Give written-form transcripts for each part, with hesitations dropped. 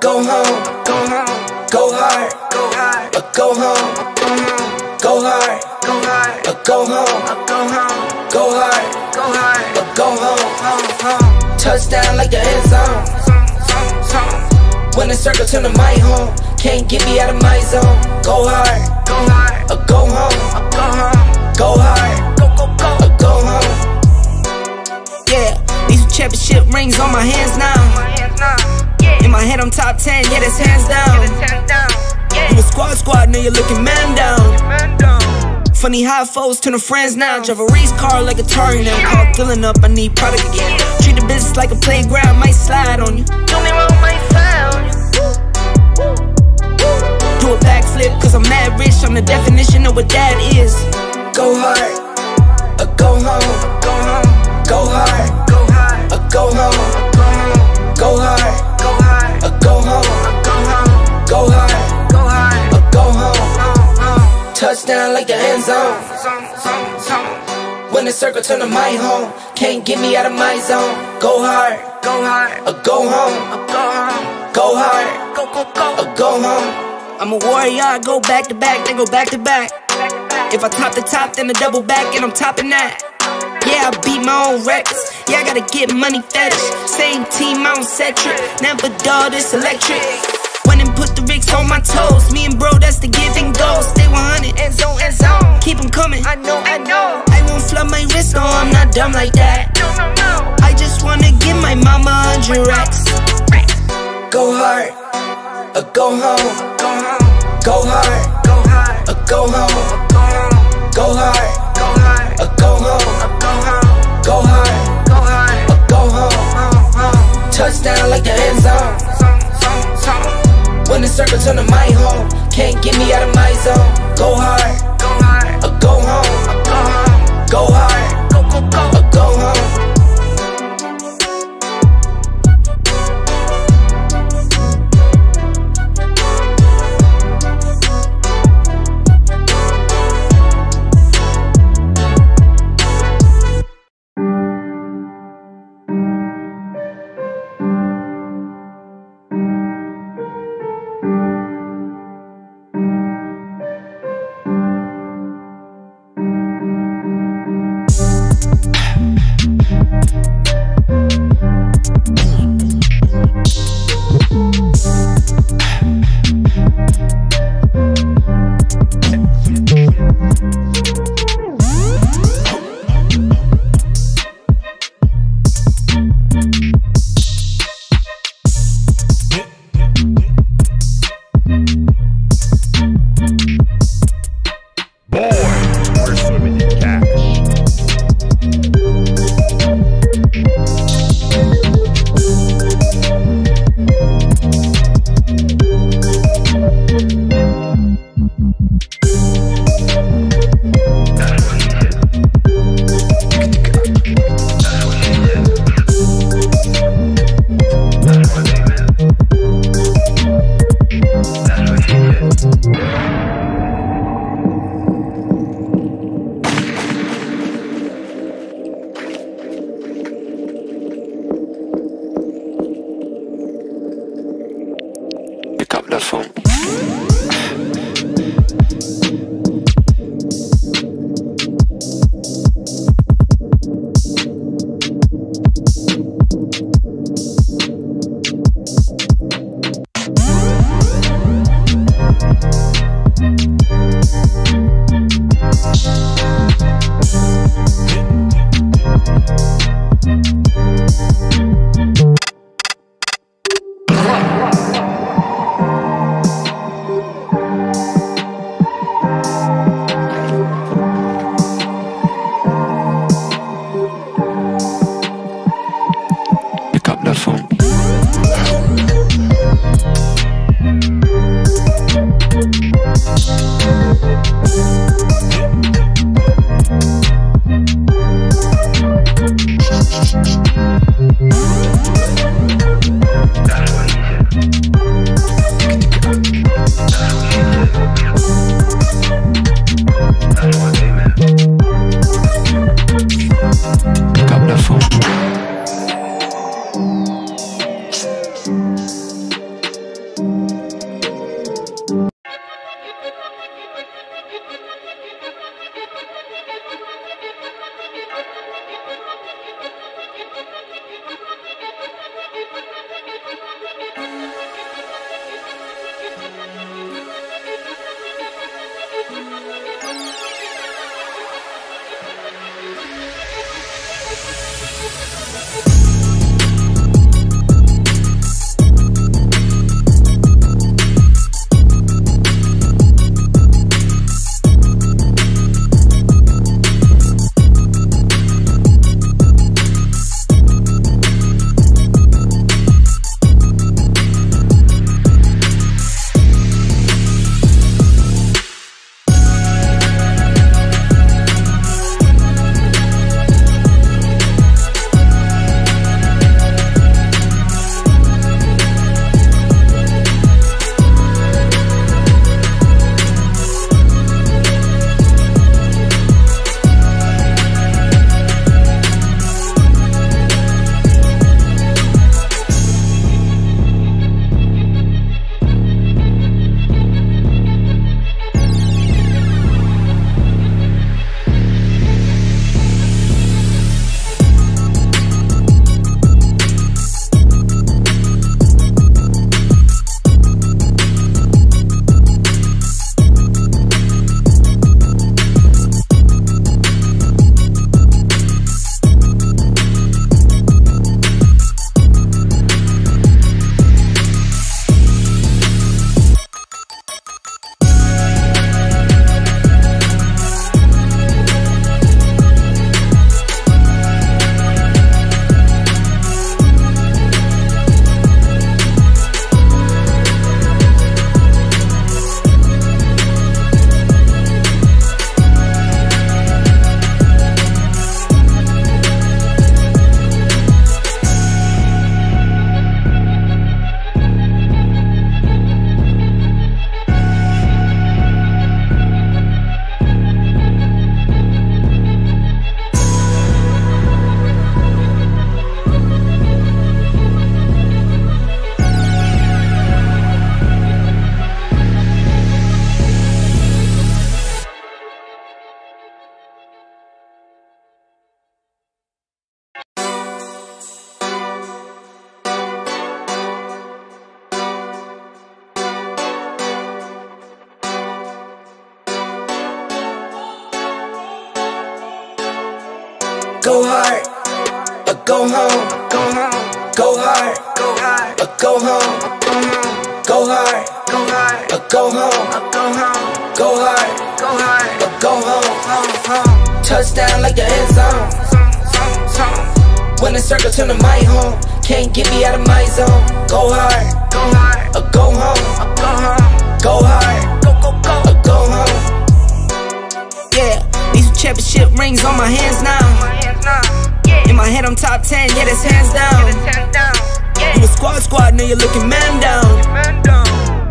go home, go home, go hard, go hard, go home, go hard, go hard, go home, go hard, go hard, go home. Touchdown like the end zone. When the circle turn to my home, can't get me out of my zone. Go hard, go hard, go home, go home, go hard, go home. Yeah, these championship rings on my hands now. In my head I'm top 10, yeah, that's hands down. You a squad, now you're looking man down. Funny how foes turn to friends now. Drive a race car like a Atari now. Call filling up, I need product again. Treat the business like a playground, might slide on you. Don't me wrong, might slide on you. Do a backflip, cause I'm mad rich. I'm the definition of what that is. Go hard, go home, go home, go hard, go hard, go home, go hard, go hard, go home, go hard, go hard, go home. Touchdown like the end zone. When the circle turn to my home, can't get me out of my zone. Go hard, go hard, go home, go hard, go home. I'm a warrior, I go back to back, then go back to back. If I top the top, then I double back and I'm topping that. Yeah, I beat my own records. Yeah, I gotta get money fetish. Same team, I don't set trip. Never dull, this electric. Went and put the Ricks on my toes. Me and bro, that's the give and go. Stay 100, end zone, end zone. Keep them coming, I know. I won't flood my wrist, no, I'm not dumb like that. No. I just wanna give my mama 100 racks. Go hard, go home, go hard, go hard, go home, go hard, go home, go hard, go home. Touchdown like the end zone. When the circle turn to my home, can't get me out of my zone. Go hard, go home, go hard, go home. Go hard, or go home. Go hard, or go home. Go hard, or go home. Go hard, or go home. Touchdown like the end zone. When the circle turn to my home, can't get me out of my zone. Go hard, or go home. Go hard, or go home. Yeah, these championship rings on my hands now. In my head I'm top 10, yeah, that's hands down. You a squad, now you're looking man down.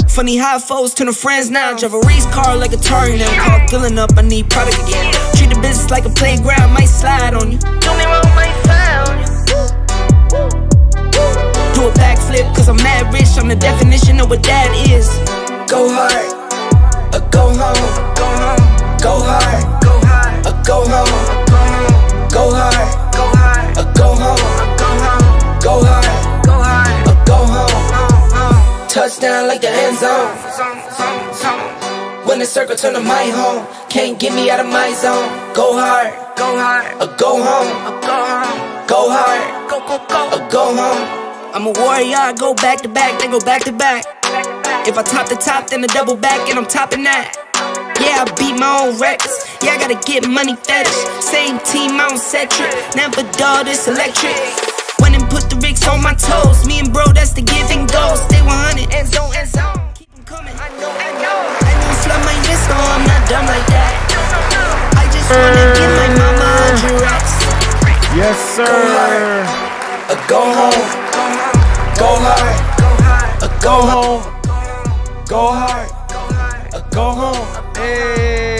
Funny how foes turn to friends now. Drive a race car like a Atari now. Call filling up, I need product again. Treat the business like a playground, might slide on you. Don't even roll my slide on you. Do a backflip, cause I'm mad rich. I'm the definition of what that is. Go hard, or go home. Go hard, or go home. Go hard, or go home. Go hard, or go home. Touchdown like the end zone. When the circle turn to my home, can't get me out of my zone. Go hard, or go home. Go hard, or go home. I'm a warrior, I go back to back, then go back to back. If I top the top, then a double back, and I'm topping that. Yeah, I beat my own records. Yeah, I gotta get money fetish. Same team, I don't set trip. Never dull, this electric. Went and put the Ricks on my toes. Me and bro, that's the give and go. Stay 100, end zone, end zone. Keep them coming, I know. I need to flood my wrist, no, I'm not dumb like that. I just wanna give my mama 100 racks. Yes, sir. Go home. Go hard. Go home. Go hard. Go home. Hey.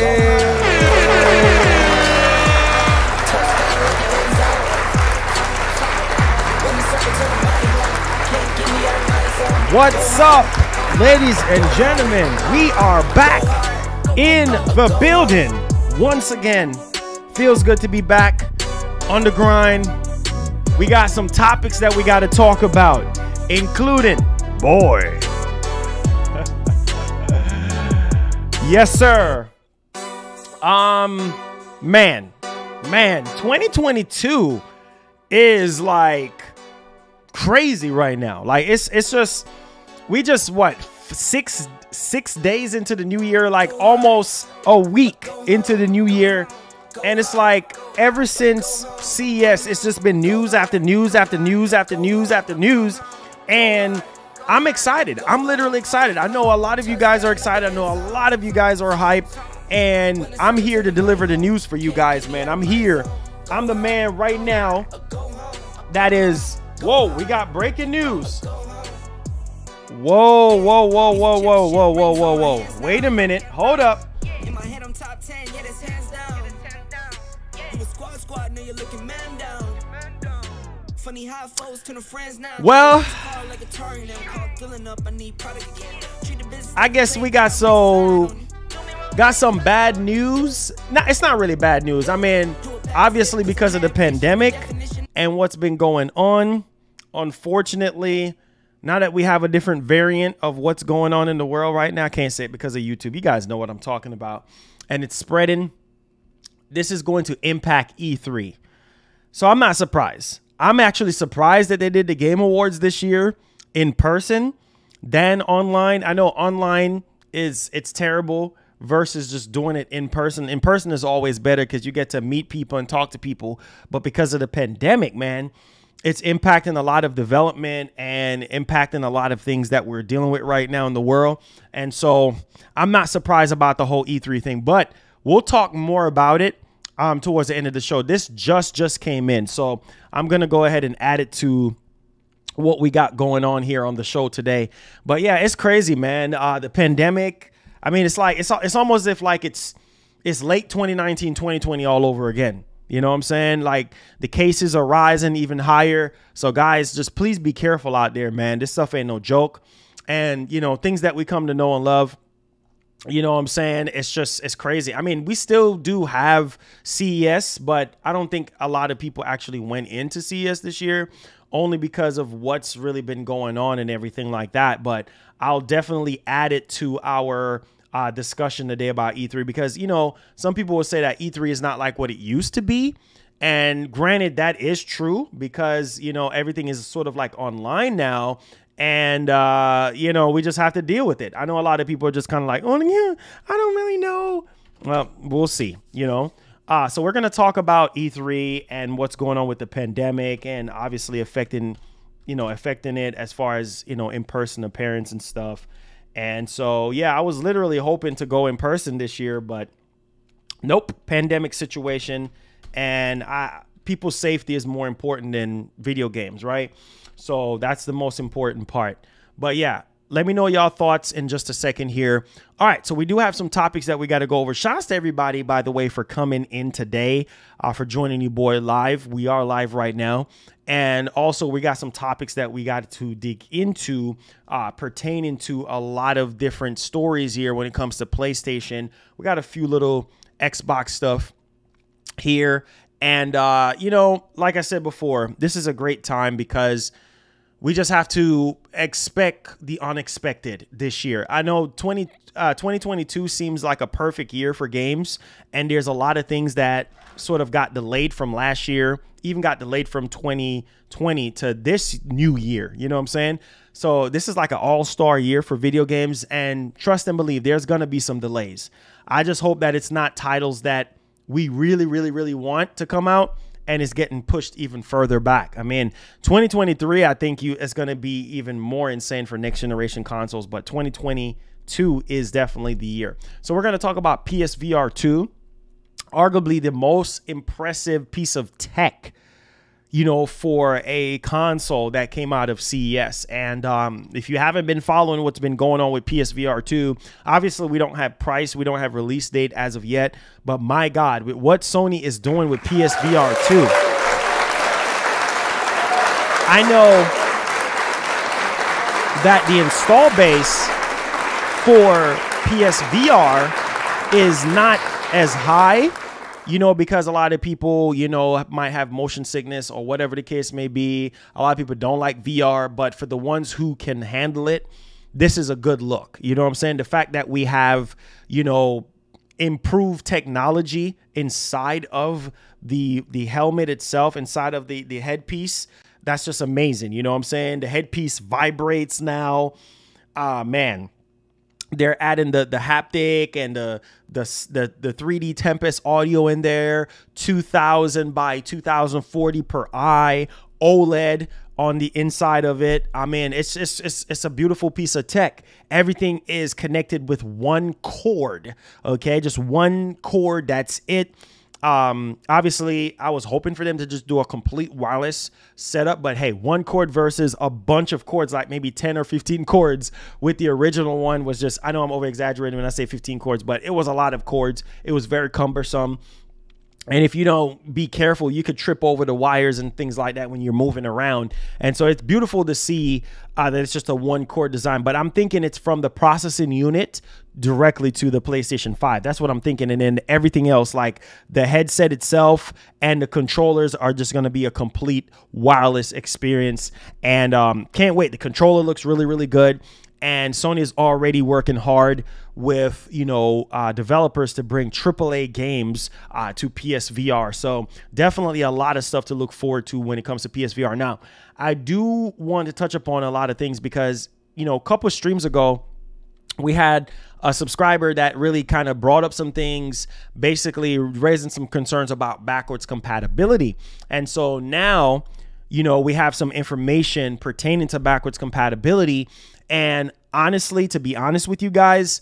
What's up, ladies and gentlemen? We are back in the building once again. Feels good to be back on the grind. We got some topics that we got to talk about, including, boy. Yes, sir. Man, 2022 is like crazy right now. Like it's just, we just what, six days into the new year, like almost a week into the new year. And it's like ever since CES, it's just been news after news after news after news after news. And I'm excited. I'm literally excited. I know a lot of you guys are excited. I know a lot of you guys are hyped. And I'm here to deliver the news for you guys, man. I'm here. I'm the man right now that is... Whoa, we got breaking news. Whoa, whoa, whoa, whoa, whoa, whoa, whoa, whoa, whoa. Wait a minute. Hold up. In my head, I'm top 10. Yeah, that's hands down. You a squad, now you're looking man down. Funny how foes turn to friends now. Well, I guess we got some bad news. No, it's not really bad news. I mean, obviously because of the pandemic and what's been going on, unfortunately, now that we have a different variant of what's going on in the world right now, I can't say it because of YouTube. You guys know what I'm talking about. And it's spreading. This is going to impact E3. So I'm not surprised. I'm actually surprised that they did the Game Awards this year in person than online. I know online it's terrible versus just doing it in person. In person is always better because you get to meet people and talk to people. But because of the pandemic, man, it's impacting a lot of development and impacting a lot of things that we're dealing with right now in the world. And so I'm not surprised about the whole E3 thing, but we'll talk more about it towards the end of the show. This just came in, so I'm going to go ahead and add it to what we got going on here on the show today. But yeah, it's crazy, man. The pandemic, I mean, it's like, it's almost as if like it's late 2019, 2020 all over again. You know what I'm saying? Like the cases are rising even higher. So guys, just please be careful out there, man. This stuff ain't no joke. And, you know, things that we come to know and love, you know what I'm saying? It's crazy. I mean, we still do have CES, but I don't think a lot of people actually went into CES this year only because of what's really been going on and everything like that. But I'll definitely add it to our discussion today about E3 because, you know, some people will say that E3 is not like what it used to be. And granted, that is true because, you know, everything is sort of like online now. And, you know, we just have to deal with it. I know a lot of people are just kind of like, oh, yeah, I don't really know. Well, we'll see, you know. So we're going to talk about E3 and what's going on with the pandemic and obviously affecting it as far as, you know, in-person appearance and stuff. And so, yeah, I was literally hoping to go in person this year, but nope, pandemic situation. And people's safety is more important than video games, right? So that's the most important part. But yeah, let me know y'all thoughts in just a second here. All right, so we do have some topics that we got to go over. Shouts to everybody, by the way, for coming in today, for joining you boy live. We are live right now. And also we got some topics that we got to dig into pertaining to a lot of different stories here when it comes to PlayStation. We got a few little Xbox stuff here. And, you know, like I said before, this is a great time because we just have to expect the unexpected this year. I know 2022 seems like a perfect year for games, and there's a lot of things that sort of got delayed from last year, even got delayed from 2020 to this new year. You know what I'm saying? So this is like an all-star year for video games, and trust and believe there's going to be some delays. I just hope that it's not titles that we really, really, really want to come out and it's getting pushed even further back. I mean, 2023, I think it's going to be even more insane for next generation consoles, but 2022 is definitely the year. So we're going to talk about PSVR 2, arguably the most impressive piece of tech, you know, for a console that came out of CES. And if you haven't been following what's been going on with PSVR 2, obviously we don't have price, we don't have release date as of yet, but my God, with what Sony is doing with PSVR 2, I know that the install base for PSVR is not as high, you know, because a lot of people, you know, might have motion sickness or whatever the case may be. A lot of people don't like VR, but for the ones who can handle it, this is a good look. You know what I'm saying? The fact that we have, you know, improved technology inside of the helmet itself, inside of the headpiece, that's just amazing. You know what I'm saying? The headpiece vibrates now. Man. They're adding the haptic and the 3D Tempest audio in there, 2000 by 2040 per eye, OLED on the inside of it. I mean, it's a beautiful piece of tech. Everything is connected with one cord, okay? Just one cord, that's it. Obviously I was hoping for them to just do a complete wireless setup, but hey, one cord versus a bunch of cords, like maybe 10 or 15 cords with the original one was just, I know I'm over exaggerating when I say 15 cords, but it was a lot of cords. It was very cumbersome. And if you don't be careful, you could trip over the wires and things like that when you're moving around. And so it's beautiful to see that it's just a one cord design, but I'm thinking it's from the processing unit directly to the PlayStation 5. That's what I'm thinking. And then everything else, like the headset itself and the controllers, are just going to be a complete wireless experience. And can't wait. The controller looks really, really good. And Sony is already working hard with, you know, developers to bring AAA games to PSVR. So definitely a lot of stuff to look forward to when it comes to PSVR. Now, I do want to touch upon a lot of things because, you know, a couple of streams ago, we had a subscriber that really kind of brought up some things, basically raising some concerns about backwards compatibility. And so now, you know, we have some information pertaining to backwards compatibility. And honestly, to be honest with you guys,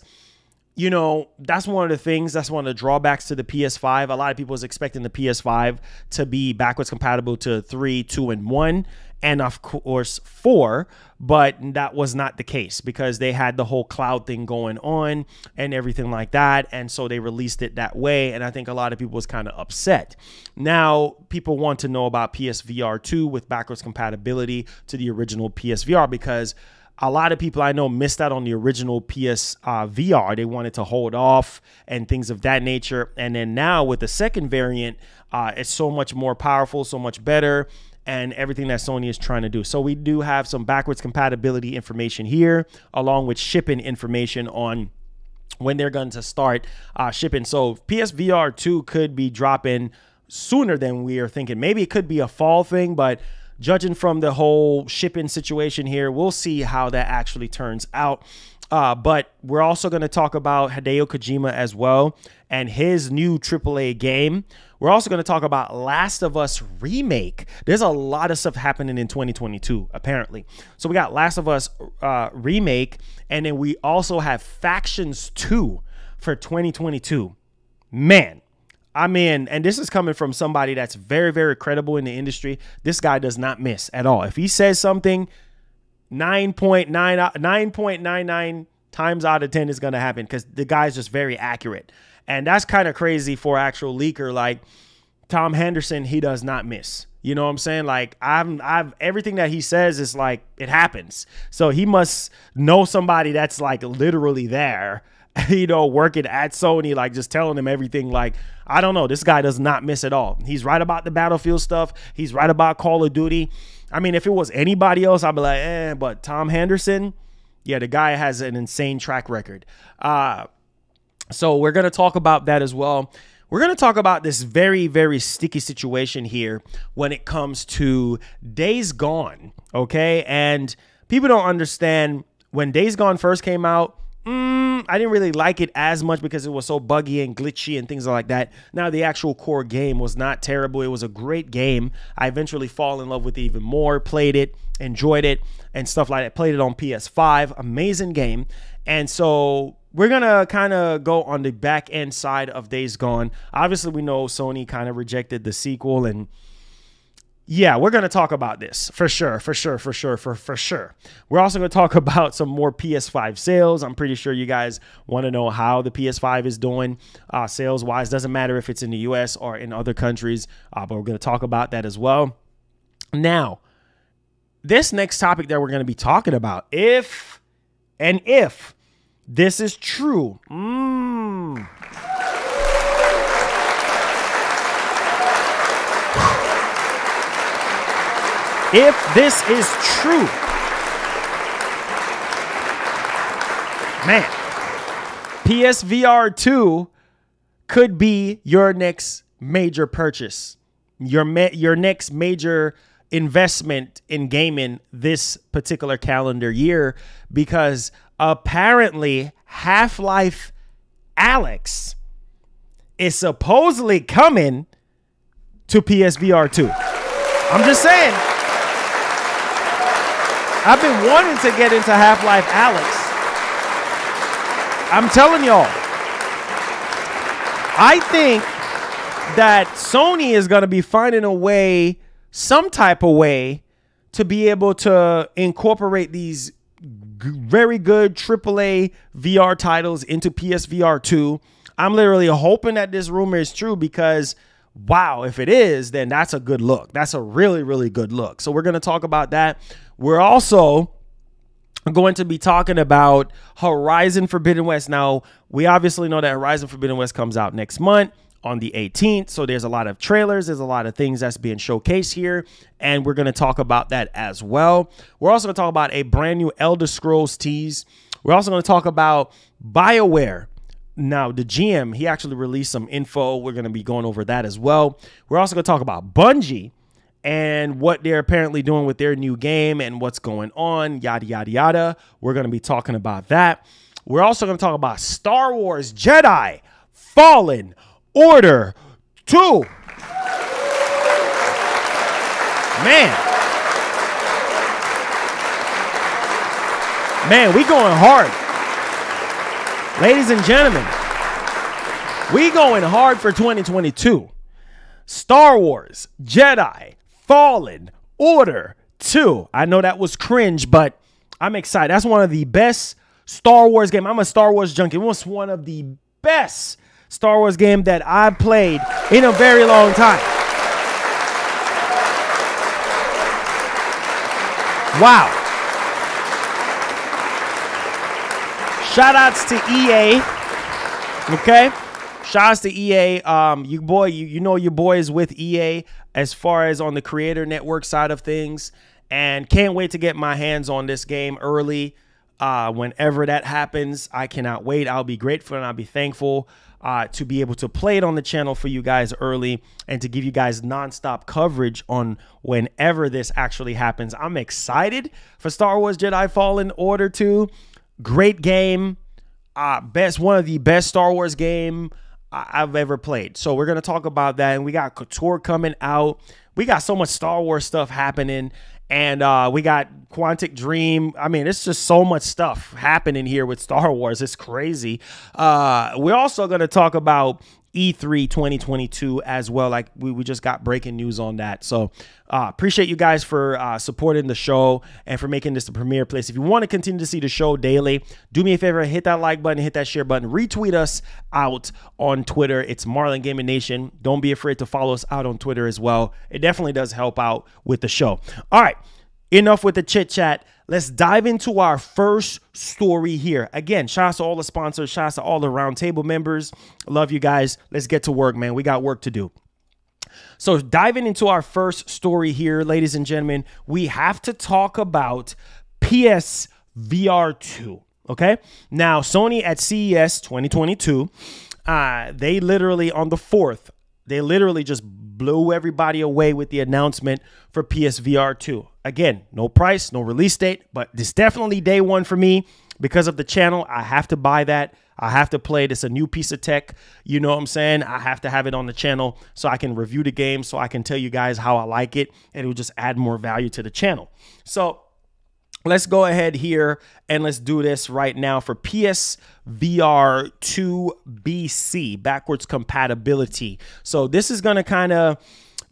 you know, that's one of the things, that's one of the drawbacks to the PS5. A lot of people was expecting the PS5 to be backwards compatible to 3, 2, and 1, and of course 4, but that was not the case because they had the whole cloud thing going on and everything like that. And so they released it that way. And I think a lot of people was kind of upset. Now people want to know about PSVR 2 with backwards compatibility to the original PSVR, because a lot of people I know missed out on the original PSVR. They wanted to hold off and things of that nature. And then now with the second variant, it's so much more powerful, so much better, and everything that Sony is trying to do. So we do have some backwards compatibility information here, along with shipping information on when they're going to start shipping. So PSVR 2 could be dropping sooner than we are thinking. Maybe it could be a fall thing, but judging from the whole shipping situation here, we'll see how that actually turns out. But we're also going to talk about Hideo Kojima as well and his new AAA game. We're also going to talk about Last of Us Remake. There's a lot of stuff happening in 2022, apparently. So we got Last of Us Remake, and then we also have Factions 2 for 2022. Man, I mean, and this is coming from somebody that's very, very credible in the industry. This guy does not miss at all. If he says something, 9.99 times out of 10 is going to happen because the guy's just very accurate. And that's kind of crazy for actual leaker. Like Tom Henderson, he does not miss. You know what I'm saying? Like I've everything that he says is like it happens. So he must know somebody that's like literally there, you know, working at Sony, like just telling him everything. Like, I don't know. This guy does not miss at all. He's right about the Battlefield stuff. He's right about Call of Duty. I mean, if it was anybody else, I'd be like, but Tom Henderson, yeah, the guy has an insane track record. So we're going to talk about that as well. We're going to talk about this very, very sticky situation here when it comes to Days Gone, okay? And people don't understand when Days Gone first came out, I didn't really like it as much because it was so buggy and glitchy and things like that. Now, the actual core game was not terrible. It was a great game. I eventually fall in love with it even more, played it, enjoyed it, and stuff like that. Played it on PS5. Amazing game. And so we're going to kind of go on the back end side of Days Gone. Obviously, we know Sony kind of rejected the sequel, and yeah, we're going to talk about this for sure. We're also going to talk about some more PS5 sales. I'm pretty sure you guys want to know how the PS5 is doing sales wise. Doesn't matter if it's in the US or in other countries, but we're going to talk about that as well. Now, this next topic that we're going to be talking about, if this is true, if this is true, man, PSVR 2 could be your next major purchase, your next major investment in gaming this particular calendar year, because apparently Half-Life Alyx is supposedly coming to PSVR 2. I'm just saying. I've been wanting to get into Half-Life Alyx. I'm telling y'all. I think that Sony is going to be finding a way, some type of way, to be able to incorporate these very good AAA VR titles into PSVR 2. I'm literally hoping that this rumor is true because, wow, if it is, then that's a good look. That's a really, really good look. So we're going to talk about that. We're also going to be talking about Horizon Forbidden West. Now, we obviously know that Horizon Forbidden West comes out next month on the 18th. So there's a lot of trailers. There's a lot of things that's being showcased here. And we're going to talk about that as well. We're also going to talk about a brand new Elder Scrolls tease. We're also going to talk about Bioware. Now, the GM, he actually released some info. We're going to be going over that as well. We're also going to talk about Bungie and what they're apparently doing with their new game and what's going on, yada, yada, yada. We're going to be talking about that. We're also going to talk about Star Wars Jedi Fallen Order 2. Man, we going hard. Ladies and gentlemen, we going hard for 2022. Star Wars Jedi Fallen Order 2. I know that was cringe, but I'm excited. That's one of the best Star Wars games. I'm a Star Wars junkie. It was one of the best Star Wars game that I've played in a very long time. Wow. Shout outs to EA. Okay. Shout outs to EA. You know your boy is with EA as far as on the creator network side of things. And can't wait to get my hands on this game early. Whenever that happens, I cannot wait. I'll be grateful and I'll be thankful to be able to play it on the channel for you guys early and to give you guys nonstop coverage on whenever this actually happens. I'm excited for Star Wars Jedi Fallen Order 2. Great game. One of the best Star Wars game I've ever played. So we're going to talk about that. And we got Couture coming out. We got so much Star Wars stuff happening. And we got Quantic Dream. I mean, it's just so much stuff happening here with Star Wars. It's crazy. We're also going to talk about E3 2022 as well. Like we just got breaking news on that. So appreciate you guys for supporting the show and for making this the premier place. If you want to continue to see the show daily, do me a favor, hit that like button, hit that share button, retweet us out on Twitter. It's Marlon Gaming Nation. Don't be afraid to follow us out on Twitter as well. It definitely does help out with the show. All right, enough with the chit chat. Let's dive into our first story here. Again, shout out to all the sponsors. Shout out to all the roundtable members. Love you guys. Let's get to work, man. We got work to do. So diving into our first story here, ladies and gentlemen, we have to talk about PSVR 2. Okay. Now, Sony at CES 2022, they literally on the 4th, they literally just blew everybody away with the announcement for PSVR 2. Again, no price, no release date, but this definitely day one for me because of the channel. I have to buy that. I have to play it. It's a new piece of tech. You know what I'm saying? I have to have it on the channel so I can review the game, so I can tell you guys how I like it, and it will just add more value to the channel. So let's go ahead here and let's do this right now for PSVR 2 BC, backwards compatibility. So this is going to kind of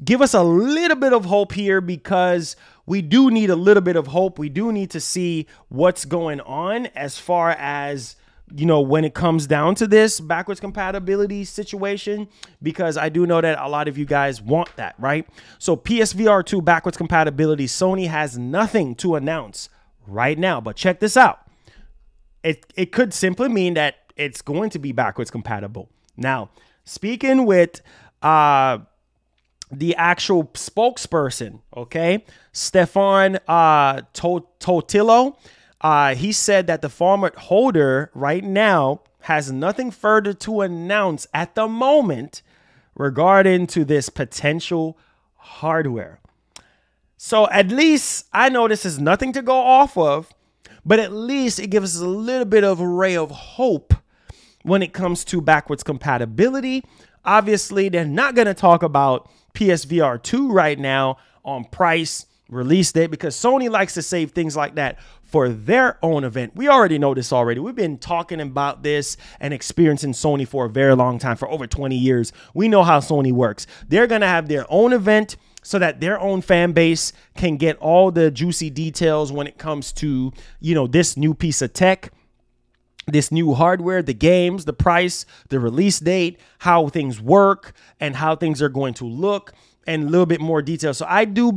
give us a little bit of hope here because we do need a little bit of hope. We do need to see what's going on as far as, you know, when it comes down to this backwards compatibility situation, because I do know that a lot of you guys want that, right? So PSVR 2 backwards compatibility, Sony has nothing to announce right now, but check this out. It could simply mean that it's going to be backwards compatible. Now, speaking with the actual spokesperson, okay, Stefan Totillo, he said that the format holder right now has nothing further to announce at the moment regarding to this potential hardware. So at least I know this is nothing to go off of, but at least it gives us a little bit of a ray of hope when it comes to backwards compatibility. Obviously, they're not going to talk about PSVR 2 right now on price, release date, because Sony likes to save things like that for their own event. We already know this already. We've been talking about this and experiencing Sony for a very long time, for over 20 years. We know how Sony works. They're going to have their own event so that their own fan base can get all the juicy details when it comes to, you know, this new piece of tech, this new hardware, the games, the price, the release date, how things work, and how things are going to look, and a little bit more detail. So I do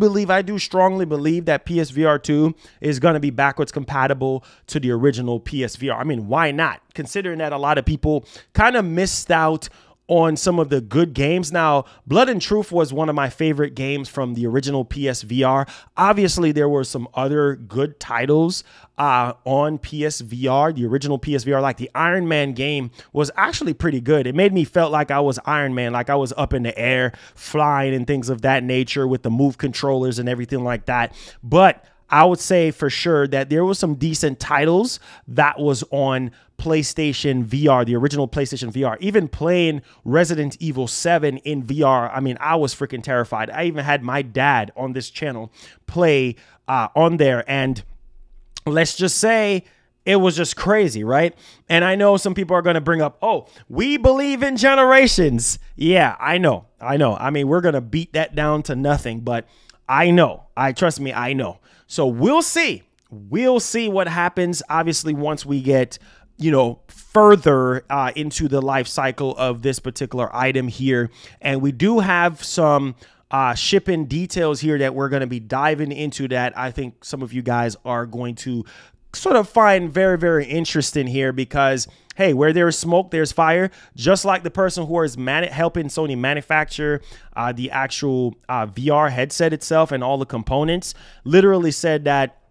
strongly believe that PSVR 2 is going to be backwards compatible to the original PSVR. I mean, why not? Considering that a lot of people kind of missed out on some of the good games. Now, Blood and Truth was one of my favorite games from the original PSVR. Obviously, there were some other good titles on PSVR, the original PSVR, like the Iron Man game was actually pretty good. It made me felt like I was Iron Man, like I was up in the air, flying and things of that nature with the Move controllers and everything like that. But I would say for sure that there was some decent titles that was on PlayStation VR, the original PlayStation VR. Even playing Resident Evil 7 in VR, I mean, I was freaking terrified. I even had my dad on this channel play on there, and let's just say it was just crazy, right? And I know some people are going to bring up, oh, we believe in generations. Yeah, I know. I mean, we're going to beat that down to nothing, but I know. Trust me, I know. So we'll see. We'll see what happens, obviously, once we get, you know, further into the life cycle of this particular item here. And we do have some shipping details here that we're going to be diving into that I think some of you guys are going to sort of find very, very interesting here, because hey, where there is smoke, there's fire. Just like the person who is helping Sony manufacture the actual VR headset itself and all the components literally said that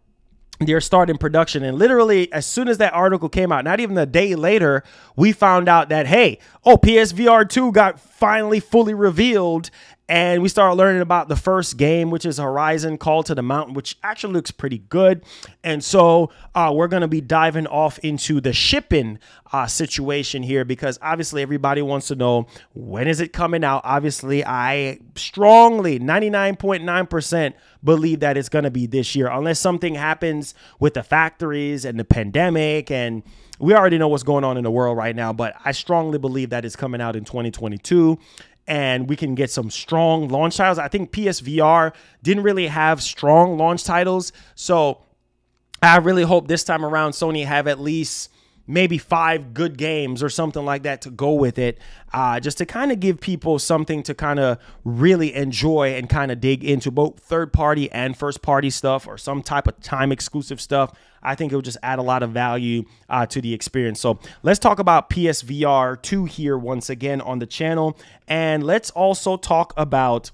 they're starting production. And literally, as soon as that article came out, not even a day later, we found out that, hey, PSVR 2 got finally fully revealed. And we started learning about the first game, which is Horizon Call to the Mountain, which actually looks pretty good. And so we're going to be diving off into the shipping situation here, because obviously everybody wants to know, when is it coming out? Obviously, I strongly, 99.9% believe that it's going to be this year, unless something happens with the factories and the pandemic. And we already know what's going on in the world right now, but I strongly believe that it's coming out in 2022. And we can get some strong launch titles. I think PSVR didn't really have strong launch titles. So I really hope this time around Sony have at least maybe 5 good games or something like that to go with it, just to kind of give people something to kind of really enjoy and kind of dig into, both third-party and first-party stuff, or some type of time-exclusive stuff. I think it will just add a lot of value to the experience. So let's talk about PSVR 2 here once again on the channel. And let's also talk about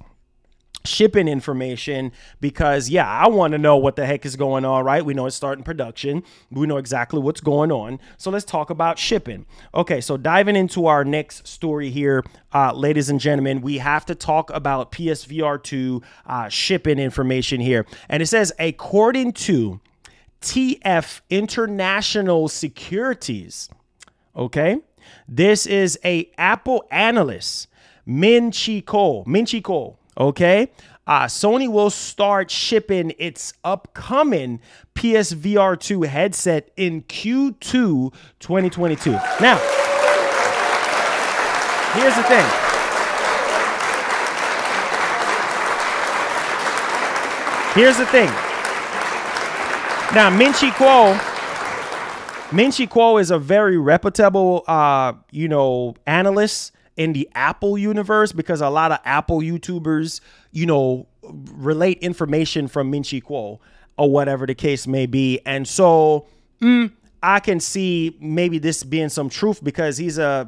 shipping information, because yeah, I want to know what the heck is going on, right? We know it's starting production. We know exactly what's going on. So let's talk about shipping. Okay, so diving into our next story here, ladies and gentlemen, we have to talk about PSVR 2 shipping information here. And it says, according to TF International Securities, okay, this is a Apple analyst, Min-Chi Ko, okay, Sony will start shipping its upcoming PSVR 2 headset in Q2 2022. Now, here's the thing. Now, Min-Chi Ko is a very reputable, analyst in the Apple universe, because a lot of Apple YouTubers, relate information from Min-Chi Ko or whatever the case may be. And so I can see maybe this being some truth, because he's a,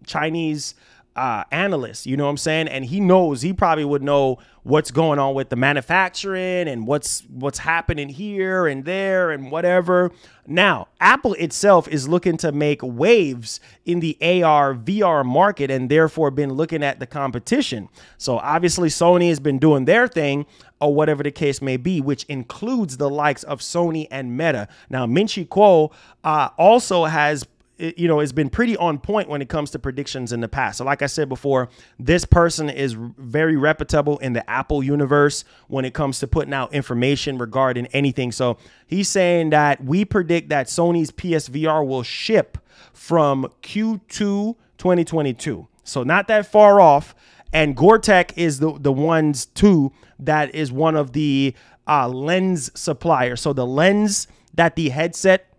Chinese analyst, you know what I'm saying? And he probably would know what's going on with the manufacturing and what's happening here and there and whatever. Now, Apple itself is looking to make waves in the AR VR market, and therefore been looking at the competition. So obviously Sony has been doing their thing, or whatever the case may be, which includes the likes of Sony and Meta. Now, Min-Chi Ko also has, it's been pretty on point when it comes to predictions in the past. So like I said before, this person is very reputable in the Apple universe when it comes to putting out information regarding anything. So he's saying that we predict that Sony's PSVR will ship from Q2 2022. So not that far off. And Gore-Tex is the ones too, that is one of the lens suppliers. So the lens that the headset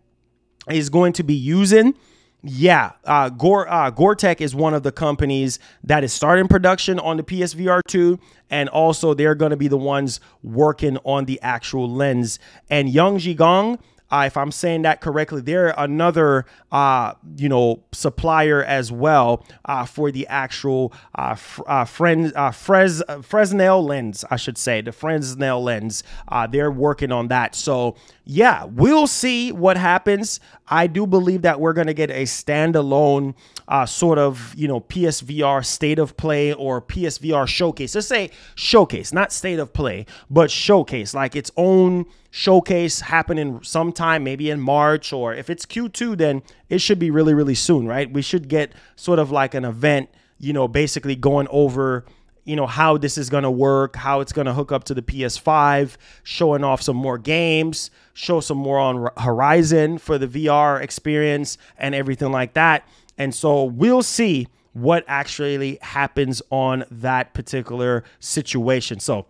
is going to be using, Gore-Tex is one of the companies that is starting production on the PSVR 2, and also they're going to be the ones working on the actual lens. And Yangji Gong, if I'm saying that correctly, they're another, supplier as well for the actual Fresnel lens, I should say, the Fresnel lens. They're working on that. So yeah, we'll see what happens. I do believe that we're going to get a standalone sort of, PSVR state of play or PSVR showcase. Let's say showcase, not state of play, but showcase, like its own showcase happening sometime, maybe in March, or if it's Q2, then it should be really, really soon, right? We should get sort of like an event, basically going over, how this is going to work, how it's going to hook up to the PS5, showing off some more games, show some more on Horizon for the VR experience and everything like that. And so we'll see what actually happens on that particular situation. So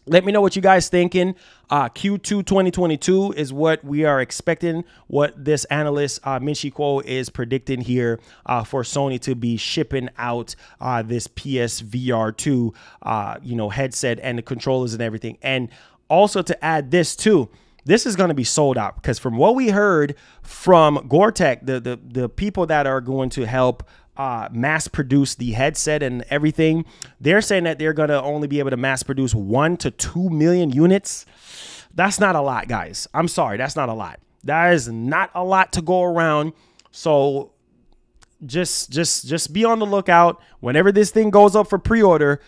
let me know what you guys thinking. Q2 2022 is what we are expecting, what this analyst Min-Chi Ko is predicting here for Sony to be shipping out this PSVR 2 headset and the controllers and everything. And also to add this too, this is going to be sold out, because from what we heard from Gore-Tex, the people that are going to help mass produce the headset and everything, they're saying that they're going to only be able to mass produce 1 to 2 million units. That's not a lot, guys. I'm sorry. That's not a lot. That is not a lot to go around. So just be on the lookout. Whenever this thing goes up for pre-order,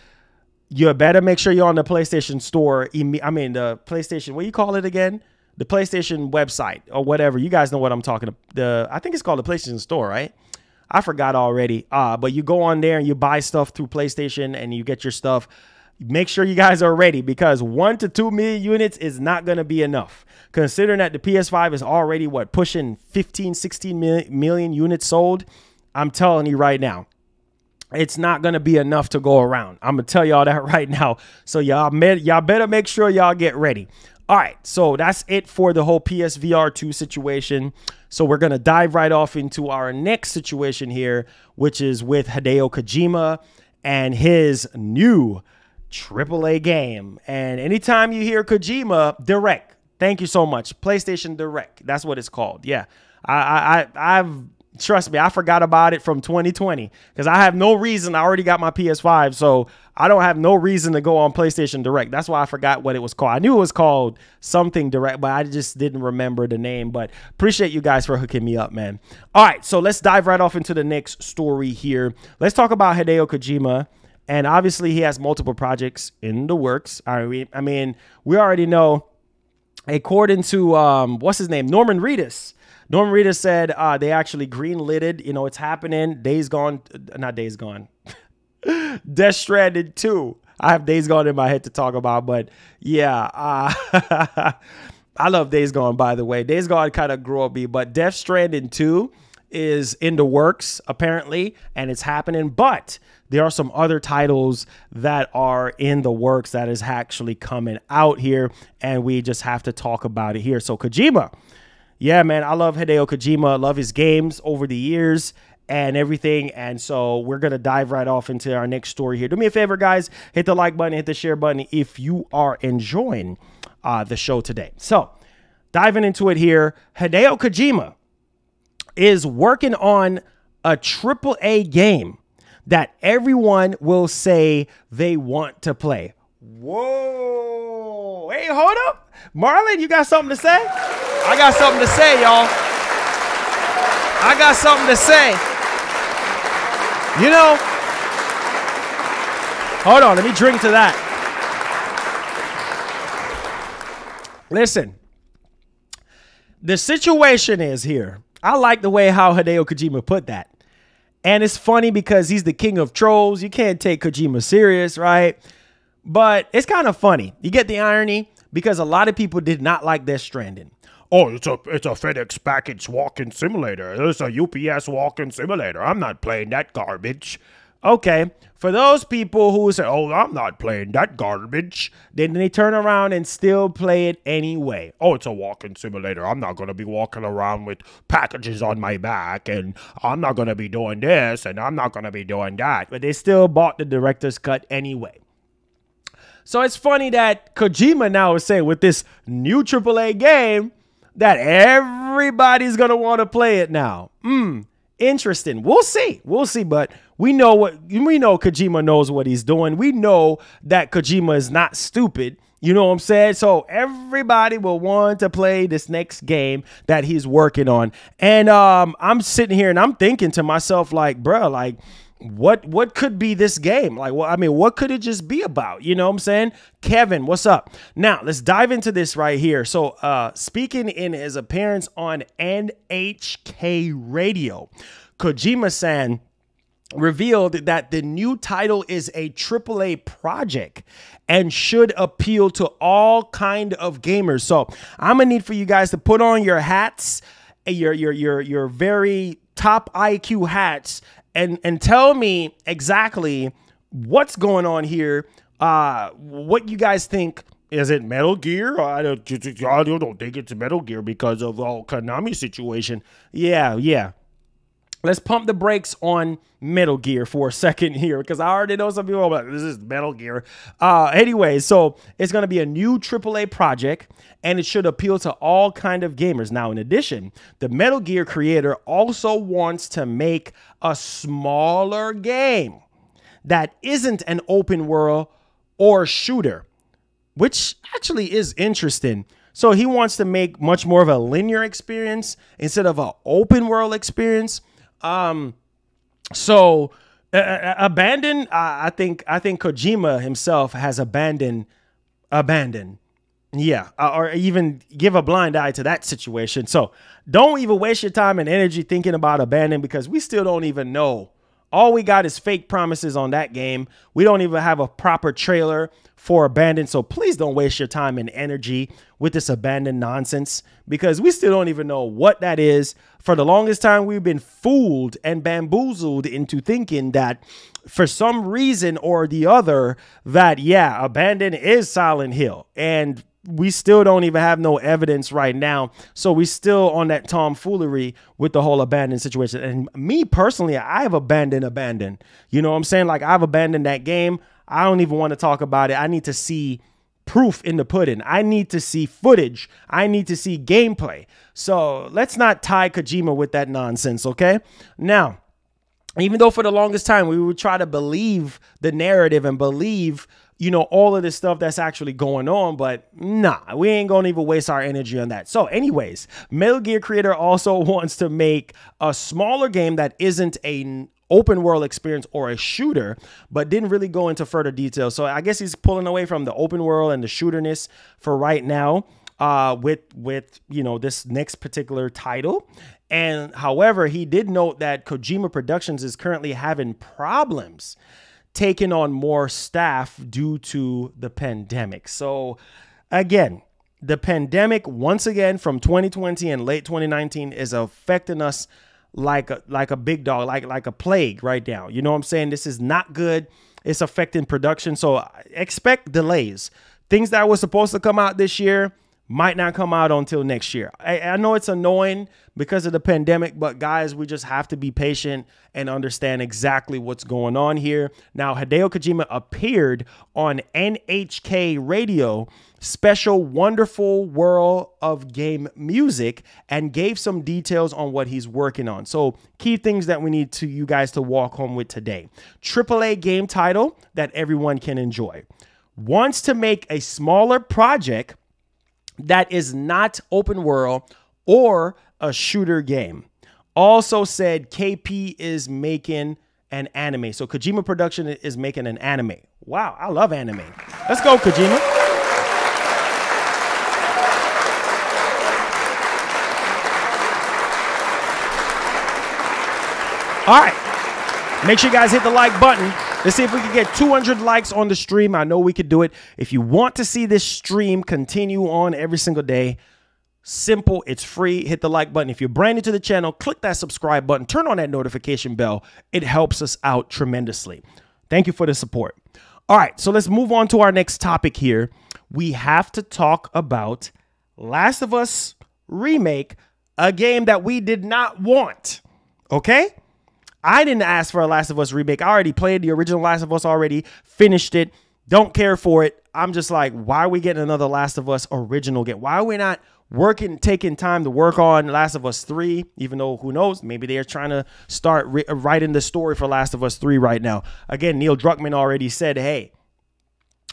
you better make sure you're on the PlayStation Store. I mean, the PlayStation, what do you call it again? The PlayStation website or whatever. You guys know what I'm talking about. I think it's called the PlayStation Store, right? I forgot already. But you go on there and you buy stuff through PlayStation and you get your stuff. Make sure you guys are ready, because 1 to 2 million units is not going to be enough. Considering that the PS5 is already, what, pushing 15, 16 million units sold. I'm telling you right now, it's not going to be enough to go around. I'm going to tell y'all that right now. So y'all better make sure y'all get ready. All right, so that's it for the whole PSVR 2 situation. So we're going to dive right off into our next situation here, which is with Hideo Kojima and his new AAA game. And anytime you hear Kojima Direct, thank you so much. PlayStation Direct, that's what it's called. Yeah, I've trust me, I forgot about it from 2020 because I have no reason. I already got my PS5, so I don't have no reason to go on PlayStation Direct. That's why I forgot what it was called. I knew it was called something Direct, but I just didn't remember the name. But appreciate you guys for hooking me up, man. All right, so let's dive right off into the next story here. Let's talk about Hideo Kojima. And obviously, he has multiple projects in the works. I mean, we already know, according to, what's his name? Norman Reedus. Norman Reedus said they actually green-litted. You know, it's happening. Days Gone. Not Days Gone. Death Stranding 2. I have Days Gone in my head to talk about. But, yeah. I love Days Gone, by the way. Days Gone kind of grew up me. But Death Stranding 2 is in the works, apparently. And it's happening. But there are some other titles that are in the works that is actually coming out here. And we just have to talk about it here. So, Kojima. Yeah, man, I love Hideo Kojima. I love his games over the years and everything. And so we're going to dive right off into our next story here. Do me a favor, guys. Hit the like button, hit the share button if you are enjoying the show today. So diving into it here, Hideo Kojima is working on a AAA game that everyone will say they want to play. Whoa. Hey, hold up. Marlon, you got something to say? I got something to say, y'all. I got something to say. You know, hold on, let me drink to that. Listen, the situation is here. I like the way how Hideo Kojima put that. And it's funny because he's the king of trolls. You can't take Kojima serious, right? But it's kind of funny. You get the irony, because a lot of people did not like Death Stranding. Oh, it's a FedEx package walking simulator. It's a UPS walking simulator. I'm not playing that garbage. Okay, for those people who say, oh, I'm not playing that garbage, then they turn around and still play it anyway. Oh, it's a walking simulator. I'm not going to be walking around with packages on my back, and I'm not going to be doing this, and I'm not going to be doing that. But they still bought the director's cut anyway. So it's funny that Kojima now is saying with this new AAA game that everybody's going to want to play it now. Interesting. We'll see. We'll see. But we know Kojima knows what he's doing. We know that Kojima is not stupid. You know what I'm saying? So everybody will want to play this next game that he's working on. And I'm sitting here and I'm thinking to myself, like, bro, like, what could be this game? Like, well, I mean, what could it just be about? You know what I'm saying? Kevin, what's up? Now, let's dive into this right here. So, speaking in his appearance on NHK Radio, Kojima-san revealed that the new title is a AAA project and should appeal to all kind of gamers. So, I'm gonna need for you guys to put on your hats, your very top IQ hats, and tell me exactly what's going on here. What you guys think. Is it Metal Gear? I don't think it's Metal Gear because of the whole Konami situation. Yeah. Let's pump the brakes on Metal Gear for a second here, because I already know some people are like, this is Metal Gear. Anyway, so it's going to be a new AAA project, and it should appeal to all kind of gamers. Now, in addition, the Metal Gear creator also wants to make a smaller game that isn't an open world or shooter. which actually is interesting. So he wants to make much more of a linear experience instead of an open world experience. So abandon. I think Kojima himself has abandoned. Yeah, or even give a blind eye to that situation. So don't even waste your time and energy thinking about abandon, because we still don't even know. All we got is fake promises on that game. We don't even have a proper trailer for abandon. So please don't waste your time and energy with this abandon nonsense, because we still don't even know what that is. For the longest time, we've been fooled and bamboozled into thinking that for some reason or the other that, yeah, abandon is Silent Hill. And we still don't even have no evidence right now. So we still on that tomfoolery with the whole abandoned situation. And me personally, I have abandoned. You know what I'm saying? Like, I've abandoned that game. I don't even want to talk about it. I need to see proof in the pudding. I need to see footage. I need to see gameplay. So let's not tie Kojima with that nonsense, okay? Now, even though for the longest time we would try to believe the narrative and believe, you know, all of this stuff that's actually going on, but nah, we ain't gonna even waste our energy on that. So anyways, Metal Gear creator also wants to make a smaller game that isn't an open world experience or a shooter, but didn't really go into further detail. So I guess he's pulling away from the open world and the shooterness for right now with you know, this next particular title. And however, he did note that Kojima Productions is currently having problems taking on more staff due to the pandemic. So again, the pandemic, once again, from 2020 and late 2019 is affecting us like a big dog, like a plague right now. You know what I'm saying? This is not good. It's affecting production. So expect delays. Things that were supposed to come out this year might not come out until next year. I know it's annoying because of the pandemic, but guys, we just have to be patient and understand exactly what's going on here. Now, Hideo Kojima appeared on NHK Radio special Wonderful World of Game Music and gave some details on what he's working on. So key things that we need to you guys to walk home with today. AAA game title that everyone can enjoy. Wants to make a smaller project that is not open world or a shooter game. Also said KP is making an anime. So Kojima Production is making an anime. Wow, I love anime. Let's go, Kojima. All right. Make sure you guys hit the like button. Let's see if we can get 200 likes on the stream. I know we could do it. If you want to see this stream continue on every single day, simple, it's free. Hit the like button. If you're brand new to the channel, click that subscribe button. Turn on that notification bell. It helps us out tremendously. Thank you for the support. All right, so let's move on to our next topic here. We have to talk about Last of Us Remake, a game that we did not want, okay? I didn't ask for a Last of Us remake. I already played the original Last of Us already, finished it, don't care for it. I'm just like, why are we getting another Last of Us original game? Why are we not taking time to work on Last of Us 3, even though who knows, maybe they're trying to start writing the story for Last of Us 3 right now. Again, Neil Druckmann already said, hey,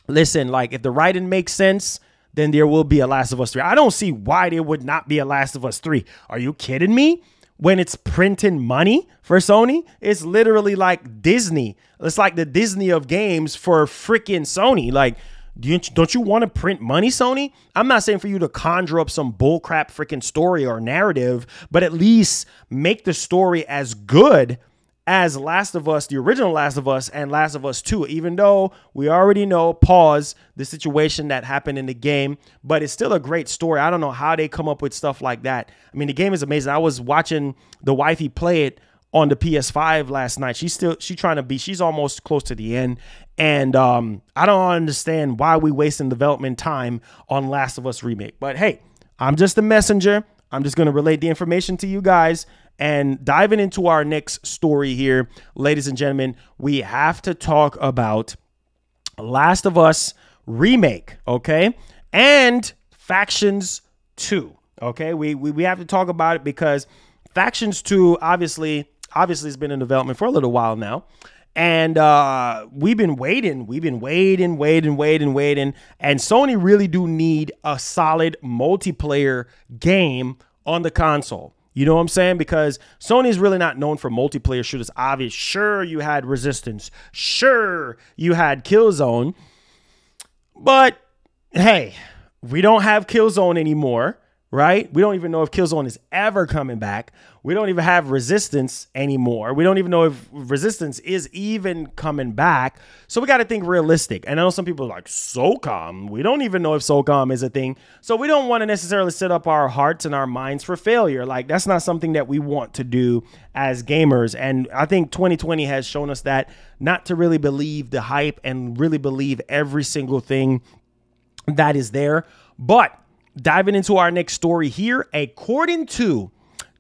listen, like if the writing makes sense, then there will be a Last of Us 3. I don't see why there would not be a Last of Us 3. Are you kidding me? When it's printing money for Sony, it's literally like Disney. It's like the Disney of games for freaking Sony. Like, don't you want to print money, Sony? I'm not saying for you to conjure up some bullcrap freaking story or narrative, but at least make the story as good as Last of Us, the original Last of Us, and Last of Us 2, even though we already know, the situation that happened in the game, but it's still a great story. I don't know how they come up with stuff like that. I mean, the game is amazing. I was watching the wifey play it on the PS5 last night. She's almost close to the end. And I don't understand why we wasting development time on Last of Us Remake. But hey, I'm just a messenger. I'm just going to relate the information to you guys. And diving into our next story here, ladies and gentlemen, we have to talk about Last of Us Remake, okay? And Factions 2, okay? We have to talk about it because Factions 2 obviously has been in development for a little while now. And we've been waiting. And Sony really do need a solid multiplayer game on the console. You know what I'm saying? Because Sony's really not known for multiplayer shooters. Obvious. Sure, you had Resistance. Sure, you had Killzone. But hey, we don't have Killzone anymore, right? We don't even know if Killzone is ever coming back. We don't even have Resistance anymore. We don't even know if Resistance is even coming back. So we got to think realistic. And I know some people are like, SOCOM. We don't even know if SOCOM is a thing. So we don't want to necessarily set up our hearts and our minds for failure. Like, that's not something that we want to do as gamers. And I think 2020 has shown us that not to really believe the hype and really believe every single thing that is there. But diving into our next story here, according to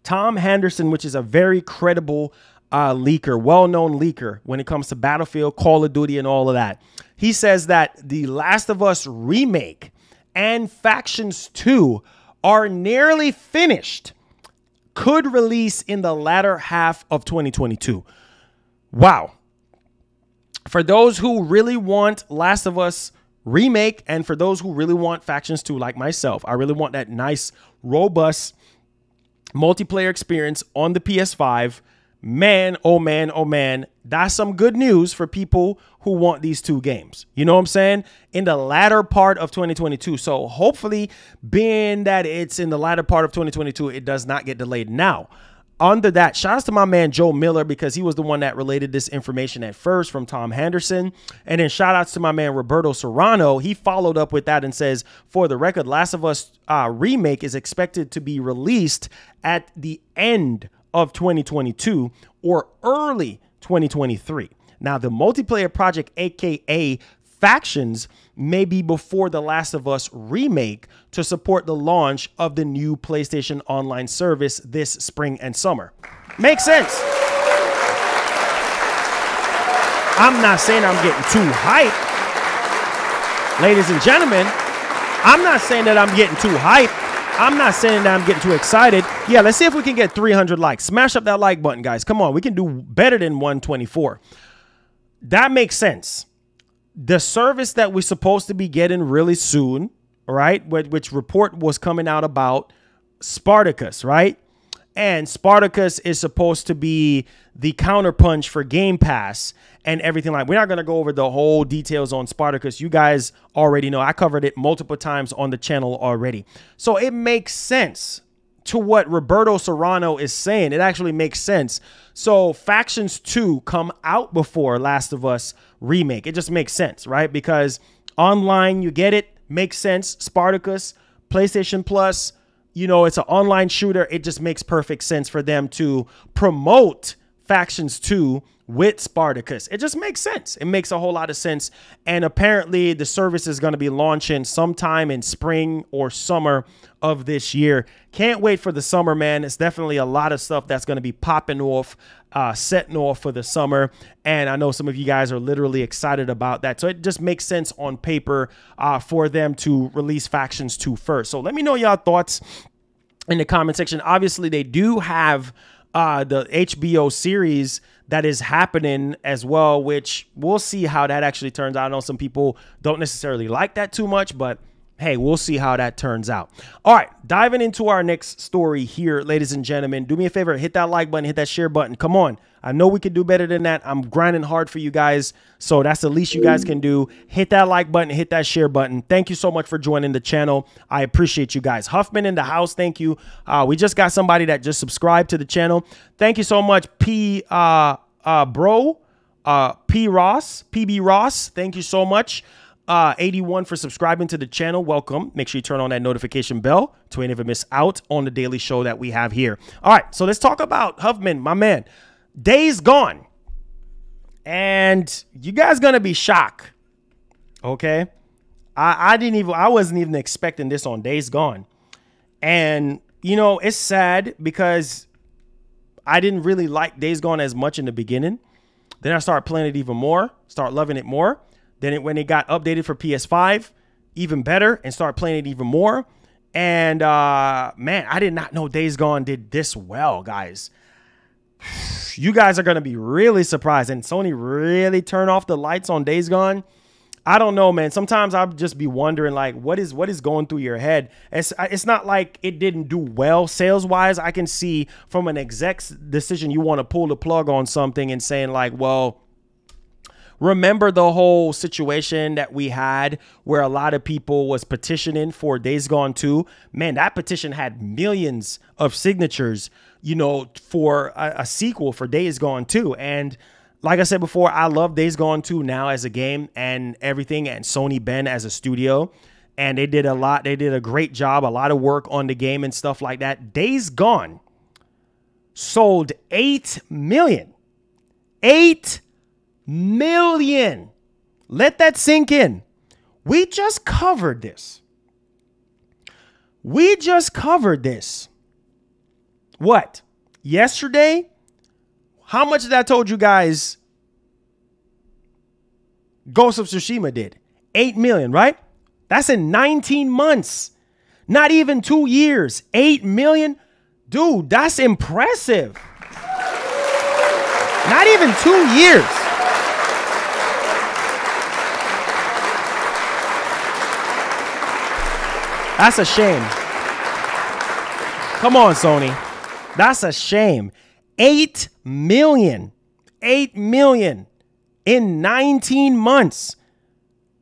Tom Henderson, which is a very credible leaker, well-known leaker when it comes to Battlefield, Call of Duty, and all of that. He says that The Last of Us Remake and Factions 2 are nearly finished, could release in the latter half of 2022. Wow. For those who really want Last of Us Remake, and for those who really want Factions 2, like myself, I really want that nice, robust multiplayer experience on the PS5. Man, oh man, that's some good news for people who want these two games. You know what I'm saying? In the latter part of 2022. So hopefully, being that it's in the latter part of 2022, it does not get delayed. Now, under that, shout out to my man Joe Miller, because he was the one that related this information at first from Tom Henderson. And then shout outs to my man Roberto Serrano. He followed up with that and says, for the record, Last of Us Remake is expected to be released at the end of 2022 or early 2023. Now, the multiplayer project, aka Factions, may be before The Last of Us Remake to support the launch of the new PlayStation Online service this spring and summer. Makes sense. I'm not saying I'm getting too hyped. Ladies and gentlemen, I'm not saying that I'm getting too hyped. I'm not saying that I'm getting too excited. Yeah, let's see if we can get 300 likes. Smash up that like button, guys. Come on, we can do better than 124. That makes sense. The service that we're supposed to be getting really soon, right? Which report was coming out about Spartacus, right? And Spartacus is supposed to be the counterpunch for Game Pass and everything like. We're not going to go over the whole details on Spartacus. You guys already know. I covered it multiple times on the channel already. So it makes sense to what Roberto Serrano is saying. It actually makes sense. So Factions 2 come out before Last of Us Remake. It just makes sense, right? Because online, you get it. Makes sense. Spartacus, PlayStation Plus, you know, it's an online shooter. It just makes perfect sense for them to promote Factions 2 with Spartacus. It just makes sense. It makes a whole lot of sense. And apparently the service is going to be launching sometime in spring or summer of this year. Can't wait for the summer, man. It's definitely a lot of stuff that's going to be popping off, setting off for the summer. And I know some of you guys are literally excited about that. So it just makes sense on paper for them to release Factions 2 first. So let me know y'all thoughts in the comment section. Obviously, they do have the HBO series that is happening as well, which we'll see how that actually turns out. I know some people don't necessarily like that too much, but hey, we'll see how that turns out. All right, diving into our next story here, ladies and gentlemen, do me a favor, hit that like button, hit that share button. Come on. I know we could do better than that. I'm grinding hard for you guys, so that's the least you guys can do. Hit that like button, hit that share button. Thank you so much for joining the channel. I appreciate you guys. Huffman in the house, thank you. We just got somebody that just subscribed to the channel. Thank you so much, PB Ross. Thank you so much. 81 for subscribing to the channel. Welcome. Make sure you turn on that notification bell to never miss out on the daily show that we have here. All right, so let's talk about Huffman, my man. Days Gone. And you guys gonna be shocked. Okay. I wasn't even expecting this on Days Gone. And you know, it's sad because I didn't really like Days Gone as much in the beginning. Then I started playing it even more, start loving it more. Then when it got updated for PS5, even better, and start playing it even more. And man, I did not know Days Gone did this well, guys. you guys are going to be really surprised. And Sony really turned off the lights on Days Gone. I don't know, man. Sometimes I'll just be wondering, like, what is going through your head? It's not like it didn't do well sales-wise. I can see from an exec's decision, you want to pull the plug on something and saying, like, well, remember the whole situation that we had where a lot of people was petitioning for Days Gone 2? Man, that petition had millions of signatures, you know, for a sequel for Days Gone 2. And like I said before, I love Days Gone 2 now as a game and everything, and Sony Ben as a studio. And they did a lot. They did a great job, a lot of work on the game and stuff like that. Days Gone sold 8 million. 8 million. Let that sink in. We just covered this. We just covered this. What? Yesterday? How much did I told you guys Ghost of Tsushima did? 8 million, right? That's in 19 months. Not even 2 years. 8 million? Dude, that's impressive. Not even 2 years. That's a shame. Come on, Sony. That's a shame. 8 million. 8 million in 19 months.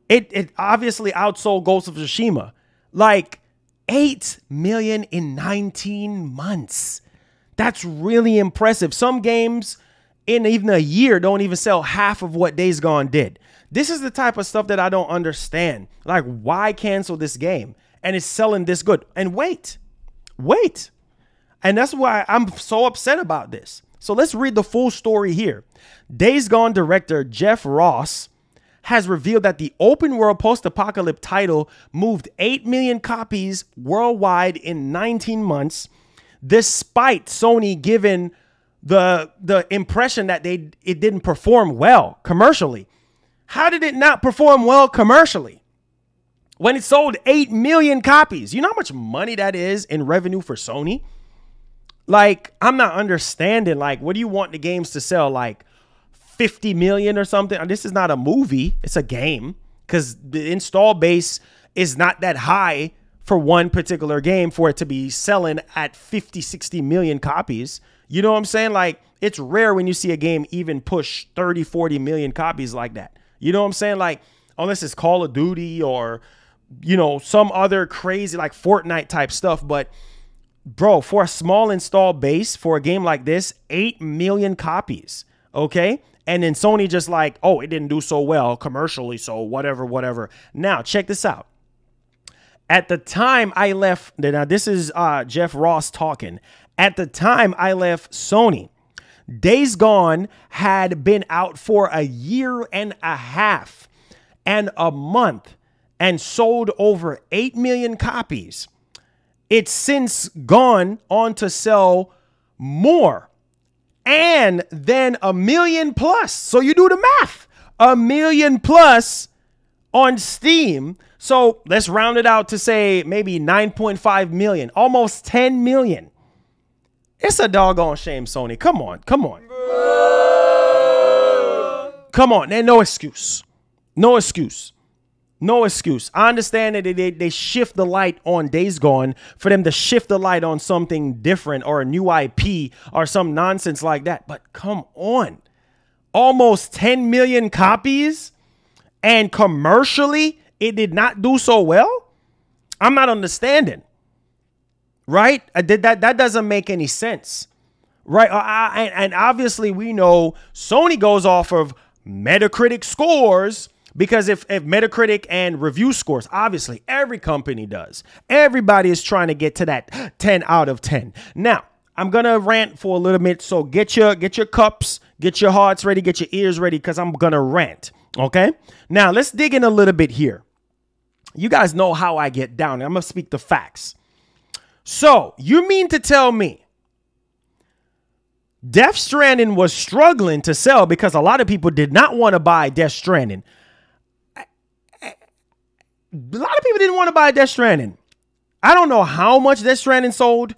It obviously outsold Ghost of Tsushima. Like 8 million in 19 months. That's really impressive. Some games in even a year don't even sell half of what Days Gone did. This is the type of stuff that I don't understand. Like, why cancel this game? And it's selling this good. And wait. And that's why I'm so upset about this. So let's read the full story here. Days Gone director Jeff Ross has revealed that the open world post-apocalypse title moved 8 million copies worldwide in 19 months, despite Sony giving the impression that it didn't perform well commercially. How did it not perform well commercially when it sold 8 million copies? You know how much money that is in revenue for Sony? Like, I'm not understanding, like, what do you want the games to sell? Like 50 million or something? This is not a movie. It's a game, because the install base is not that high for one particular game for it to be selling at 50, 60 million copies. You know what I'm saying? Like, it's rare when you see a game even push 30, 40 million copies like that. You know what I'm saying? Like, unless it's Call of Duty or, you know, some other crazy like Fortnite type stuff. But bro, for a small install base for a game like this, 8 million copies. Okay. And then Sony just like, oh, it didn't do so well commercially, so whatever. Now, check this out. At the time I left, now this is Jeff Ross talking. At the time I left Sony, Days Gone had been out for a year and a half and a month and sold over 8 million copies. It's since gone on to sell more and then 1 million plus. So you do the math, 1 million plus on Steam. So let's round it out to say maybe 9.5 million, almost 10 million. It's a doggone shame, Sony. Come on. Come on. And no excuse. No excuse. I understand that they shift the light on Days Gone for them to shift the light on something different or a new IP or some nonsense like that. But come on. Almost 10 million copies and commercially it did not do so well? I'm not understanding. Right? That doesn't make any sense. Right? And obviously we know Sony goes off of Metacritic scores, because if Metacritic and review scores, obviously every company does. Everybody is trying to get to that 10 out of 10. Now, I'm going to rant for a little bit. So get your cups, get your hearts ready, get your ears ready, because I'm going to rant. Okay? Now, let's dig in a little bit here. You guys know how I get down. I'm going to speak the facts. So, you mean to tell me Death Stranding was struggling to sell because a lot of people did not want to buy Death Stranding? A lot of people didn't want to buy Death Stranding. I don't know how much Death Stranding sold,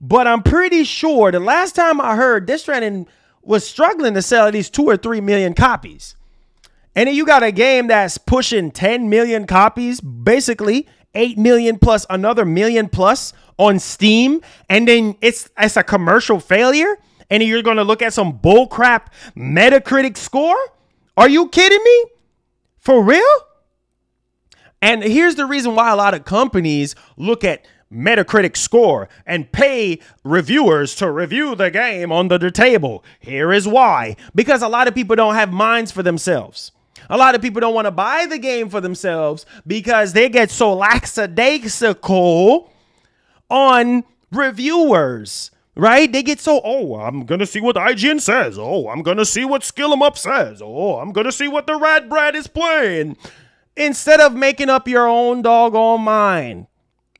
but I'm pretty sure the last time I heard Death Stranding was struggling to sell at least 2 or 3 million copies. And then you got a game that's pushing 10 million copies, basically 8 million plus another million plus on Steam. And then it's a commercial failure. And you're going to look at some bullcrap Metacritic score? Are you kidding me? For real? And here's the reason why a lot of companies look at Metacritic score and pay reviewers to review the game under the table. Here is why. Because a lot of people don't have minds for themselves. A lot of people don't want to buy the game for themselves because they get so lackadaisical on reviewers, right? They get so, oh, I'm going to see what IGN says. Oh, I'm going to see what Skill 'em Up says. Oh, I'm going to see what the Rat Brat is playing. Instead of making up your own doggone mind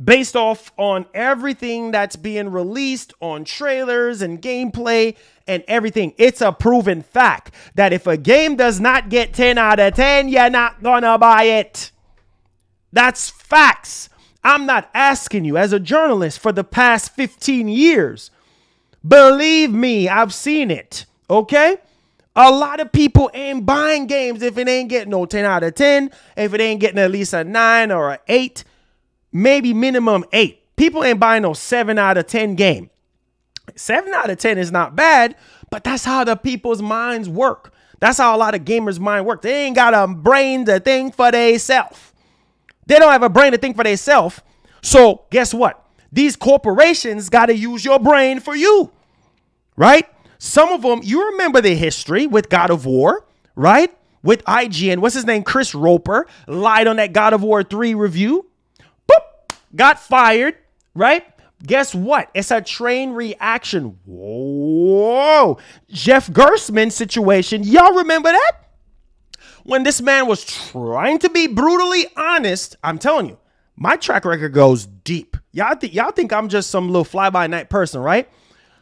based off on everything that's being released on trailers and gameplay and everything. It's a proven fact that if a game does not get 10 out of 10, you're not gonna buy it. That's facts. I'm not asking you as a journalist for the past 15 years. Believe me, I've seen it, okay? A lot of people ain't buying games if it ain't getting no 10 out of 10, if it ain't getting at least a 9 or an 8, maybe minimum 8. People ain't buying no 7 out of 10 game. 7 out of 10 is not bad, but that's how the people's minds work. That's how a lot of gamers' mind work. They ain't got a brain to think for themselves. They don't have a brain to think for themselves. So guess what? These corporations got to use your brain for you, right? Some of them, you remember the history with God of War, right? With IGN, what's his name? Chris Roper lied on that God of War 3 review. Boop, got fired, right? Guess what? It's a train reaction. Whoa. Jeff Gerstmann situation. Y'all remember that? When this man was trying to be brutally honest, I'm telling you, my track record goes deep. Y'all think I'm just some little fly-by-night person, right?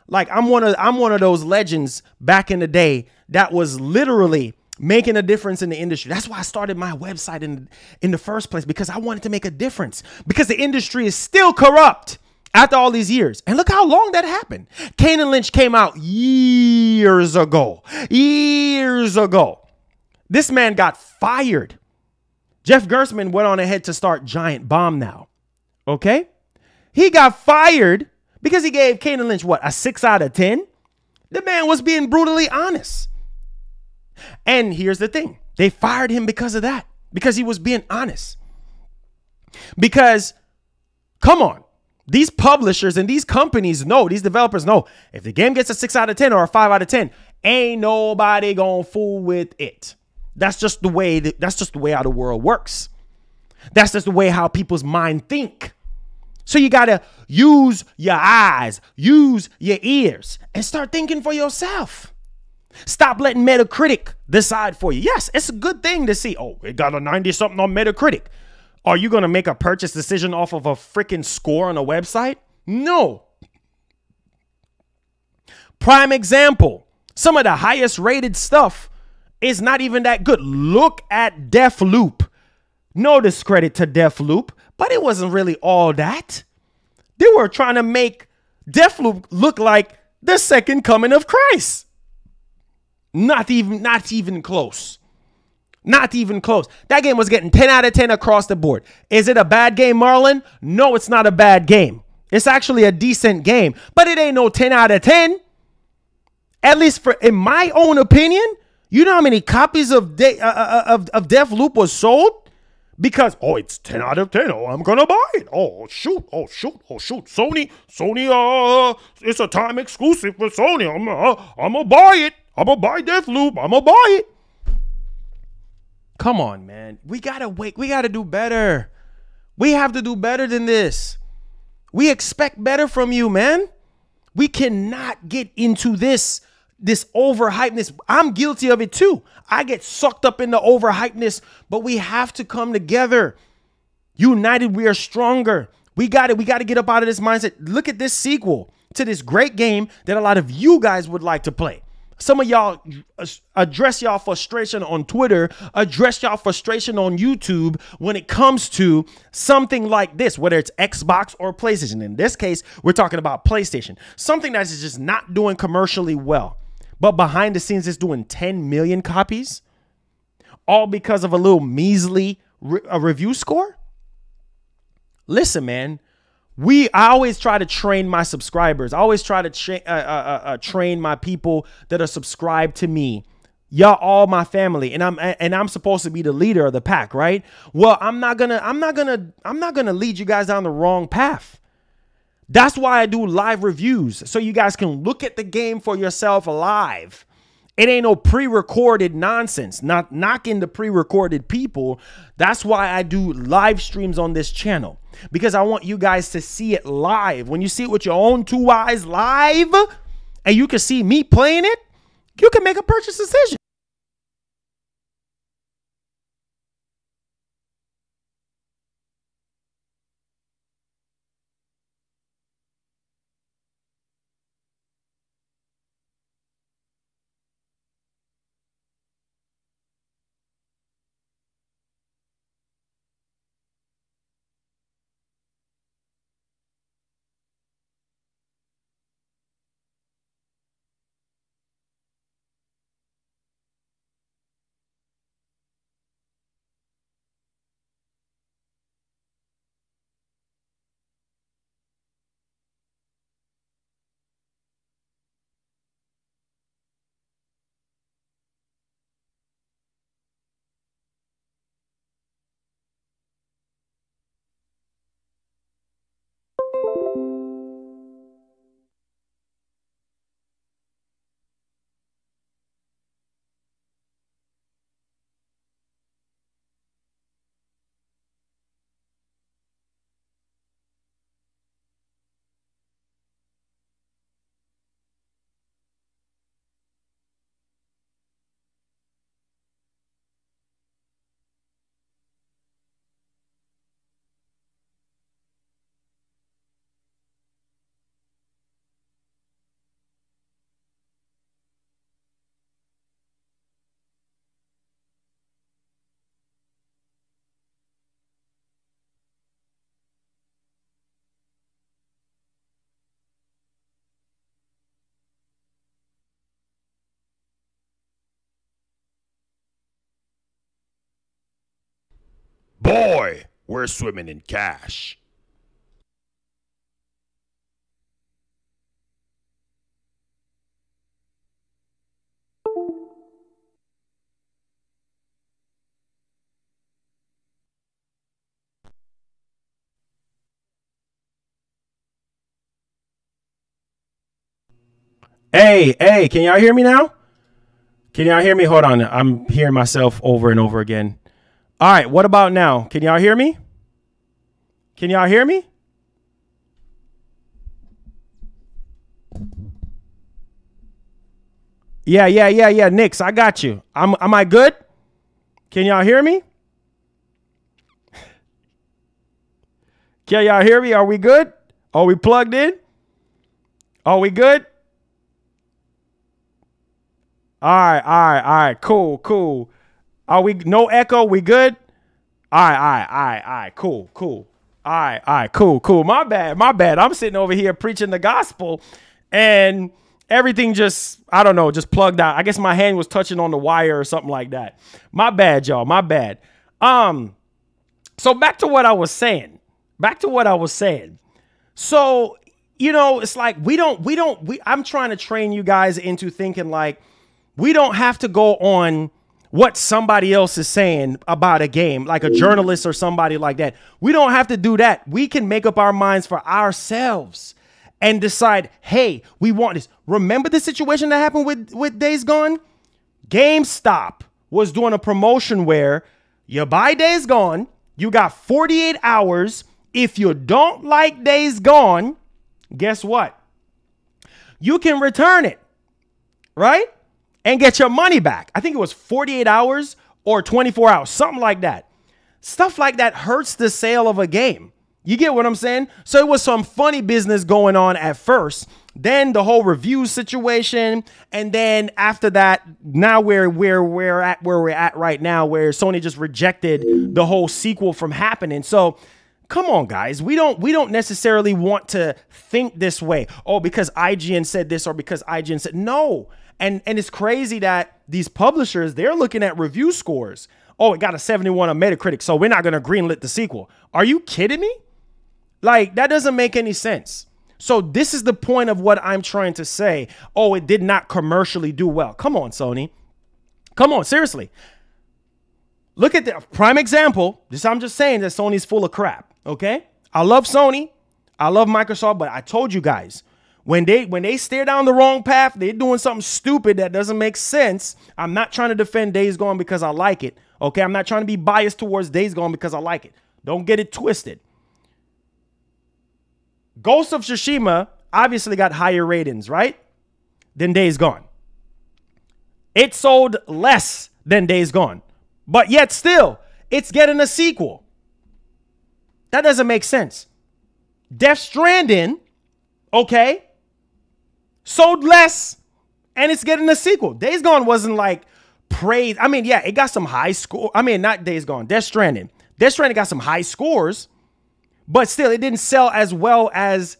Like I'm one of those legends back in the day that was literally making a difference in the industry. That's why I started my website in the first place, because I wanted to make a difference, because the industry is still corrupt after all these years. And look how long that happened. Kane and Lynch came out years ago. This man got fired. Jeff Gerstmann went on ahead to start Giant Bomb now. Okay? He got fired because he gave Kane and Lynch, what, a 6 out of 10? The man was being brutally honest. And here's the thing. They fired him because of that. Because he was being honest. Because, come on. These publishers and these companies know, these developers know, if the game gets a 6 out of 10 or a 5 out of 10, ain't nobody gonna fool with it. That's just the way how the world works. That's just the way how people's mind think. So you gotta use your eyes, use your ears, and start thinking for yourself. Stop letting Metacritic decide for you. Yes, it's a good thing to see, oh, it got a 90-something on Metacritic. Are you going to make a purchase decision off of a freaking score on a website? No. Prime example, some of the highest rated stuff is not even that good. Look at Deathloop. No discredit to Deathloop, but it wasn't really all that. They were trying to make Deathloop look like the second coming of Christ. Not even close. Not even close. That game was getting 10 out of 10 across the board. Is it a bad game, Marlon? No, it's not a bad game. It's actually a decent game, but it ain't no 10 out of 10. At least in my own opinion. You know how many copies of Deathloop was sold? Because, oh, it's 10 out of 10. Oh, I'm going to buy it. Oh, shoot. Oh, shoot. Oh, shoot. Sony, it's a time exclusive for Sony. I'm going to buy it. I'm going to buy Deathloop. I'm going to buy it. Come on, man. We got to wait. We got to do better. We have to do better than this. We expect better from you, man. We cannot get into this overhypeness. I'm guilty of it too. I get sucked up in the overhypeness, but we have to come together. United, we are stronger. We got it. We got to get up out of this mindset. Look at this sequel to this great game that a lot of you guys would like to play. Some of y'all address y'all frustration on Twitter, address y'all frustration on YouTube when it comes to something like this, whether it's Xbox or PlayStation. In this case, we're talking about PlayStation, something that is just not doing commercially well. but behind the scenes it's doing 10 million copies, all because of a little measly review score? Listen, man, I always try to train my subscribers. I always try to train my people that are subscribed to me. Y'all all my family, and I'm supposed to be the leader of the pack, right? Well, I'm not gonna lead you guys down the wrong path. That's why I do live reviews, so you guys can look at the game for yourself live. It ain't no pre-recorded nonsense. Not knocking the pre-recorded people. That's why I do live streams on this channel, because I want you guys to see it live. When you see it with your own two eyes live, and you can see me playing it, you can make a purchase decision. Boy, we're swimming in cash. Hey, can y'all hear me now? Can y'all hear me? Hold on. I'm hearing myself over and over again. All right, what about now? Can y'all hear me? Can y'all hear me? Yeah. Nix, I got you. Am I good? Can y'all hear me? Can y'all hear me? Are we good? Are we plugged in? Are we good? All right. Cool. Are we no echo? We good? All right. Cool. All right, cool. My bad. I'm sitting over here preaching the gospel, and everything just, I don't know, just plugged out. I guess my hand was touching on the wire or something like that. My bad, y'all. My bad. So back to what I was saying. So, you know, it's like I'm trying to train you guys into thinking like we don't have to go on what somebody else is saying about a game, like a journalist or somebody like that. We don't have to do that. We can make up our minds for ourselves and decide, hey, we want this. Remember the situation that happened with Days Gone? GameStop was doing a promotion where you buy Days Gone, you got 48 hours. If you don't like Days Gone, guess what? You can return it, right? And get your money back. I think it was 48 hours or 24 hours, something like that. Stuff like that hurts the sale of a game. You get what I'm saying? So it was some funny business going on at first. Then the whole review situation. And then after that, now where we're at right now, where Sony just rejected the whole sequel from happening. So Come on, guys. We don't necessarily want to think this way. Oh, because IGN said this or because IGN said no. And it's crazy that these publishers, they're looking at review scores. Oh, it got a 71 on Metacritic, so we're not going to greenlit the sequel. Are you kidding me? Like, that doesn't make any sense. So this is the point of what I'm trying to say. Oh, it did not commercially do well. Come on, Sony. Come on, seriously. Look at the prime example. I'm just saying that Sony's full of crap, okay? I love Sony. I love Microsoft, but I told you guys, when they stare down the wrong path, they're doing something stupid that doesn't make sense. I'm not trying to defend Days Gone because I like it, okay? I'm not trying to be biased towards Days Gone because I like it. Don't get it twisted. Ghost of Tsushima obviously got higher ratings, right? Than Days Gone. It sold less than Days Gone. But yet still, it's getting a sequel. That doesn't make sense. Death Stranding, okay, sold less and it's getting a sequel. Days Gone wasn't like praised. I mean, yeah, it got some high score. I mean, not Days Gone, Death Stranding. Death Stranding got some high scores, but still it didn't sell as well as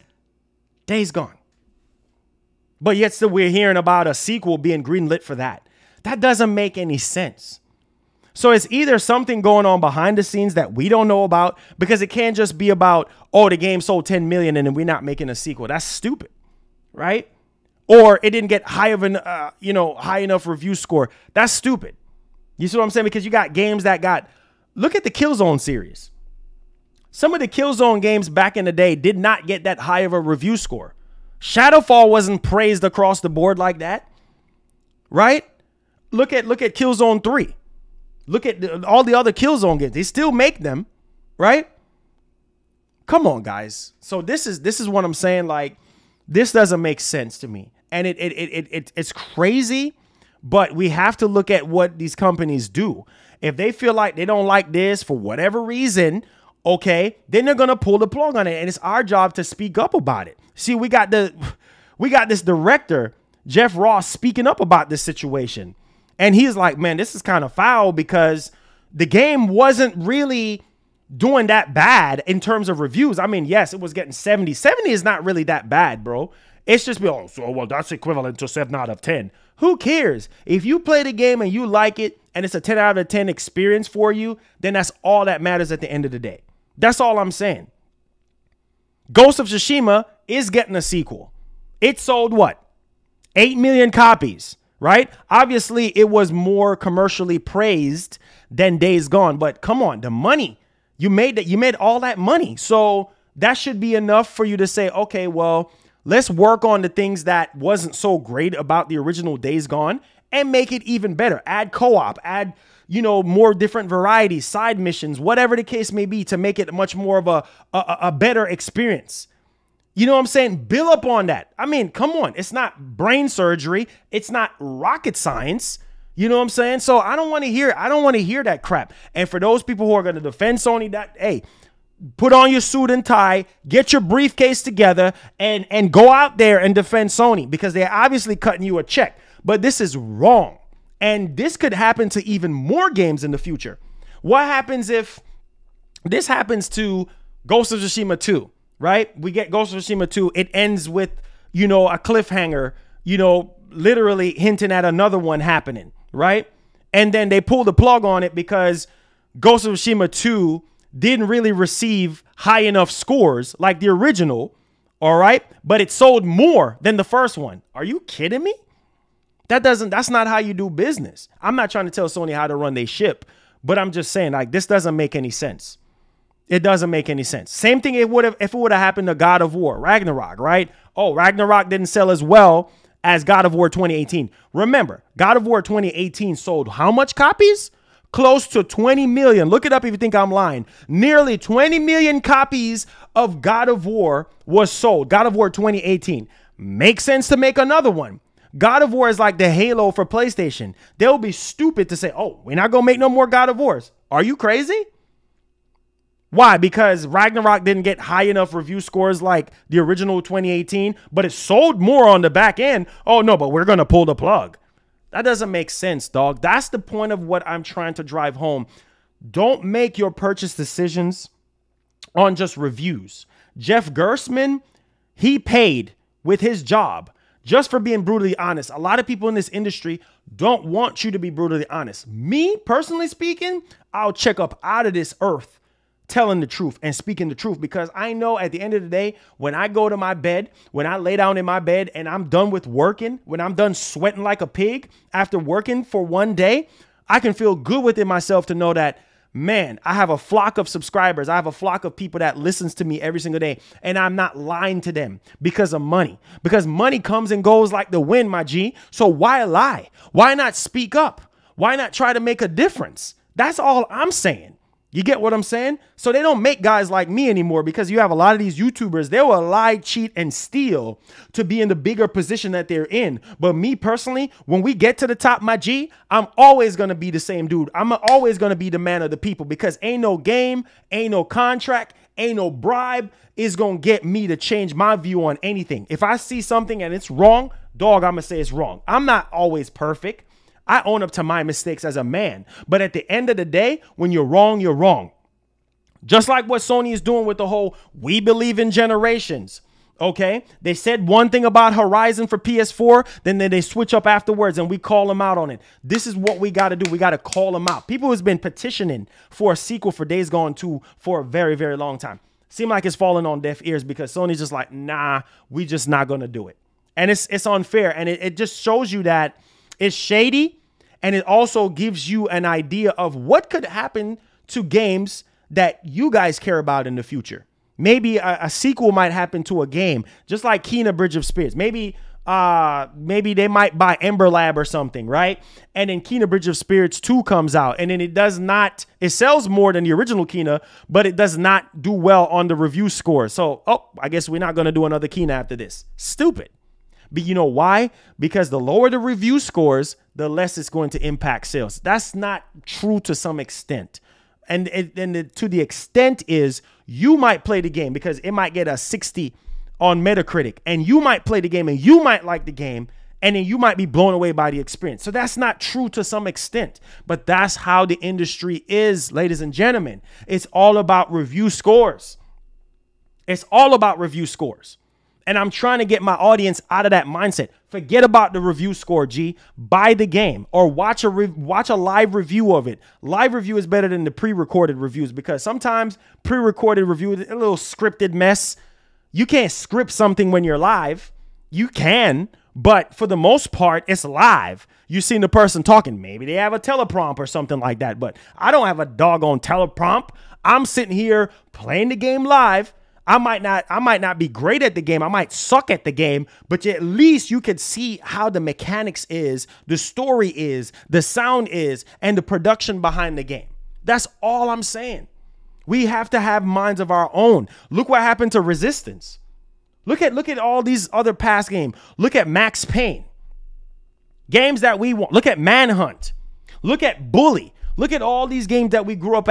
Days Gone. But yet still we're hearing about a sequel being greenlit for that. That doesn't make any sense. So it's either something going on behind the scenes that we don't know about, because it can't just be about, oh, the game sold 10 million and then we're not making a sequel. That's stupid, right? Or it didn't get high of an, high enough review score. That's stupid. You see what I'm saying? Because you got games that got, look at the Killzone series. Some of the Killzone games back in the day did not get that high of a review score. Shadowfall wasn't praised across the board like that, right? Look at Killzone 3. Look at all the other Killzone games. They still make them, right? Come on, guys. So this is what I'm saying. Like, this doesn't make sense to me. And it's crazy, but we have to look at what these companies do. If they feel like they don't like this for whatever reason, okay, then they're going to pull the plug on it. And it's our job to speak up about it. See, we got this director, Jeff Ross, speaking up about this situation. And he's like, man, this is kind of foul because the game wasn't really doing that bad in terms of reviews. I mean, yes, it was getting 70. 70 is not really that bad, bro. It's just, oh, so, well, that's equivalent to 7 out of 10. Who cares? If you play the game and you like it and it's a 10 out of 10 experience for you, then that's all that matters at the end of the day. That's all I'm saying. Ghost of Tsushima is getting a sequel. It sold what? 8 million copies. Right? Obviously, it was more commercially praised than Days Gone. But come on, the money. You made all that money. So that should be enough for you to say, okay, well, let's work on the things that wasn't so great about the original Days Gone and make it even better. Add co-op, add, more different varieties, side missions, whatever the case may be, to make it much more of a better experience. You know what I'm saying? Build up on that. I mean, come on. It's not brain surgery. It's not rocket science. You know what I'm saying? So I don't want to hear that crap. And for those people who are going to defend Sony, hey, put on your suit and tie, get your briefcase together, and go out there and defend Sony, because they're obviously cutting you a check. But this is wrong. And this could happen to even more games in the future. What happens if this happens to Ghost of Tsushima 2? Right? We get Ghost of Tsushima 2. It ends with, a cliffhanger, literally hinting at another one happening. Right? And then they pull the plug on it because Ghost of Tsushima 2 didn't really receive high enough scores like the original. All right? But it sold more than the first one. Are you kidding me? That's not how you do business. I'm not trying to tell Sony how to run their ship, but I'm just saying, like, this doesn't make any sense. It doesn't make any sense. Same thing if it would have happened to God of War, Ragnarok, right? Oh, Ragnarok didn't sell as well as God of War 2018. Remember, God of War 2018 sold how much copies? Close to 20 million. Look it up if you think I'm lying. Nearly 20 million copies of God of War was sold. God of War 2018. Makes sense to make another one. God of War is like the Halo for PlayStation. They'll be stupid to say, oh, we're not going to make no more God of Wars. Are you crazy? Why? Because Ragnarok didn't get high enough review scores like the original 2018, but it sold more on the back end. Oh, no, but we're going to pull the plug. That doesn't make sense, dog. That's the point of what I'm trying to drive home. Don't make your purchase decisions on just reviews. Jeff Gerstmann, he paid with his job just for being brutally honest. A lot of people in this industry don't want you to be brutally honest. Me, personally speaking, I'll check up out of this earth telling the truth and speaking the truth, because I know at the end of the day, when I go to my bed, when I lay down in my bed and I'm done with working, when I'm done sweating like a pig after working for one day, I can feel good within myself to know that, man, I have a flock of subscribers. I have a flock of people that listens to me every single day, and I'm not lying to them because of money, because money comes and goes like the wind, my G. So why lie? Why not speak up? Why not try to make a difference? That's all I'm saying. You get what I'm saying? So they don't make guys like me anymore, because you have a lot of these YouTubers, they will lie, cheat, and steal to be in the bigger position that they're in. But me personally, when we get to the top, my G, I'm always going to be the same dude. I'm always going to be the man of the people, because ain't no game, ain't no contract, ain't no bribe is going to get me to change my view on anything. If I see something and it's wrong, dog, I'm going to say it's wrong. I'm not always perfect. I own up to my mistakes as a man. But at the end of the day, when you're wrong, you're wrong. Just like what Sony is doing with the whole "we believe in generations." Okay, they said one thing about Horizon for PS4, then they switch up afterwards and we call them out on it. This is what we got to do. We got to call them out. People who's been petitioning for a sequel for Days Gone 2 for a very, very long time. Seem like it's falling on deaf ears, because Sony's just like, nah, we just not going to do it. And it's unfair. And it just shows you that it's shady. And it also gives you an idea of what could happen to games that you guys care about in the future. Maybe a sequel might happen to a game, just like Kena Bridge of Spirits. Maybe they might buy Ember Lab or something, right? And then Kena Bridge of Spirits 2 comes out, and then it sells more than the original Kena, but it does not do well on the review score. So, I guess we're not going to do another Kena after this. Stupid. But you know why? Because the lower the review scores, the less it's going to impact sales. That's not true to some extent. And to the extent is, you might play the game because it might get a 60 on Metacritic, and you might play the game and you might like the game, and then you might be blown away by the experience. So that's not true to some extent, but that's how the industry is, ladies and gentlemen. It's all about review scores. It's all about review scores. And I'm trying to get my audience out of that mindset. Forget about the review score, G. Buy the game or watch a live review of it. Live review is better than the pre-recorded reviews, because sometimes pre-recorded review is a little scripted mess. You can't script something when you're live. You can, but for the most part, it's live. You've seen the person talking. Maybe they have a teleprompt or something like that, but I don't have a doggone teleprompt. I'm sitting here playing the game live. I might not be great at the game. I might suck at the game, but at least you could see how the mechanics is, the story is, the sound is, and the production behind the game. That's all I'm saying. We have to have minds of our own. Look what happened to Resistance. Look at all these other past games. Look at Max Payne. Games that we want. Look at Manhunt. Look at Bully. Look at all these games that we grew up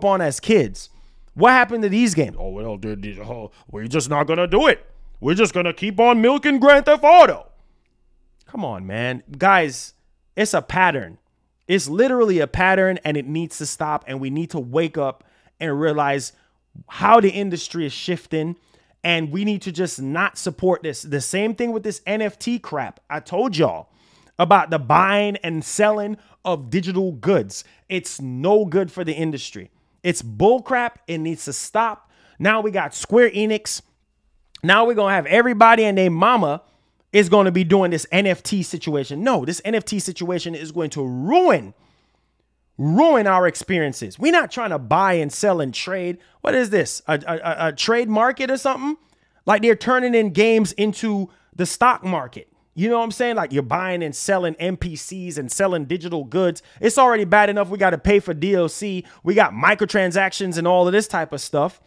on as kids. What happened to these games? Oh, well, we're just not going to do it. We're just going to keep on milking Grand Theft Auto. Come on, man. Guys, it's a pattern. It's literally a pattern, and it needs to stop, and we need to wake up and realize how the industry is shifting, and we need to just not support this. The same thing with this NFT crap. I told y'all about the buying and selling of digital goods. It's no good for the industry. It's bullcrap. It needs to stop. Now we got Square Enix. Now we're going to have everybody and their mama is going to be doing this NFT situation. No, this NFT situation is going to ruin our experiences. We're not trying to buy and sell and trade. What is this? A trade market or something? Like they're turning in games into the stock market. You know what I'm saying? Like you're buying and selling NPCs and selling digital goods. It's already bad enough we got to pay for DLC. We got microtransactions and all of this type of stuff.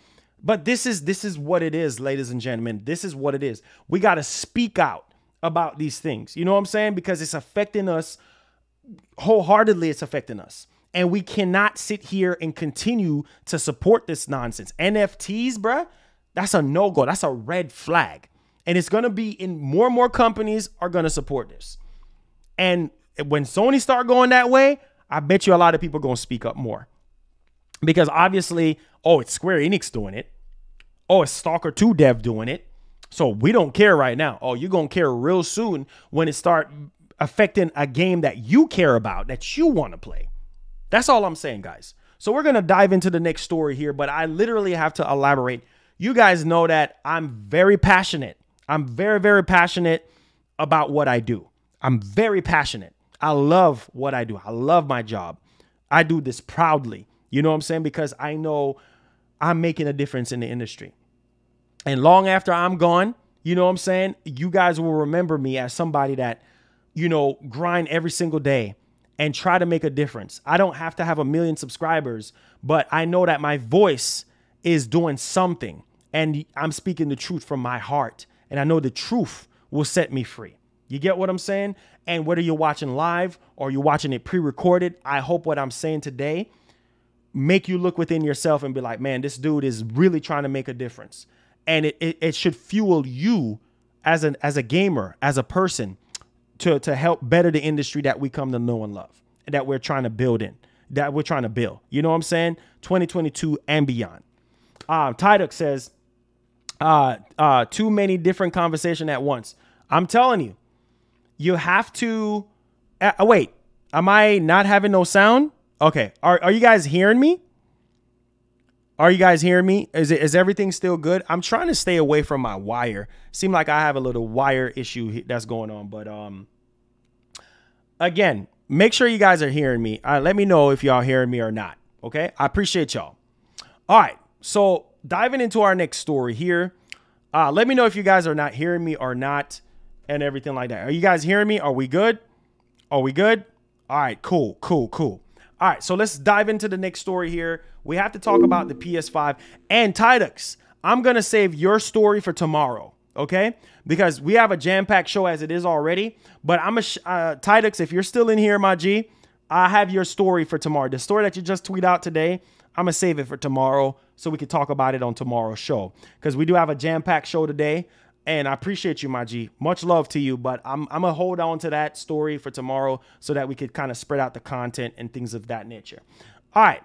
But this is what it is, ladies and gentlemen. This is what it is. We got to speak out about these things. You know what I'm saying? Because it's affecting us wholeheartedly. It's affecting us. And we cannot sit here and continue to support this nonsense. NFTs, bruh, that's a no-go. That's a red flag. And it's going to be in more and more companies are going to support this. And when Sony start going that way, I bet you a lot of people are going to speak up more. Because obviously, oh, it's Square Enix doing it. Oh, it's Stalker 2 dev doing it. So we don't care right now. Oh, you're going to care real soon when it start affecting a game that you care about, that you want to play. That's all I'm saying, guys. So we're going to dive into the next story here, but I literally have to elaborate. You guys know that I'm very passionate. I'm very, very passionate about what I do. I'm very passionate. I love what I do. I love my job. I do this proudly. You know what I'm saying? Because I know I'm making a difference in the industry. And long after I'm gone, you know what I'm saying? You guys will remember me as somebody that, you know, grind every single day and try to make a difference. I don't have to have 1 million subscribers, but I know that my voice is doing something and I'm speaking the truth from my heart. And I know the truth will set me free. You get what I'm saying? And whether you're watching live or you're watching it pre-recorded, I hope what I'm saying today make you look within yourself and be like, man, this dude is really trying to make a difference. And it should fuel you as a gamer, as a person, to help better the industry that we come to know and love, and that we're trying to build in, that we're trying to build. You know what I'm saying? 2022 and beyond. Tiduk says, too many different conversations at once. I'm telling you, you have to wait. Am I not having no sound? Okay. Are you guys hearing me? Are you guys hearing me? Is everything still good? I'm trying to stay away from my wire. Seem like I have a little wire issue that's going on, but again, make sure you guys are hearing me. Let me know if y'all hearing me or not. Okay, I appreciate y'all. All right, so diving into our next story here. Let me know if you guys are not hearing me or not, and everything like that. Are you guys hearing me? Are we good? Are we good? All right, cool. All right, so let's dive into the next story here. We have to talk about the PS5 and Tidux. I'm going to save your story for tomorrow, okay? Because we have a jam-packed show as it is already. But Tidux, if you're still in here, my G, I have your story for tomorrow. The story that you just tweeted out today, I'm going to save it for tomorrow so we can talk about it on tomorrow's show. Because we do have a jam-packed show today. And I appreciate you, my G. Much love to you, but I'm going to hold on to that story for tomorrow so that we could kind of spread out the content and things of that nature. All right.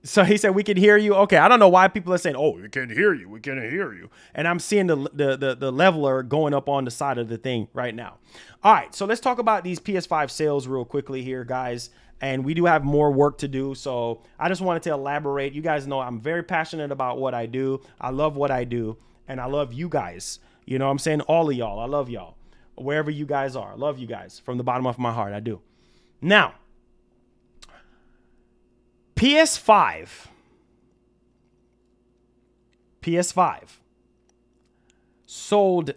So he said we can hear you. Okay, I don't know why people are saying, oh, we can't hear you. We can't hear you. And I'm seeing the leveler going up on the side of the thing right now. All right, so let's talk about these PS5 sales real quickly here, guys. And we do have more work to do. So I just wanted to elaborate. You guys know I'm very passionate about what I do. I love what I do. And I love you guys. You know what I'm saying? All of y'all. I love y'all. Wherever you guys are. I love you guys from the bottom of my heart. I do. Now, PS5 sold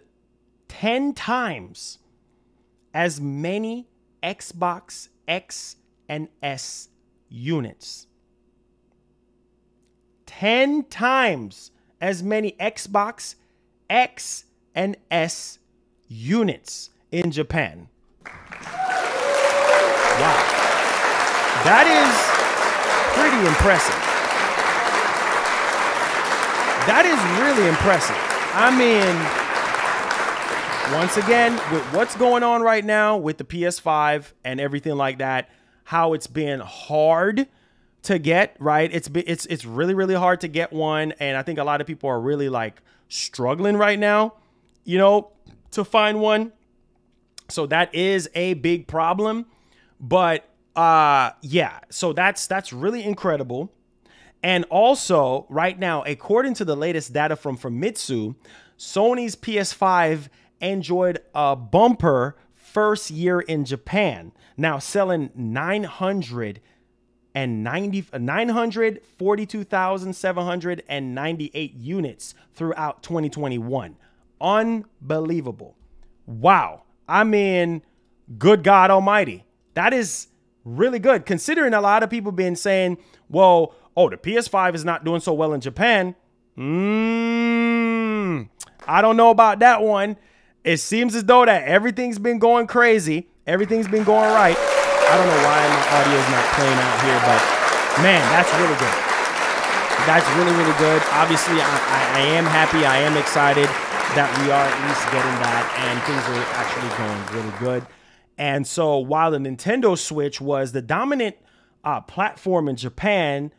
10 times as many Xbox X and S units. 10 times as many Xbox X and S units in Japan. Wow. That is pretty impressive. That is really impressive. I mean, once again, with what's going on right now with the PS5 and everything like that, how it's been hard to get, right? It's really, really hard to get one. And I think a lot of people are really like struggling right now, you know, to find one. So that is a big problem. But yeah, so that's really incredible. And also right now, according to the latest data from Famitsu, Sony's PS5 enjoyed a bumper first year in Japan, now selling 942,798 units throughout 2021. Unbelievable. Wow. I mean, good God Almighty. That is really good, considering a lot of people been saying, well, oh, the PS5 is not doing so well in Japan. I don't know about that one. It seems as though that everything's been going crazy. Everything's been going right. I don't know why my audio is not playing out here, but man, that's really good. That's really, really good. Obviously, I am happy. I am excited that we are at least getting that, and things are actually going really good. And so while the Nintendo Switch was the dominant platform in Japan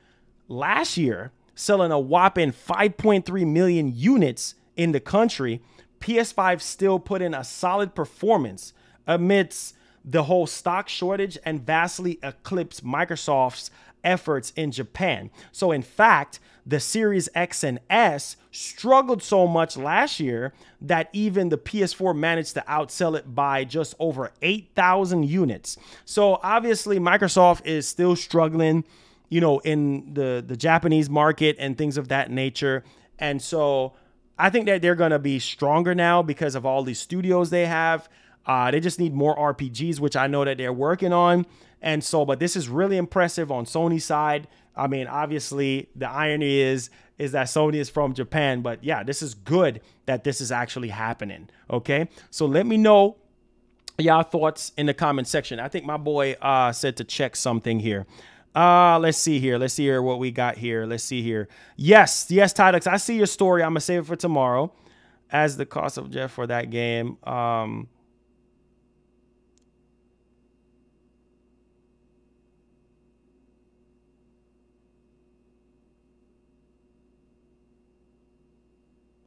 last year, selling a whopping 5.3 million units in the country, PS5 still put in a solid performance amidst the whole stock shortage and vastly eclipsed Microsoft's efforts in Japan. So in fact, the Series X and S struggled so much last year that even the PS4 managed to outsell it by just over 8,000 units. So obviously Microsoft is still struggling, you know, in the Japanese market and things of that nature. And so I think that they're going to be stronger now because of all these studios they have. They just need more RPGs, which I know that they're working on. And so, but this is really impressive on Sony's side. I mean, obviously, the irony is that Sony is from Japan. But yeah, this is good that this is actually happening. Okay, so let me know y'all thoughts in the comment section. I think my boy said to check something here. Let's see here. Let's see here what we got here. Let's see here. Yes, Tidux, I see your story. I'm going to save it for tomorrow. As the cost of Jeff for that game.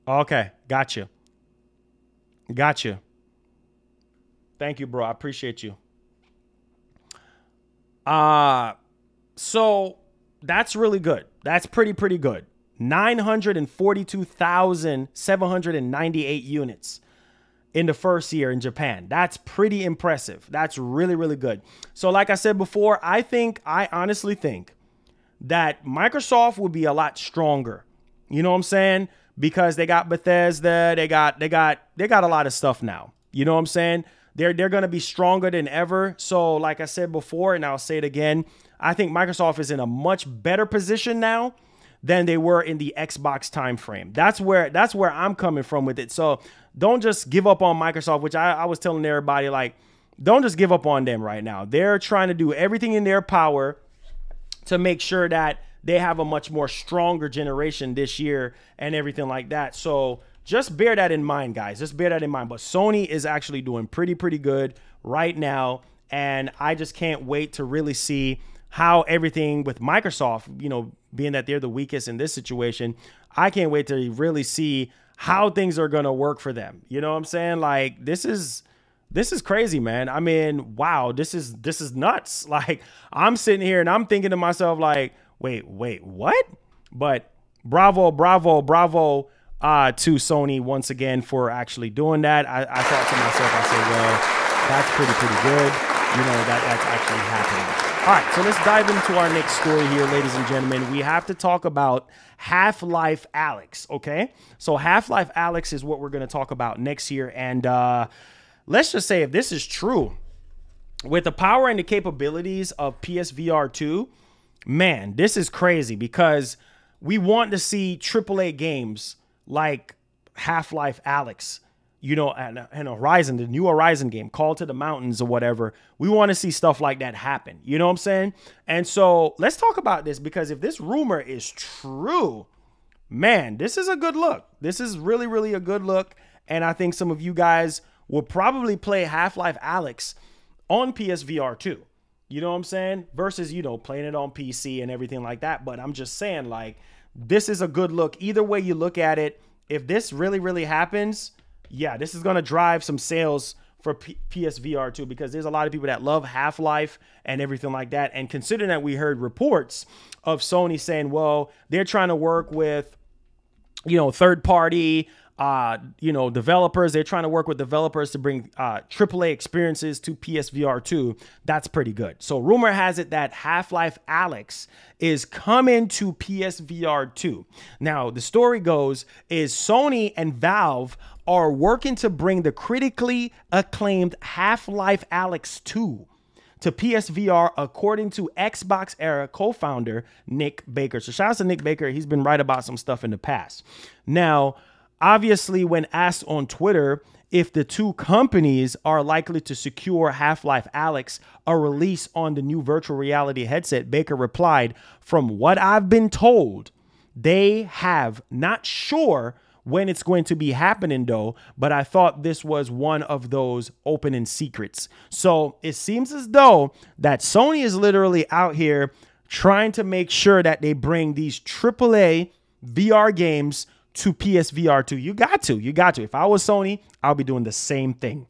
Okay, got you. Got you. Thank you, bro. I appreciate you. So that's really good. That's pretty good. 942,798 units in the first year in Japan. That's pretty impressive. That's really good. So like I said before, I honestly think that Microsoft will be a lot stronger. You know what I'm saying? Because they got Bethesda, they got a lot of stuff now. You know what I'm saying? They're going to be stronger than ever. So like I said before, and I'll say it again, I think Microsoft is in a much better position now than they were in the Xbox time frame. That's where I'm coming from with it. So don't just give up on Microsoft, which I was telling everybody, like, don't just give up on them right now. They're trying to do everything in their power to make sure that they have a much more stronger generation this year and everything like that. So just bear that in mind, guys. Just bear that in mind. But Sony is actually doing pretty good right now. And I just can't wait to really see how everything with Microsoft, you know, being that they're the weakest in this situation, I can't wait to really see how things are going to work for them. You know what I'm saying? Like, this is crazy, man. I mean, wow, this is nuts. Like, I'm sitting here and I'm thinking to myself, like, wait, what? But bravo to Sony once again for actually doing that. I thought to myself, I said, well, that's pretty good. You know, that's actually happening. All right, so let's dive into our next story here, ladies and gentlemen. We have to talk about Half-Life Alyx, okay? So Half-Life Alyx is what we're going to talk about next year. And let's just say if this is true, with the power and the capabilities of PSVR 2, man, this is crazy because we want to see AAA games like Half-Life Alyx, you know, and Horizon, the new Horizon game, Call to the Mountains or whatever. We want to see stuff like that happen. You know what I'm saying? And so let's talk about this, because if this rumor is true, man, this is a good look. This is really a good look. And I think some of you guys will probably play Half-Life Alyx on PSVR 2. You know what I'm saying? Versus, you know, playing it on PC and everything like that. But I'm just saying, like, this is a good look. Either way you look at it, if this really happens, yeah, this is going to drive some sales for PSVR 2, because there's a lot of people that love Half-Life and everything like that. And considering that we heard reports of Sony saying, well, they're trying to work with, you know, third party, you know, developers. They're trying to work with developers to bring AAA experiences to PSVR 2. That's pretty good. So rumor has it that Half-Life Alyx is coming to PSVR 2. Now, the story goes is Sony and Valve are working to bring the critically acclaimed Half-Life Alyx 2 to PSVR, according to Xbox Era co-founder Nick Baker. So shout out to Nick Baker. He's been right about some stuff in the past. Now, obviously, when asked on Twitter if the two companies are likely to secure Half-Life Alyx a release on the new virtual reality headset, Baker replied, "From what I've been told, they have. Not sure when it's going to be happening though, but I thought this was one of those opening secrets. So it seems as though that Sony is literally out here trying to make sure that they bring these AAA VR games to PSVR 2. You got to. If I was Sony, I'll be doing the same thing.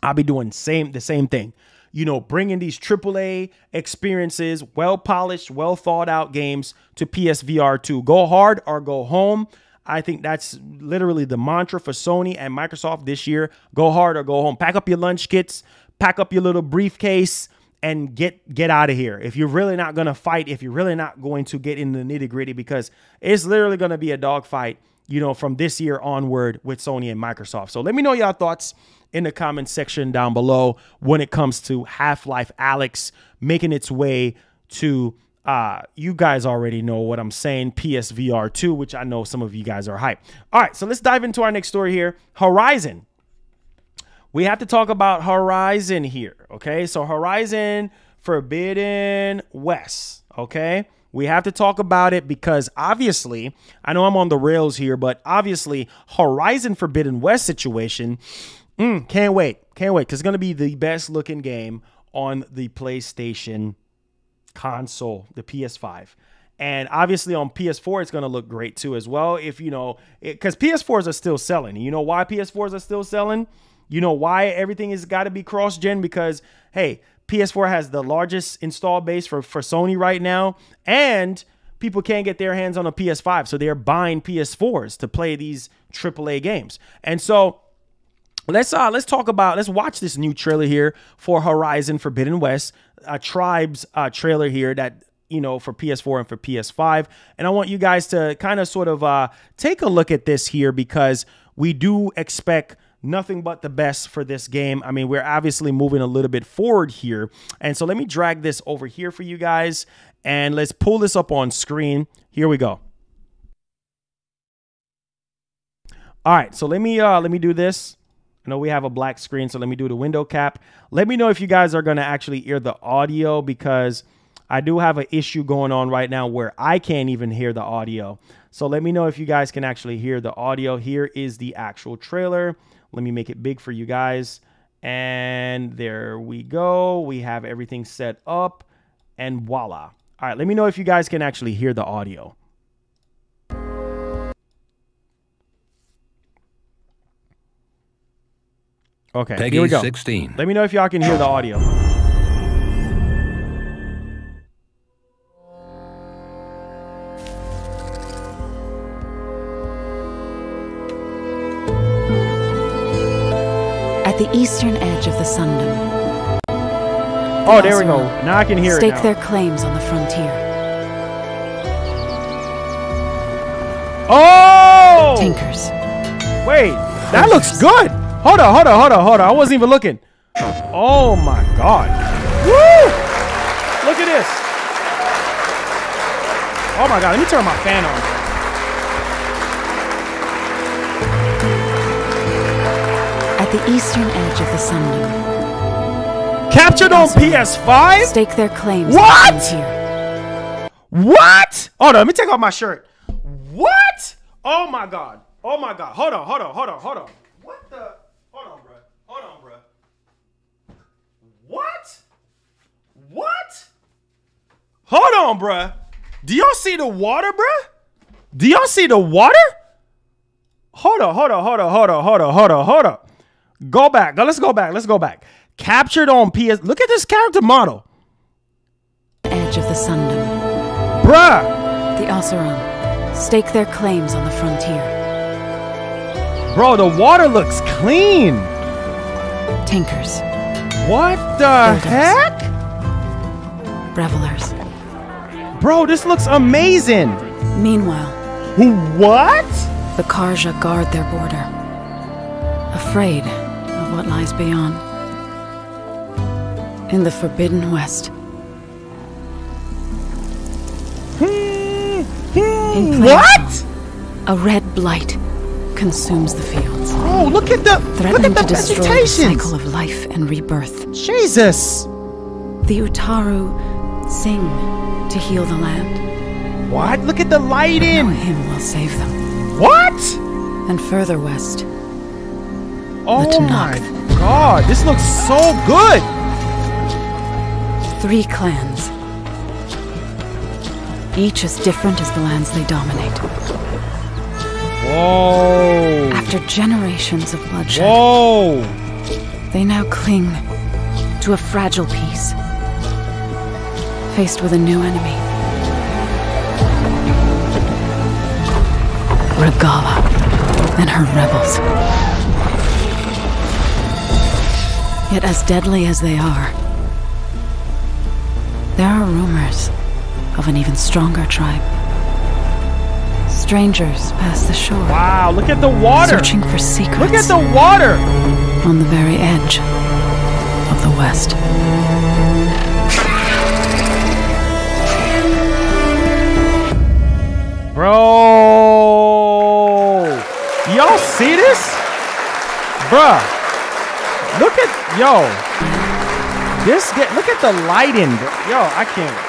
I'll be doing the same thing. You know, bringing these AAA experiences, well-polished, well-thought-out games to PSVR 2. Go hard or go home. I think that's literally the mantra for Sony and Microsoft this year. Go hard or go home. Pack up your lunch kits, pack up your little briefcase, and get out of here. If you're really not going to fight, if you're really not going to get in the nitty-gritty, because it's literally going to be a dogfight, you know, from this year onward with Sony and Microsoft. So let me know your thoughts in the comment section down below when it comes to Half-Life Alyx making its way to, you guys already know what I'm saying, PSVR 2, which I know some of you guys are hyped. All right, so let's dive into our next story here. Horizon. We have to talk about Horizon here, okay? So Horizon Forbidden West, okay? We have to talk about it because obviously, I know I'm on the rails here, but obviously Horizon Forbidden West situation, can't wait, because it's going to be the best looking game on the PlayStation console, the PS5. And obviously on PS4, it's going to look great too as well. If you know, because PS4s are still selling. You know why PS4s are still selling? You know why everything has got to be cross-gen? Because, hey, PS4 has the largest install base for Sony right now, and people can't get their hands on a PS5, so they're buying PS4s to play these AAA games. And so let's watch this new trailer here for Horizon Forbidden West, a Tribes trailer here that, you know, for PS4 and for PS5. And I want you guys to kind of sort of take a look at this here, because we do expect nothing but the best for this game. I mean, we're obviously moving a little bit forward here. And so let me drag this over here for you guys, and let's pull this up on screen. Here we go. All right, so let me do this. I know we have a black screen, so let me do the window cap. Let me know if you guys are going to actually hear the audio, because I do have an issue going on right now where I can't even hear the audio. So let me know if you guys can actually hear the audio. Here is the actual trailer. Let me make it big for you guys. And there we go. We have everything set up, and voila. All right, let me know if you guys can actually hear the audio. Okay, Peggy, here we go. 16. Let me know if y'all can hear the audio. At the eastern edge of the Sundom. Oh, there we go. Now I can hear it now. Stake their claims on the frontier. Oh! Tinkers. Wait, that looks good. Hold on. I wasn't even looking. Oh my God. Woo! Look at this. Oh my God, let me turn my fan on. At the eastern edge of the Sundom. Captured on PS5? Stake their claims. What? What? Hold on, let me take off my shirt. What? Oh my God. Oh my God. Hold on. What the? Hold on, bro. What? Hold on, bro. Do y'all see the water, bro? Do y'all see the water? Hold on. Go back. Let's go back. Captured on PS. Look at this character model. Edge of the Sundom. Bruh. The Oseram. Stake their claims on the frontier. Bro, the water looks clean. Tinkers. What the heck? Revelers. Bro, this looks amazing. Meanwhile, what? The Karja guard their border, afraid of what lies beyond. In the Forbidden West. In What? A red blight consumes the fields. Oh, look at the threatening to destroy the presentations. cycle of life and rebirth. Jesus. The Utaru sing to heal the land. What? Look at the lighting. Now him will save them. What? And further west, Oh my God, this looks so good. 3 clans. Each as different as the lands they dominate. Whoa. After generations of bloodshed, Whoa. they now cling to a fragile peace, faced with a new enemy. Regala and her rebels. Yet as deadly as they are, there are rumors of an even stronger tribe. Strangers pass the shore. Wow, look at the water. Searching for secrets. Look at the water. On the very edge of the West. Bro. Y'all see this? Bruh. Look at, yo. Look at the lighting. Yo, I can't.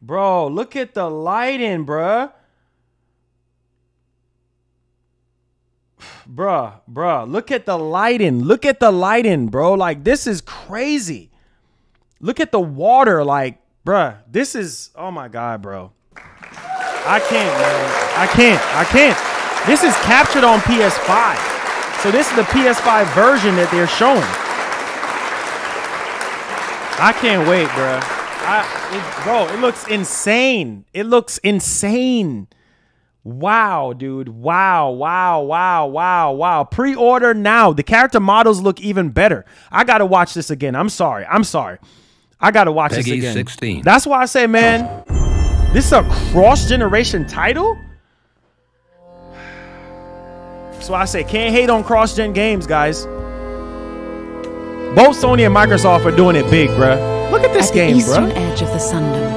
Bro, look at the lighting, bruh. Bruh, look at the lighting. Look at the lighting, bro. Like, this is crazy. Look at the water, like, bruh. This is, oh my God, bro. I can't, man. I can't. This is captured on PS5. So this is the PS5 version that they're showing. I can't wait, bruh. Bro, it looks insane. It looks insane. Wow, dude. Wow. Pre-order now. The character models look even better. I got to watch this again. I'm sorry. I got to watch this again. 16. That's why I say, man, this is a cross-generation title? So I say, can't hate on cross-gen games, guys. Both Sony and Microsoft are doing it big, bruh. Look at this game, bruh. At the eastern edge of the Sundom,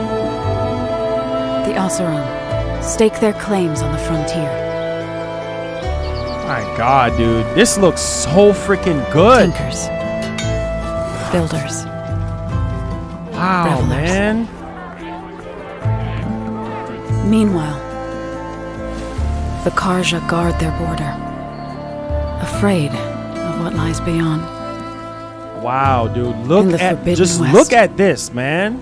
the Oseram stake their claims on the frontier. My God, dude. This looks so freaking good. Thinkers, builders, Wow, revelers. man. Meanwhile, the Karja guard their border, afraid of what lies beyond. Wow, dude. In Look the at, Forbidden just West. look at this, man.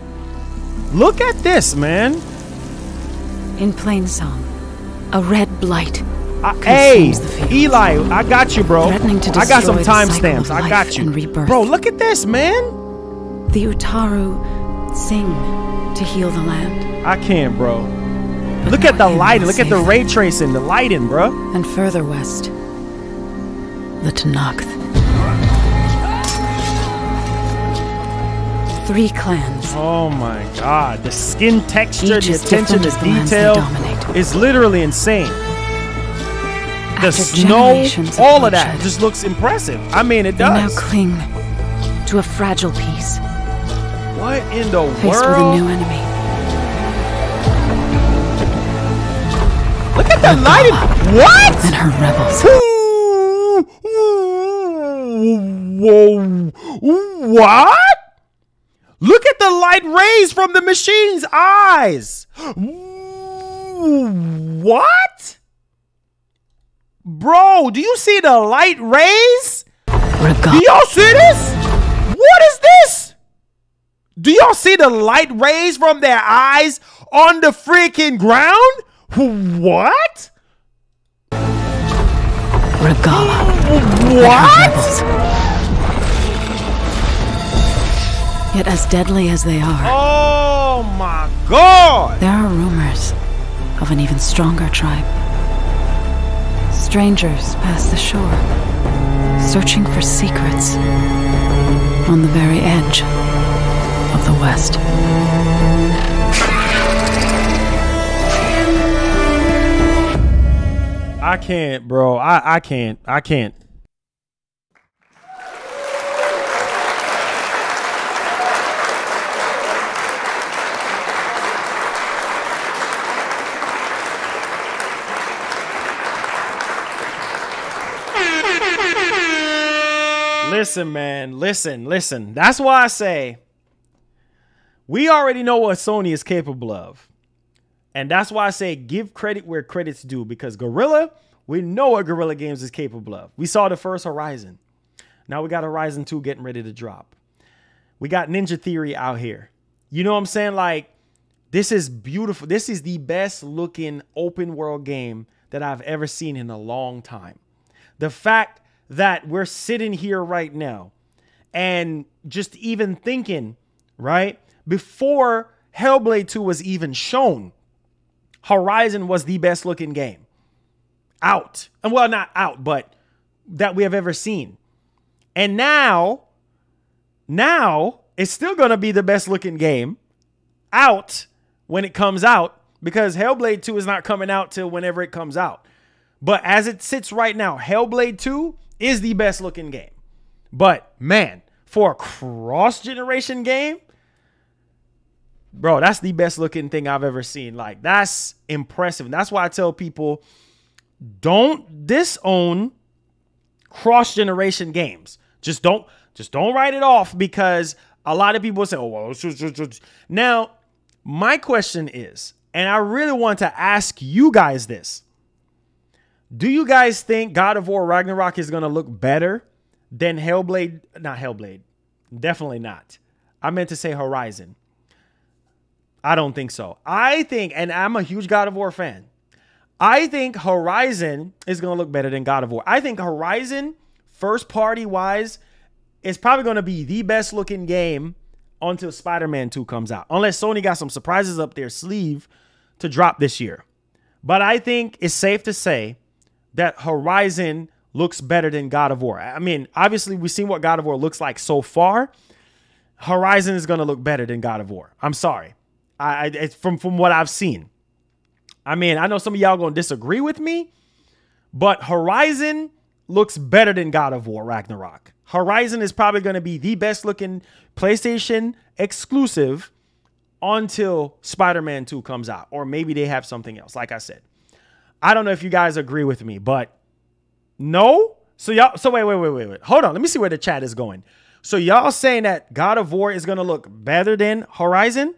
Look at this, man. In Plainsong, a red blight Hey, consumes the fields, Eli, I got you, bro. threatening to I got some destroy the cycle timestamps. of I got life you. and rebirth. Bro, look at this, man. The Utaru sing to heal the land. I can't, bro. But Look no at the human lighting. Look at the save ray them. tracing, the lighting, bro. And further west, the Tenakth. 3 clans, Oh my God. The skin texture, Each the as attention different to as the lands they detail dominate. is literally insane. The After snow, generations of all of that bloodshed, just looks impressive. I mean, it they now does. cling to a fragile peace, What in the faced with a world? new enemy. Look at the lighting. What? And her rebels. Whoa. What? Look at the light rays from the machine's eyes. What? Bro, do you see the light rays? Do y'all see this? What is this? Do y'all see the light rays from their eyes on the freaking ground? What? Regala. What? Yet as deadly as they are, Oh my God. there are rumors of an even stronger tribe. Strangers pass the shore, searching for secrets on the very edge of the West. I can't, bro. I can't. Listen, man. Listen. That's why I say we already know what Sony is capable of. And that's why I say give credit where credit's due, because Guerrilla, we know what Guerrilla Games is capable of. We saw the first Horizon. Now we got Horizon 2 getting ready to drop. We got Ninja Theory out here. You know what I'm saying? Like, this is beautiful. This is the best looking open world game that I've ever seen in a long time. The fact that we're sitting here right now and just even thinking, right, before Hellblade 2 was even shown, Horizon was the best looking game out. And well, not out, but that we have ever seen. And now it's still going to be the best looking game out when it comes out, because Hellblade 2 is not coming out till whenever it comes out. But as it sits right now, Hellblade 2 is the best looking game. But man, for a cross-generation game, bro, that's the best looking thing I've ever seen. Like, that's impressive. And that's why I tell people, don't disown cross-generation games. Just don't write it off, because a lot of people say, oh, well, now my question is, and I really want to ask you guys this. Do you guys think God of War Ragnarok is going to look better than Hellblade? Not Hellblade. Definitely not. I meant to say Horizon. I don't think so. I think, and I'm a huge God of War fan, I think Horizon is going to look better than God of War. I think Horizon, first party wise, is probably going to be the best looking game until Spider-Man 2 comes out. Unless Sony got some surprises up their sleeve to drop this year. But I think it's safe to say that Horizon looks better than God of War. I mean, obviously, we've seen what God of War looks like so far. Horizon is going to look better than God of War. I'm sorry. It's from what I've seen. I mean, I know some of y'all going to disagree with me, but Horizon looks better than God of War Ragnarok. Horizon is probably going to be the best looking PlayStation exclusive until Spider-Man 2 comes out, or maybe they have something else. Like I said, I don't know if you guys agree with me, but no. So wait. Hold on. Let me see where the chat is going. So y'all saying that God of War is going to look better than Horizon?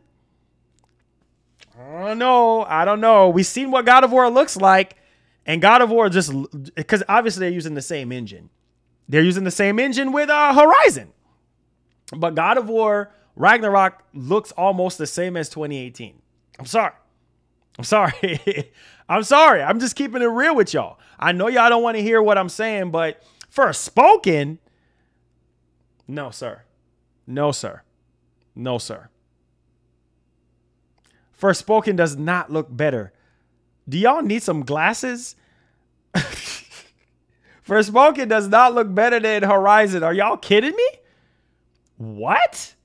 I don't know. We've seen what God of War looks like, and God of War just, because obviously they're using the same engine. They're using the same engine with Horizon. But God of War Ragnarok looks almost the same as 2018. I'm sorry. I'm sorry. I'm just keeping it real with y'all. I know y'all don't want to hear what I'm saying, but Forspoken, no, sir. No, sir. No, sir. Forspoken does not look better. Do y'all need some glasses? Forspoken does not look better than Horizon. Are y'all kidding me? What?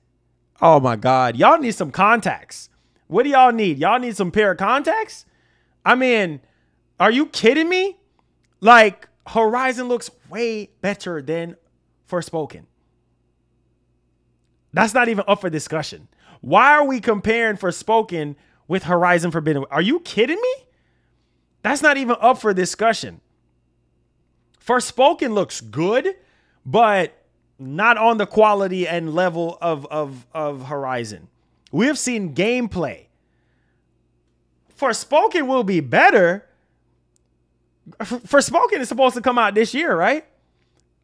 Oh my God. Y'all need some contacts. What do y'all need? Y'all need some pair of contacts? I mean, are you kidding me? Like, Horizon looks way better than Forspoken. That's not even up for discussion. Why are we comparing Forspoken with Horizon Forbidden? Are you kidding me? That's not even up for discussion. Forspoken looks good, but not on the quality and level of Horizon. We have seen gameplay. Forspoken will be better. Forspoken is supposed to come out this year, right?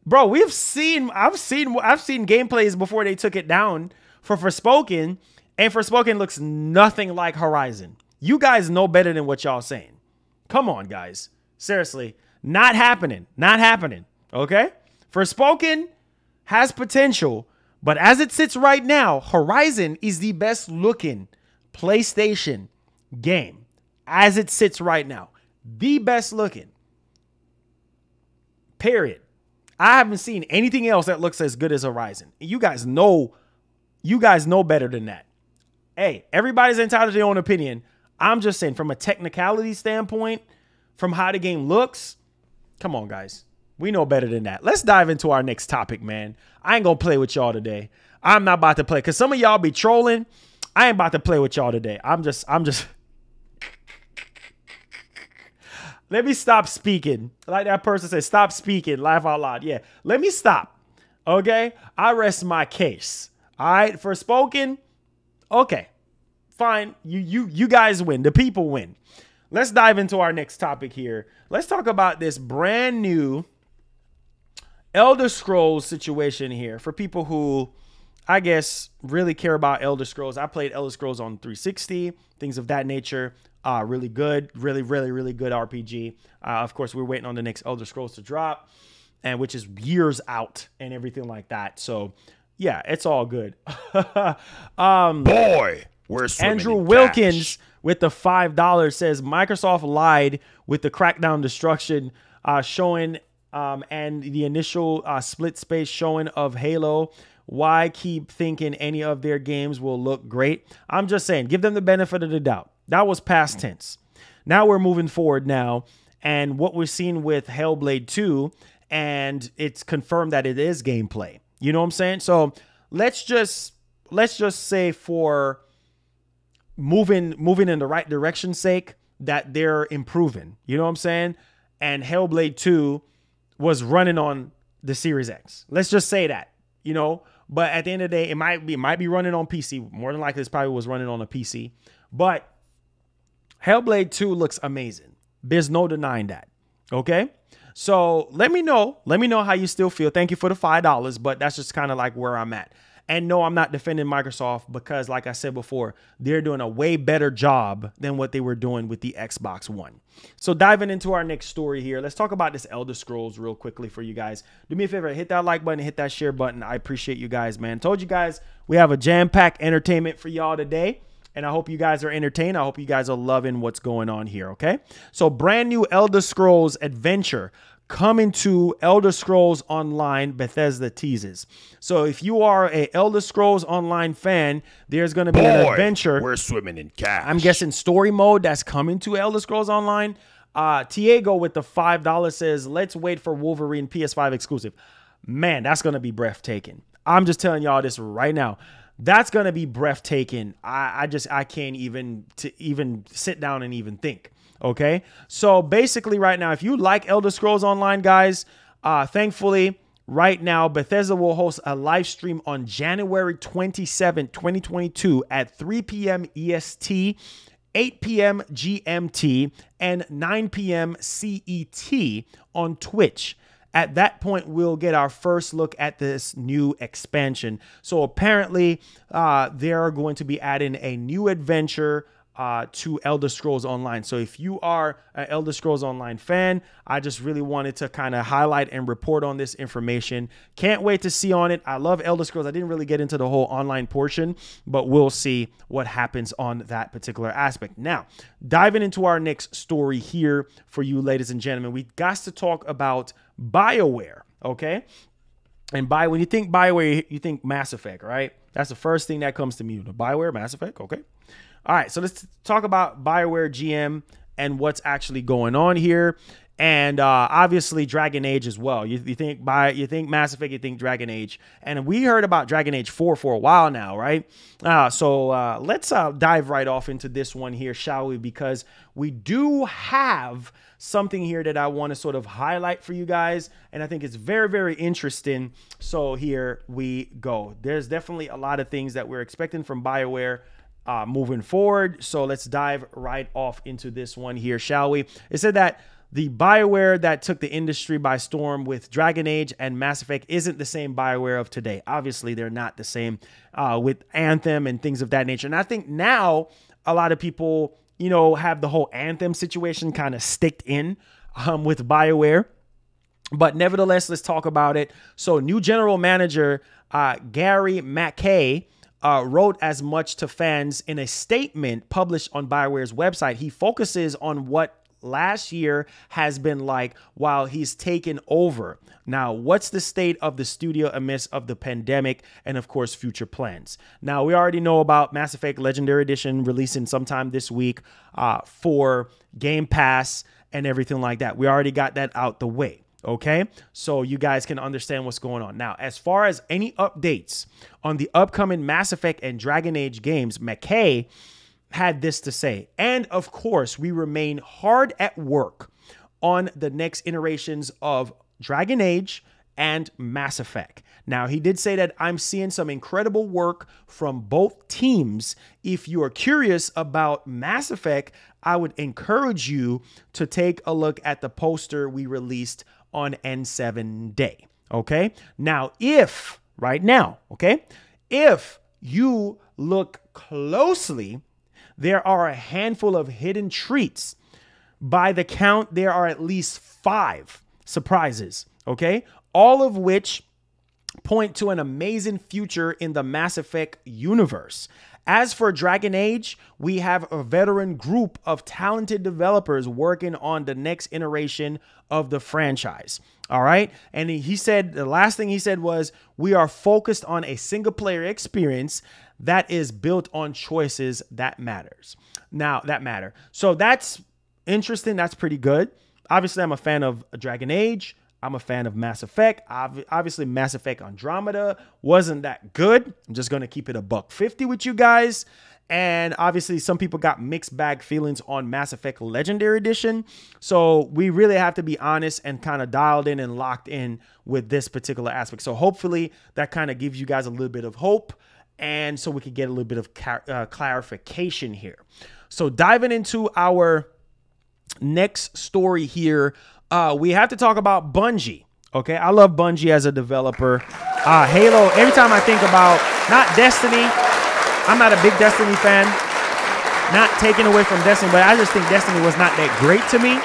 Bro, I've seen gameplays before they took it down for Forspoken, and Forspoken looks nothing like Horizon. You guys know better than what y'all saying. Come on, guys. Seriously. Not happening. Not happening. Okay? Forspoken has potential, but as it sits right now, Horizon is the best looking PlayStation game. As it sits right now. The best looking. Period. I haven't seen anything else that looks as good as Horizon. You guys know better than that. Hey, everybody's entitled to their own opinion. I'm just saying, from a technicality standpoint, from how the game looks, come on, guys. We know better than that. Let's dive into our next topic, man. I ain't gonna play with y'all today. I'm not about to play, because some of y'all be trolling. I ain't about to play with y'all today. I'm just let me stop speaking. Like that person said, stop speaking, laugh out loud. Yeah, let me stop. Okay, I rest my case. All right, Forspoken. Okay, fine. You guys win. The people win. Let's dive into our next topic here. Let's talk about this brand new Elder Scrolls situation here for people who, I guess, really care about Elder Scrolls. I played Elder Scrolls on 360, things of that nature. Really good, really good RPG. Of course, we're waiting on the next Elder Scrolls to drop, and which is years out and everything like that. So, yeah, it's all good. Boy, we're swimming Andrew in Wilkins cash. with the $5 says Microsoft lied with the Crackdown destruction showing and the initial split space showing of Halo. Why keep thinking any of their games will look great? I'm just saying, give them the benefit of the doubt. That was past tense. Now we're moving forward now. And what we're seeing with Hellblade 2, and it's confirmed that it is gameplay. You know what I'm saying? So let's just say for moving in the right direction's sake that they're improving. You know what I'm saying? And Hellblade 2 was running on the Series X. Let's just say that, you know. But at the end of the day, it might be running on PC. More than likely, this probably was running on a PC. But Hellblade 2 looks amazing. There's no denying that. Okay? So let me know. Let me know how you still feel. Thank you for the $5, but that's just kind of like where I'm at. And no, I'm not defending Microsoft because, like I said before, they're doing a way better job than what they were doing with the Xbox One. So diving into our next story here, let's talk about this Elder Scrolls real quickly for you guys. Do me a favor, hit that like button, hit that share button. I appreciate you guys, man. Told you guys we have a jam-packed entertainment for y'all today. And I hope you guys are entertained. I hope you guys are loving what's going on here, okay? So brand new Elder Scrolls adventure coming to Elder Scrolls Online, Bethesda teases. So if you are a Elder Scrolls Online fan, there's going to be an adventure. We're swimming in cash. I'm guessing story mode that's coming to Elder Scrolls Online. Tiago with the $5 says, let's wait for Wolverine PS5 exclusive. Man, that's going to be breathtaking. I'm just telling y'all this right now. That's going to be breathtaking. I can't even sit down and even think. Okay. So basically right now, if you like Elder Scrolls Online, guys, thankfully right now, Bethesda will host a live stream on January 27, 2022 at 3 p.m. EST, 8 p.m. GMT, and 9 p.m. CET on Twitch. At that point, we'll get our first look at this new expansion. So apparently, they're going to be adding a new adventure to Elder Scrolls Online. So if you are an Elder Scrolls Online fan, I just really wanted to kind of highlight and report on this information. Can't wait to see on it. I love Elder Scrolls. I didn't really get into the whole online portion, but we'll see what happens on that particular aspect. Now, diving into our next story here for you, ladies and gentlemen, we got to talk about Bioware, okay? And when you think Bioware, you think Mass Effect, right? That's the first thing that comes to me. The Bioware, Mass Effect, okay? All right, so let's talk about Bioware GM and what's actually going on here. And obviously Dragon Age as well. You think Mass Effect, you think Dragon Age. And we heard about Dragon Age 4 for a while now, right? So let's dive right off into this one here, shall we? Because we do have something here that I want to sort of highlight for you guys. And I think it's very, very interesting. So here we go. There's definitely a lot of things that we're expecting from Bioware moving forward. So let's dive right off into this one here, shall we? It said that the Bioware that took the industry by storm with Dragon Age and Mass Effect isn't the same Bioware of today. Obviously, they're not the same with Anthem and things of that nature. And I think now a lot of people, you know, have the whole Anthem situation kind of sticked in with Bioware. But nevertheless, let's talk about it. So new general manager Gary McKay wrote as much to fans in a statement published on Bioware's website. He focuses on what last year has been like while he's taken over. Now, what's the state of the studio amidst of the pandemic and, of course, future plans? Now, we already know about Mass Effect Legendary Edition releasing sometime this week for Game Pass and everything like that. We already got that out the way. Okay, so you guys can understand what's going on. Now, as far as any updates on the upcoming Mass Effect and Dragon Age games, McKay had this to say. And of course, we remain hard at work on the next iterations of Dragon Age and Mass Effect. Now, he did say that I'm seeing some incredible work from both teams. If you are curious about Mass Effect, I would encourage you to take a look at the poster we released on N7 Day. Okay. Now, if you look closely, there are a handful of hidden treats. By the count, there are at least 5 surprises. Okay. All of which point to an amazing future in the Mass Effect universe. As for Dragon Age, we have a veteran group of talented developers working on the next iteration of the franchise. All right. And he said, the last thing he said was, we are focused on a single player experience that is built on choices that matter. So that's interesting. That's pretty good. Obviously, I'm a fan of Dragon Age. I'm a fan of Mass Effect. Obviously, Mass Effect Andromeda wasn't that good. I'm just going to keep it $150 with you guys. And obviously, some people got mixed bag feelings on Mass Effect Legendary Edition. So we really have to be honest and kind of dialed in and locked in with this particular aspect. So hopefully that kind of gives you guys a little bit of hope. And so we could get a little bit of clarification here. So diving into our next story here, we have to talk about Bungie. Okay, I love Bungie as a developer. Halo, every time I think about, not Destiny, I'm not a big Destiny fan. Not taken away from Destiny, but I just think Destiny was not that great to me.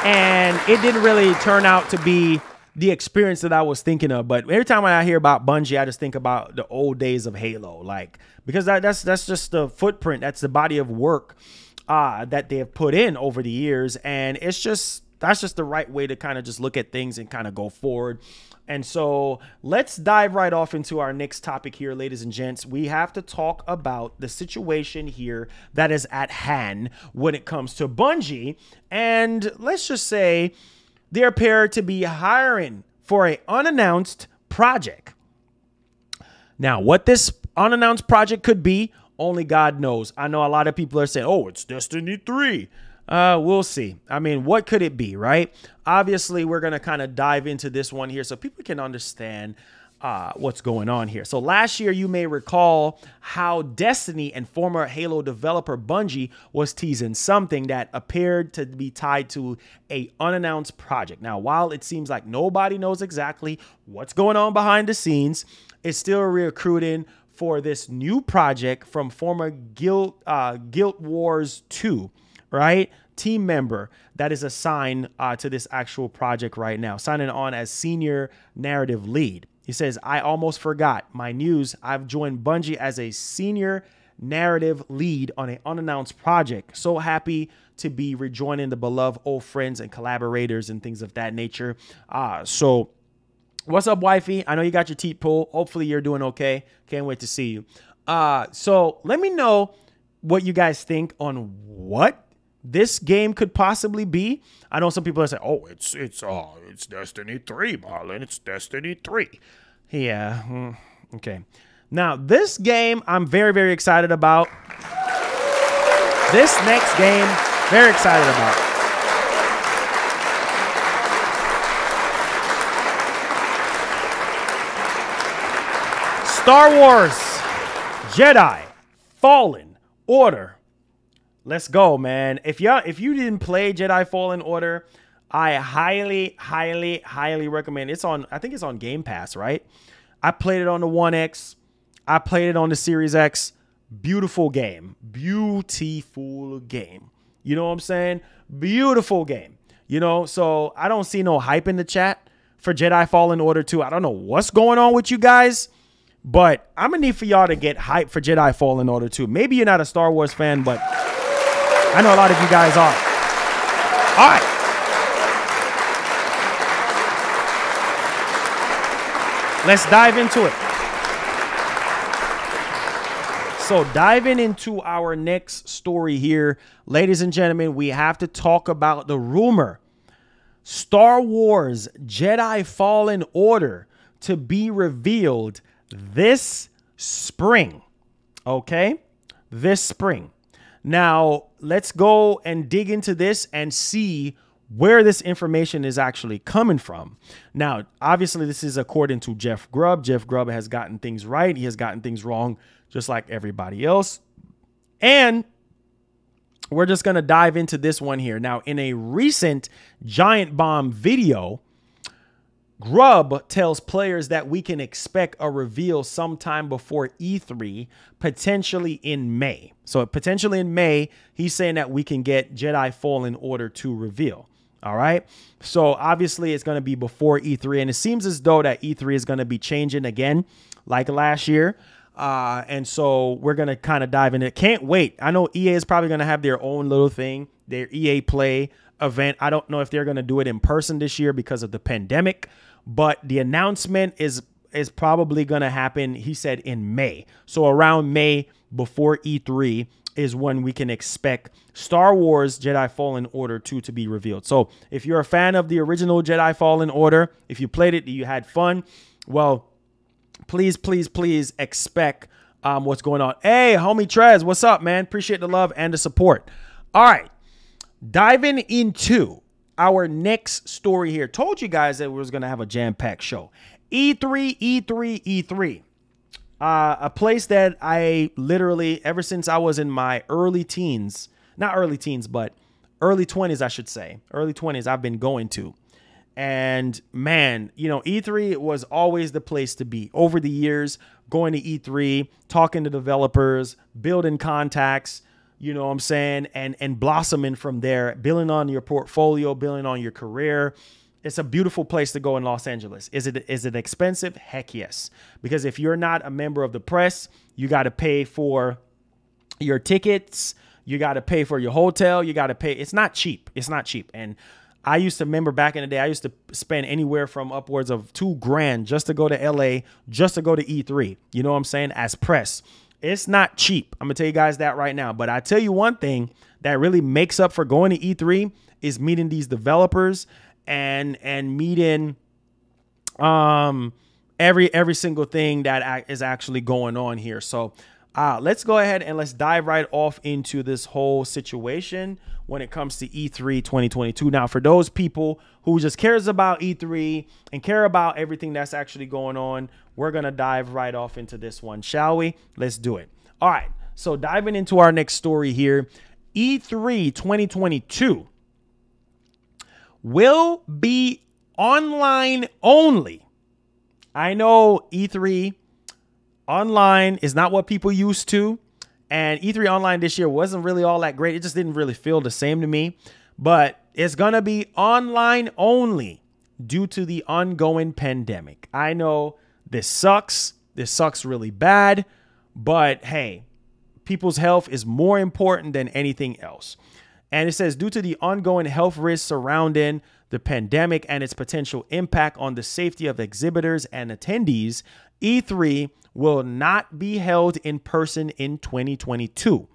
And it didn't really turn out to be the experience that I was thinking of. But every time I hear about Bungie, I just think about the old days of Halo. Like, because that's just the footprint. That's the body of work that they have put in over the years. And that's just the right way to kind of just look at things and kind of go forward. And so let's dive right off into our next topic here, ladies and gents. We have to talk about the situation here that is at hand when it comes to Bungie. And let's just say they appear to be hiring for an unannounced project. Now, what this unannounced project could be, only God knows. I know a lot of people are saying, oh, it's Destiny 3. We'll see. I mean, what could it be, right? Obviously, we're going to kind of dive into this one here so people can understand what's going on here. So last year, you may recall how Destiny and former Halo developer Bungie was teasing something that appeared to be tied to a unannounced project. Now, while it seems like nobody knows exactly what's going on behind the scenes, it's still recruiting for this new project from former Guild Wars 2, right? Team member that is assigned to this actual project right now, signing on as senior narrative lead. He says, I almost forgot my news. I've joined Bungie as a senior narrative lead on an unannounced project. So happy to be rejoining the beloved old friends and collaborators and things of that nature. So what's up, wifey? I know you got your teeth pulled. Hopefully you're doing okay. Can't wait to see you. So let me know what you guys think on what this game could possibly be. I know some people are saying, oh, it's Destiny 3, Marlon. It's Destiny 3. Yeah. Okay. Now, this game I'm very, very excited about. This next game, very excited about. Star Wars Jedi Fallen Order. Let's go, man. If you didn't play Jedi Fallen Order, I highly, highly, highly recommend. I think it's on Game Pass, right? I played it on the 1X. I played it on the Series X. Beautiful game. Beautiful game. You know what I'm saying? Beautiful game. You know, so I don't see no hype in the chat for Jedi Fallen Order 2. I don't know what's going on with you guys, but I'm going to need for y'all to get hype for Jedi Fallen Order 2. Maybe you're not a Star Wars fan, but I know a lot of you guys are. All right. Let's dive into it. So diving into our next story here, ladies and gentlemen, we have to talk about the rumor. Star Wars Jedi Fallen Order to be revealed this spring. Okay? This spring. Now, let's go and dig into this and see where this information is actually coming from. Now, obviously, this is according to Jeff Grubb. Jeff Grubb has gotten things right. He has gotten things wrong, just like everybody else. And we're just going to dive into this one here. Now, in a recent Giant Bomb video, Grubb tells players that we can expect a reveal sometime before E3, potentially in May. So potentially in May, he's saying that we can get Jedi Fallen Order 2 reveal. All right. So obviously it's going to be before E3. And it seems as though that E3 is going to be changing again like last year. And so we're going to kind of dive in it. Can't wait. I know EA is probably going to have their own little thing, their EA Play event. I don't know if they're going to do it in person this year because of the pandemic, but the announcement is probably going to happen, he said, in May. So around May before E3 is when we can expect Star Wars Jedi Fallen Order 2 to be revealed. So if you're a fan of the original Jedi Fallen Order, if you played it, you had fun, well, please, please, please expect what's going on. Hey, homie Trez, what's up, man? Appreciate the love and the support. All right, diving into our next story here. Told you guys that we was going to have a jam-packed show. E3. A place that I literally, ever since I was in my early teens, not early teens, but early 20s, I should say. Early 20s I've been going to. And man, you know, E3 was always the place to be. Over the years, going to E3, talking to developers, building contacts, you know what I'm saying, and blossoming from there, building on your portfolio, building on your career. It's a beautiful place to go in Los Angeles. Is it expensive? Heck yes. Because if you're not a member of the press, you got to pay for your tickets. You got to pay for your hotel. You got to pay. It's not cheap. It's not cheap. And I used to remember back in the day, I used to spend anywhere from upwards of $2,000 just to go to LA, just to go to E3. You know what I'm saying? As press. It's not cheap. I'm going to tell you guys that right now. But I tell you one thing that really makes up for going to E3 is meeting these developers and meeting every single thing that is actually going on here. So let's go ahead and let's dive right off into this whole situation when it comes to E3 2022. Now, for those people who just cares about E3 and care about everything that's actually going on, we're going to dive right off into this one, shall we? Let's do it. All right. So diving into our next story here, E3 2022 will be online only. I know E3 online is not what people used to. And E3 online this year wasn't really all that great. It just didn't really feel the same to me. But it's going to be online only due to the ongoing pandemic. I know this sucks. This sucks really bad. But hey, people's health is more important than anything else. And it says, due to the ongoing health risks surrounding the pandemic and its potential impact on the safety of exhibitors and attendees, E3 will not be held in person in 2022.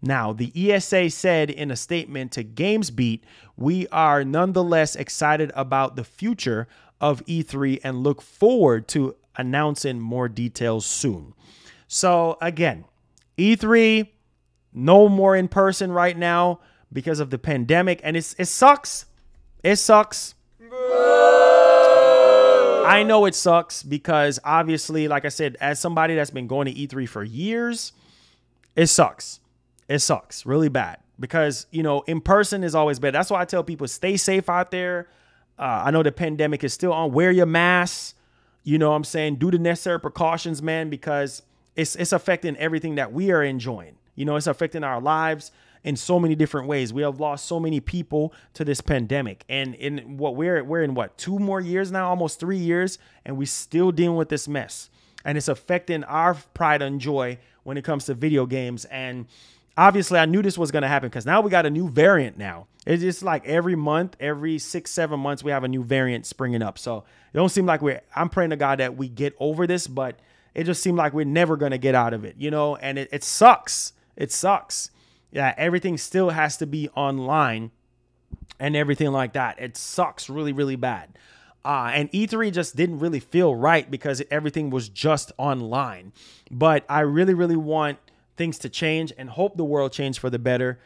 Now, the ESA said in a statement to GamesBeat, we are nonetheless excited about the future of E3 and look forward to announcing more details soon. So again, E3, no more in person right now because of the pandemic. And it sucks. It sucks. I know it sucks because obviously, like I said, as somebody that's been going to E3 for years, it sucks. It sucks really bad because, you know, in person is always better. That's why I tell people, stay safe out there. I know the pandemic is still on. Wear your mask. You know what I'm saying? Do the necessary precautions, man, because it's affecting everything that we are enjoying. You know, it's affecting our lives in so many different ways. We have lost so many people to this pandemic. And in what we're in what, 2 more years now, almost 3 years, and we still dealing with this mess. And it's affecting our pride and joy when it comes to video games. And obviously I knew this was going to happen because now we got a new variant now. It's just like every month, every 6-7 months, we have a new variant springing up. So it don't seem like I'm praying to God that we get over this, but it just seemed like we're never going to get out of it, you know, and it sucks. It sucks. Yeah, everything still has to be online and everything like that. It sucks really, really bad. And E3 just didn't really feel right because everything was just online. But I really, really want things to change and hope the world change for the better.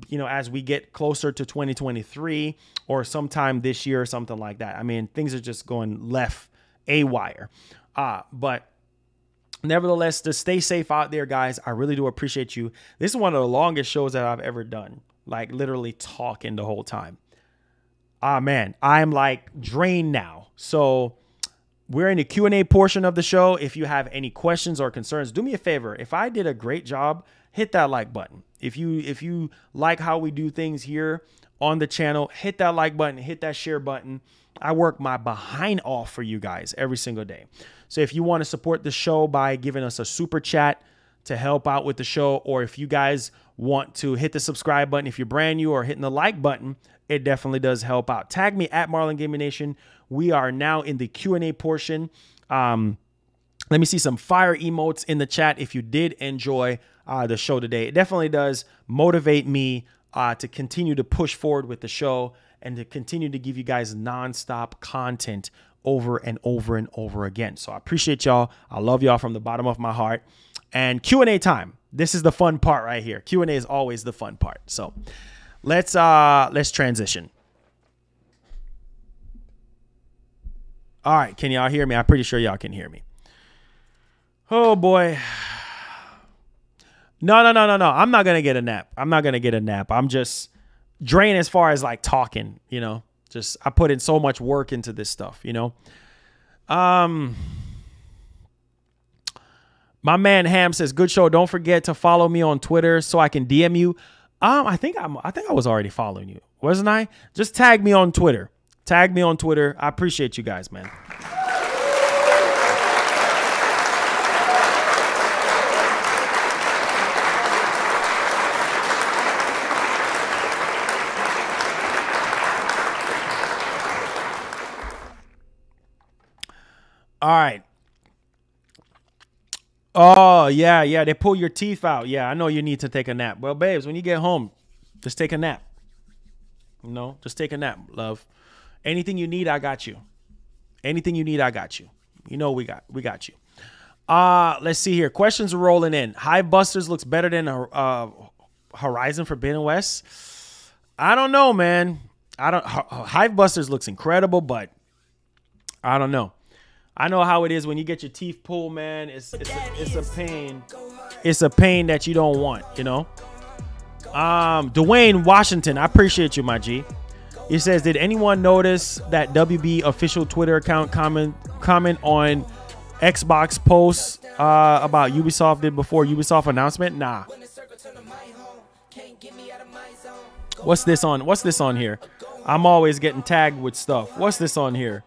you know, as we get closer to 2023 or sometime this year or something like that. I mean, things are just going left a wire. But nevertheless, to stay safe out there, guys. I really do appreciate you. This is one of the longest shows that I've ever done. Like literally talking the whole time. Man, I'm like drained now. So we're in the Q&A portion of the show. If you have any questions or concerns, do me a favor. If I did a great job, hit that like button. If you like how we do things here on the channel, hit that like button, hit that share button. I work my behind off for you guys every single day. So if you want to support the show by giving us a super chat to help out with the show, or if you guys want to hit the subscribe button if you're brand new, or hitting the like button, it definitely does help out. Tag me at Marlon Gaming Nation. We are now in the Q&A portion. Let me see some fire emotes in the chat if you did enjoy the show today. It definitely does motivate me to continue to push forward with the show and to continue to give you guys nonstop content over and over and over again. So I appreciate y'all. I love y'all from the bottom of my heart. And Q&A time. This is the fun part right here. Q&A is always the fun part. So let's transition. All right, can y'all hear me? I'm pretty sure y'all can hear me. Oh boy. No. I'm not gonna get a nap. I'm just drained as far as like talking, you know. Just I put in so much work into this stuff, you know. My man Ham says, "Good show. Don't forget to follow me on Twitter so I can DM you." I think I was already following you, wasn't I? Just tag me on Twitter. Tag me on Twitter. I appreciate you guys, man. All right. Oh, yeah. They pull your teeth out. Yeah, I know you need to take a nap. Well, babes, when you get home, just take a nap. You know, just take a nap, love. Anything you need, I got you. Anything you need, I got you. You know we got you. Let's see here. Questions are rolling in. Hive Busters looks better than Horizon Forbidden West. I don't know, man. Hive Busters looks incredible, but I don't know. I know how it is when you get your teeth pulled, man. It's a pain. It's a pain that you don't want, you know. Dwayne Washington, I appreciate you, my G. He says, did anyone notice that WB official Twitter account comment on Xbox posts about Ubisoft did before Ubisoft announcement? Nah. What's this on? What's this on here? I'm always getting tagged with stuff. What's this on here?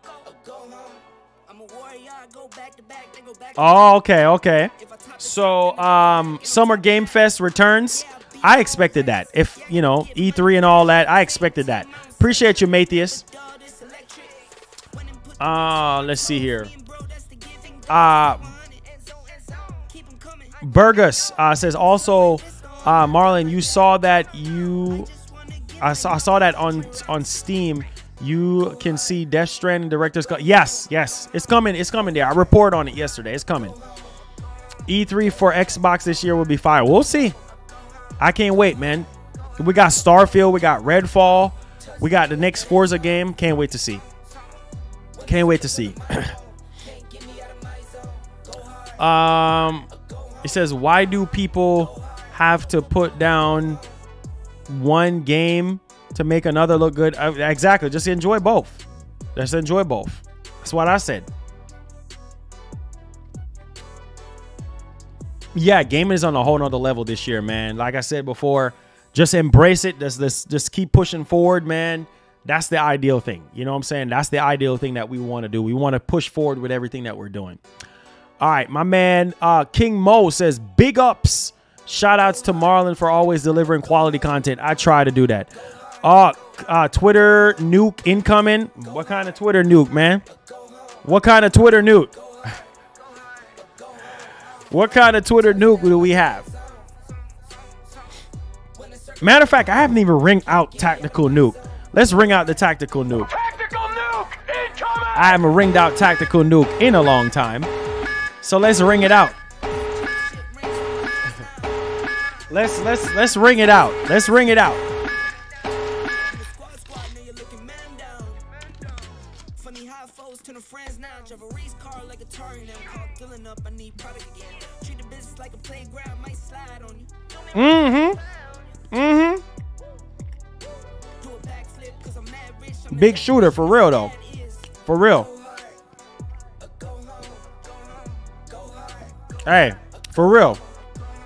Oh, okay. So, Summer Game Fest returns. I expected that. If, you know, E3 and all that, I expected that. Appreciate you, Matthias. Let's see here. Burgess says also, Marlon, you saw that I saw that on Steam. You can see Death Stranding Director's Cut. Yes, it's coming. It's coming there. I reported on it yesterday. It's coming. E3 for Xbox this year will be fire. We'll see. I can't wait, man. We got Starfield. We got Redfall. We got the next Forza game. Can't wait to see. Can't wait to see. It says, why do people have to put down one game to make another look good? Exactly. Just enjoy both. Just enjoy both. That's what I said. Yeah, gaming is on a whole nother level this year, man. Like I said before, just embrace it. Just keep pushing forward, man. That's the ideal thing. You know what I'm saying? That's the ideal thing that we want to do. We want to push forward with everything that we're doing. All right, my man King Mo says, big ups. Shout outs to Marlon for always delivering quality content. I try to do that. Twitter nuke incoming. What kind of Twitter nuke, man? What kind of Twitter nuke? What kind of Twitter nuke do we have? Matter of fact, I haven't even ring out tactical nuke. Let's ring out the tactical nuke. Tactical nuke incoming! I haven't ringed out tactical nuke in a long time. So let's ring it out. Let's ring it out. Let's ring it out. Big shooter for real though. For real. Hey, for real.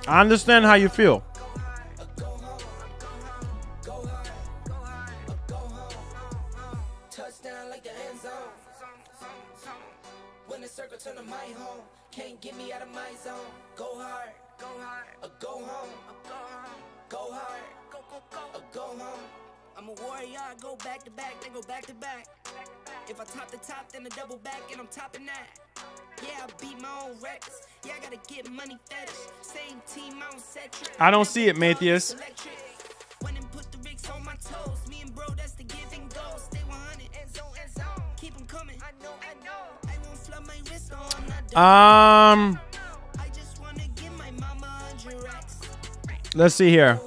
I understand how you feel. Touchdown like the end zone. When the circle turn to my home, can't get me out of my zone. Go hard, or go home, go hard, or go home. I'm a warrior, I go back to back, then go back to back. If I top the top, then a double back, and I'm topping that. Yeah, I beat my own records. Yeah, I gotta get money fetish. Same team, I don't set trick. I don't see it, Matthias. When and put the Ricks on my toes. Me and bro, that's the give and go. Stay 100, end zone, keep them coming. I know. I won't flood my wrist on. I just wanna give my mama 100 racks. Let's see here.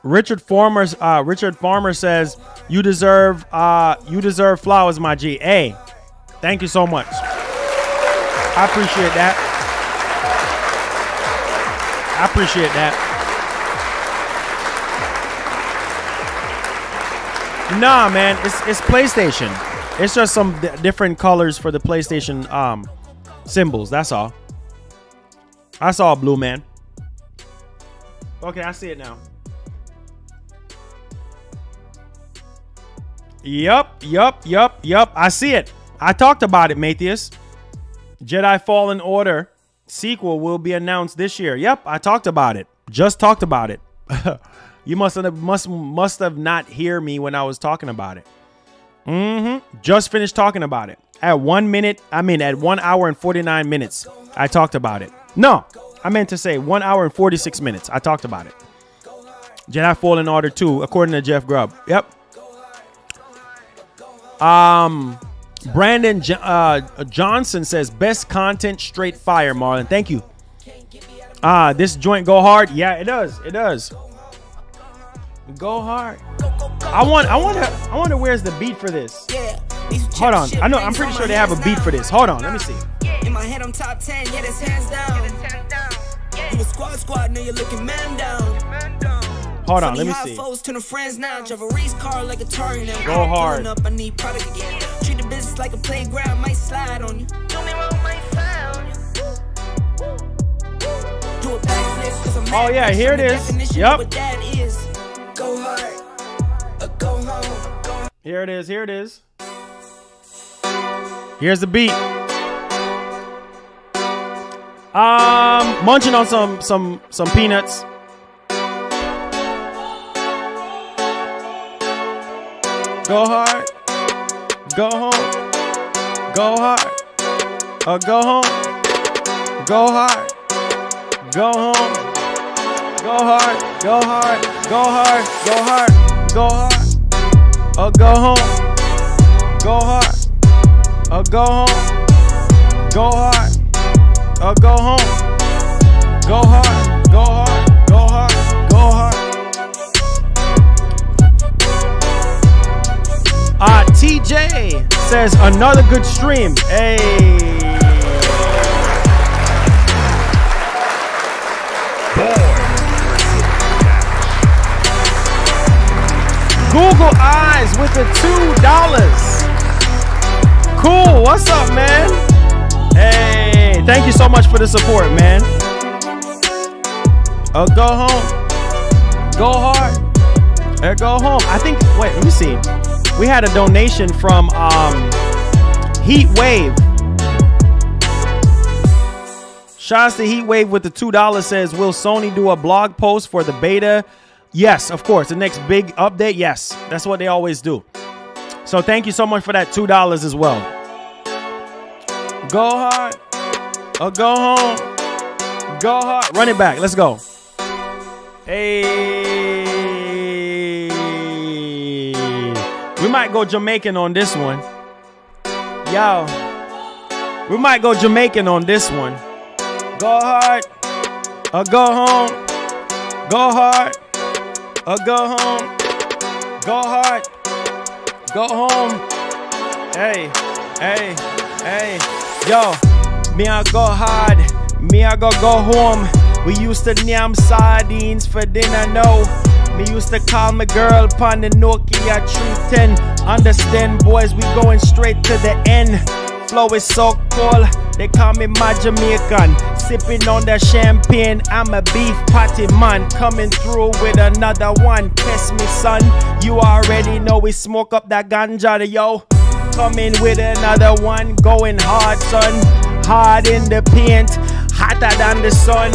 Richard Farmer says you deserve flowers, my G. Hey, thank you so much. I appreciate that. Nah, man, it's PlayStation. It's just some different colors for the PlayStation symbols. That's all. I saw blue, man. Okay, I see it now. Yup. I see it. I talked about it, Matthias. Jedi Fallen Order sequel will be announced this year. Yep, I talked about it. Just talked about it. You must have not hear me when I was talking about it. Just finished talking about it. At 1 hour and 49 minutes, I talked about it. No, I meant to say 1 hour and 46 minutes. I talked about it. Jedi Fallen Order 2, according to Jeff Grubb. Yep. Brandon Johnson says best content, straight fire, Marlon. Thank you. This joint go hard. Yeah, it does. It does. Go hard. I wonder where's the beat for this. Hold on. I'm pretty sure they have a beat for this. Hold on. Let me see. In my head, I'm top 10. Yeah, that's hands down. You a squad, now you're looking man down. Hold on, let me see. Go hard. I need product again. Treat the business like a playground, might slide on you. Oh yeah, here it is. Yep. Go hard, go home. Here it is. Here it is. Here's the beat. Munching on some peanuts. Go hard, go home, go hard, go home, go hard, go home, go hard, go hard, go hard, go hard, go hard, go home, go hard, go home, go hard, go home, go hard, go hard, go hard, go hard. TJ says another good stream. Hey. Google Eyes with the $2. Cool. What's up, man? Hey, thank you so much for the support, man. Go home. Go hard. Go home. I think, wait, let me see. We had a donation from Heat Wave. Shouts to Heat Wave with the $2 says, will Sony do a blog post for the beta? Yes, of course. The next big update. Yes, that's what they always do. So thank you so much for that $2 as well. Go hard or go home. Go hard. Run it back. Let's go. Hey. We might go Jamaican on this one. Yo. We might go Jamaican on this one. Go hard or go home. Go hard or go home. Go hard. Go home. Hey, hey, hey. Yo, me I go hard. Me I go home. We used to yam sardines for dinner, no. Me used to call my girl pon the Nokia 310. Understand, boys, we going straight to the end. Flow is so cold, they call me my Jamaican. Sipping on the champagne, I'm a beef patty man. Coming through with another one, test me son. You already know we smoke up that ganja, yo. Coming with another one, going hard, son. Hard in the paint, hotter than the sun.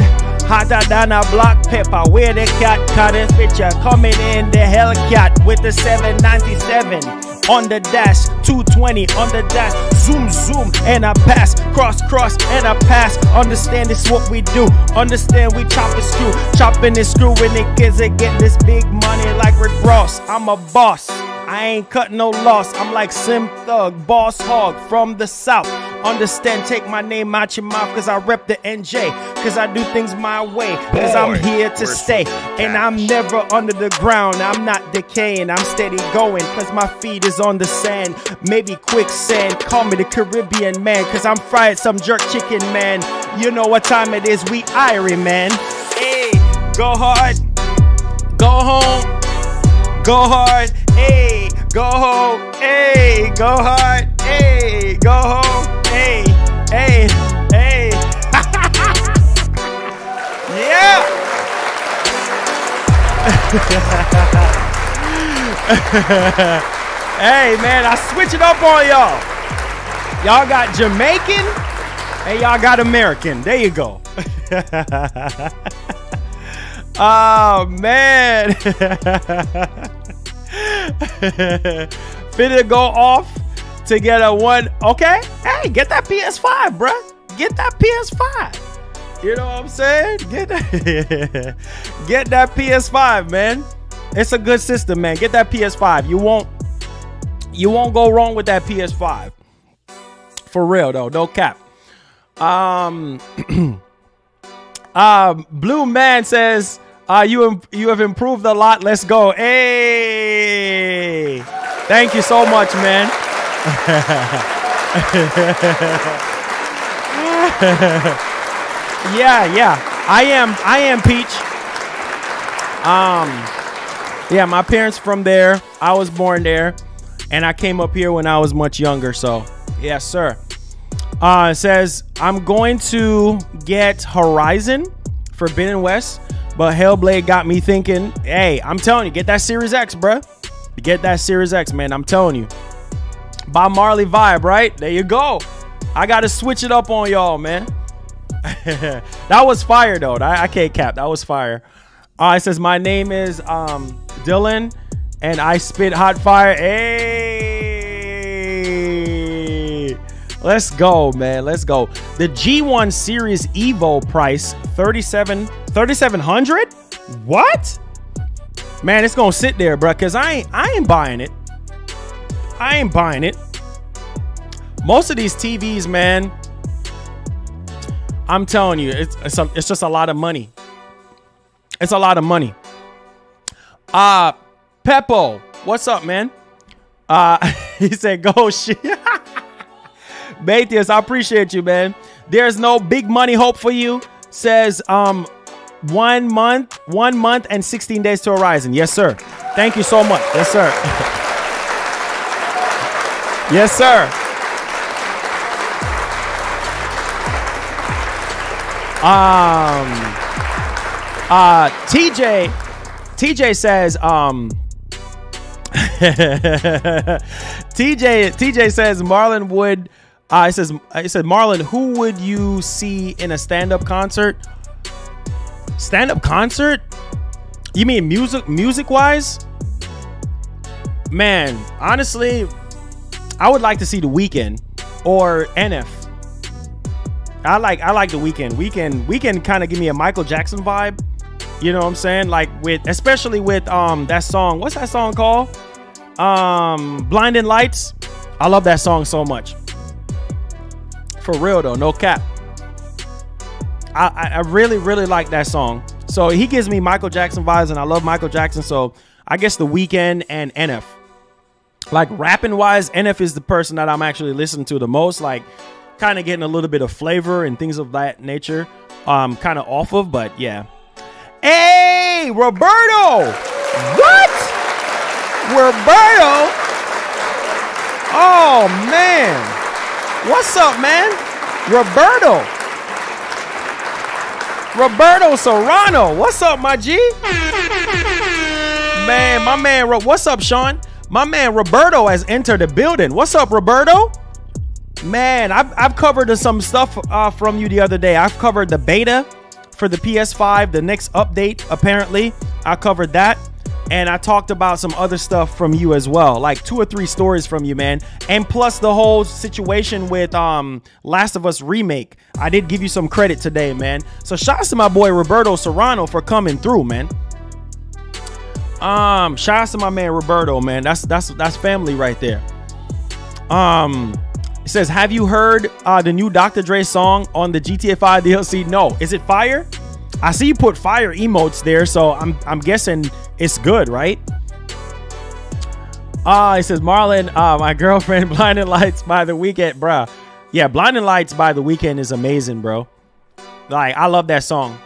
Hotter than a black pepper. Where the cat cut his picture. Coming in the Hellcat with the 797 on the dash, 220 on the dash. Zoom, zoom, and I pass. Cross, cross, and I pass. Understand this what we do. Understand we chop and screw. Chopping and screwing it kids that get this big money like Rick Ross. I'm a boss. I ain't cutting no loss. I'm like Sim Thug, Boss Hog from the South. Understand, take my name out your mouth, cause I rep the NJ. Cause I do things my way, cause I'm here to stay. And I'm never under the ground, I'm not decaying. I'm steady going, cause my feet is on the sand. Maybe quicksand, call me the Caribbean man. Cause I'm fried some jerk chicken, man. You know what time it is, we Irie, man. Hey, go hard, go home. Go hard, hey, go home, hey, go hard, hey, go home, hey, hey, hey. Yeah. Hey, man, I switch it up on y'all. Y'all got Jamaican and y'all got American. There you go. Oh, man. Finna go off to get a one. Okay. Hey, get that PS5, bruh. Get that PS5. You know what I'm saying? Get that, get that PS5, man. It's a good system, man. Get that PS5. You won't go wrong with that PS5. For real, though. No cap. Blue Man says, you have improved a lot. Let's go. Hey, thank you so much, man. yeah. I am Peach. Yeah, my parents from there. I was born there, and I came up here when I was much younger. So, yes, sir. It says, I'm going to get Horizon Forbidden West, but Hellblade got me thinking, hey, I'm telling you, get that Series X, bruh. Get that Series X, man. I'm telling you. Bob Marley vibe, right? There you go. I got to switch it up on y'all, man. That was fire, though. I can't cap. That was fire. It says, my name is Dylan, and I spit hot fire. Hey. Let's go, man. Let's go. The G1 Series Evo price, $3,700? What? Man, it's gonna sit there, bro, because I ain't buying it. I ain't buying it. Most of these TVs, man, I'm telling you, it's just a lot of money. It's a lot of money. Peppo, what's up, man? He said, go shit. Batius, I appreciate you, man. There's no big money hope for you. Says 1 month and 16 days to Horizon. Yes, sir. Thank you so much. Yes, sir. Yes, sir. TJ says TJ says Marlon would it says Marlon, who would you see in a stand-up concert? Stand-up concert? You mean music wise? Man, honestly, I would like to see The Weeknd or NF. I like The Weeknd. Weeknd kind of give me a Michael Jackson vibe. You know what I'm saying? Like especially with that song. What's that song called? Blinding Lights. I love that song so much. For real though, no cap. I really like that song. So he gives me Michael Jackson vibes, and I love Michael Jackson. So I guess The Weeknd and NF. Like rapping wise, NF is the person that I'm actually listening to the most. Like kind of getting a little bit of flavor and things of that nature. Kind of off of, but yeah. Hey, Roberto! What? Roberto? Oh man, what's up, man? Roberto Serrano, what's up, my G? Man, my man, what's up, Sean? My man Roberto has entered the building. What's up, Roberto? Man, I've covered some stuff from you the other day. I've covered the beta for the PS5, the next update, apparently. I covered that. And I talked about some other stuff from you as well. Like 2 or 3 stories from you, man. And plus the whole situation with Last of Us Remake. I did give you some credit today, man. So shout out to my boy Roberto Serrano for coming through, man. Shout out to my man Roberto, man. That's family right there. It says, have you heard the new Dr. Dre song on the GTA 5 DLC? No. Is it fire? I see you put fire emotes there, so I'm guessing it's good, right? It says, Marlon, my girlfriend, Blinding Lights by The Weeknd, bruh. Yeah, Blinding Lights by The Weeknd is amazing, bro. Like, I love that song.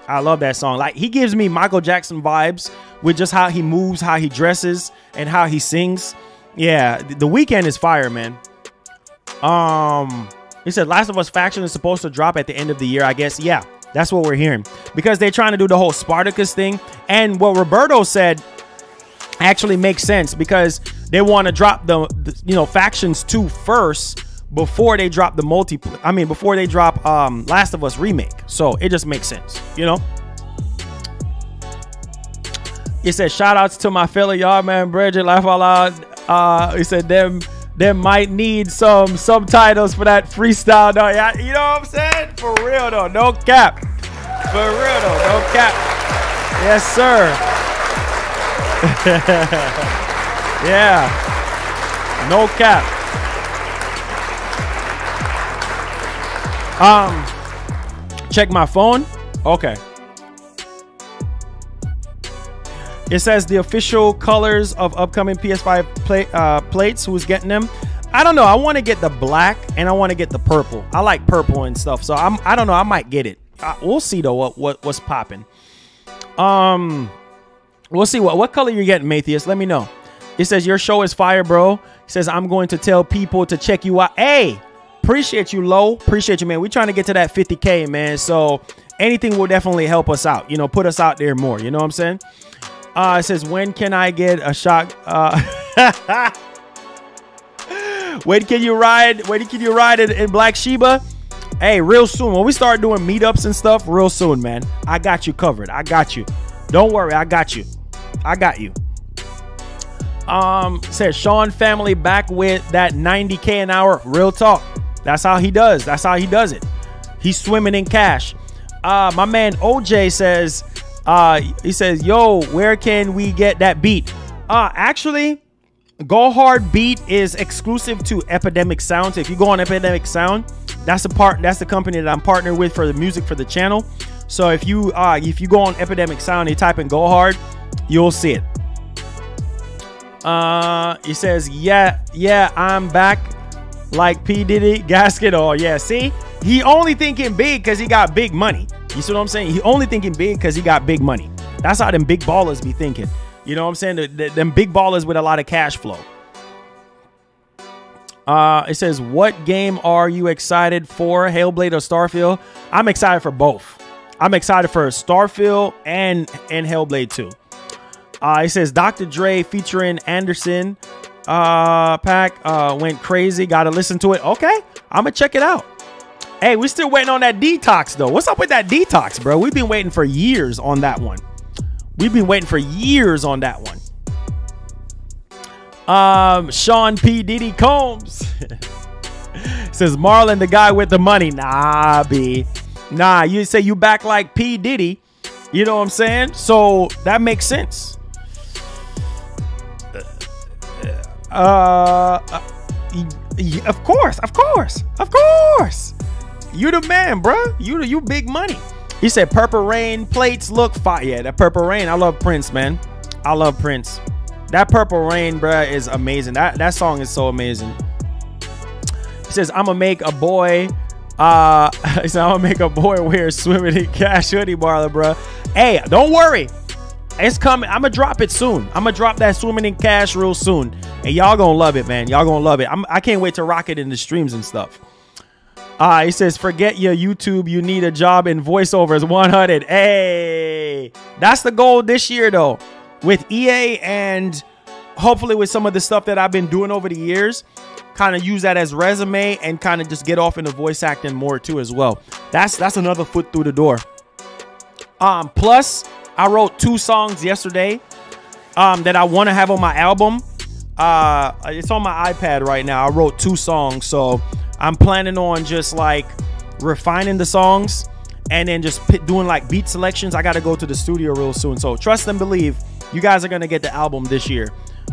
I love that song. Like, he gives me Michael Jackson vibes with just how he moves, how he dresses, and how he sings. Yeah, The Weeknd is fire, man. He said, Last of Us Faction is supposed to drop at the end of the year, I guess. Yeah. That's what we're hearing, because they're trying to do the whole Spartacus thing. And what Roberto said actually makes sense, because they want to drop the Factions 2 first before they drop the before they drop Last of Us Remake. So it just makes sense, you know. He said, shout outs to my fellow yard man Bridget, laugh all out. He said them might need some subtitles for that freestyle, though. Yeah, you know what I'm saying? For real, though. No cap. For real, though. No cap. Yes, sir. Yeah. No cap. Check my phone. Okay. It says the official colors of upcoming PS5 plates. Who's getting them? I don't know. I want to get the black and I want to get the purple. I like purple and stuff, so I don't know. I might get it. We'll see though what's popping. We'll see what color you're getting, Matthias. Let me know. It says your show is fire, bro. It says I'm going to tell people to check you out. Hey, appreciate you, Lo. Appreciate you, man. We're trying to get to that 50K, man. So anything will definitely help us out. You know, put us out there more. You know what I'm saying? It says, when can I get a shot? When can you ride? When can you ride in Black Sheba? Hey, real soon. When we start doing meetups and stuff, real soon, man. I got you covered. I got you. Don't worry. I got you. I got you. Says Sean family back with that 90K an hour. Real talk. That's how he does. That's how he does it. He's swimming in cash. My man OJ says, he says, yo, where can we get that beat? Actually, Go Hard beat is exclusive to Epidemic Sound. So if you go on Epidemic Sound, that's the company that I'm partnered with for the music for the channel. So if you go on Epidemic Sound and you type in Go Hard, you'll see it. He says, yeah, I'm back like P. Diddy gasket. Oh yeah, see, he only thinking big because he got big money. You see what I'm saying? He only thinking big because he got big money. That's how them big ballers be thinking. You know what I'm saying? Them big ballers with a lot of cash flow. It says, what game are you excited for? Hellblade or Starfield? I'm excited for both. I'm excited for Starfield and Hellblade 2. It says Dr. Dre featuring Anderson pack went crazy. Gotta listen to it. Okay, I'm gonna check it out. Hey, we're still waiting on that detox though. What's up with that detox, bro? We've been waiting for years on that one. We've been waiting for years on that one. Sean P. Diddy Combs says Marlon, the guy with the money. Nah, B. Nah, you say you back like P. Diddy. You know what I'm saying? So that makes sense. Of course. You the man, bruh. You big money. He said Purple Rain plates look fire. Yeah, that Purple Rain. I love Prince, man. I love Prince. That Purple Rain, bruh, is amazing. That song is so amazing. He says, I'm gonna make a boy. He said, I'm gonna make a boy wear swimming in cash hoodie, Marlon, bruh. Hey, don't worry. It's coming. I'm gonna drop it soon. I'm gonna drop that swimming in cash real soon. And y'all gonna love it, man. Y'all gonna love it. I can't wait to rock it in the streams and stuff. He says, forget your YouTube. You need a job in voiceovers. 100. Hey, that's the goal this year, though. With EA and hopefully with some of the stuff that I've been doing over the years, kind of use that as resume and kind of just get off into voice acting more too as well. That's another foot through the door. Plus, I wrote 2 songs yesterday that I want to have on my album. It's on my iPad right now. I wrote 2 songs, so I'm planning on just like refining the songs and then just doing like beat selections. I got to go to the studio real soon, so trust and believe. You guys are gonna get the album this year.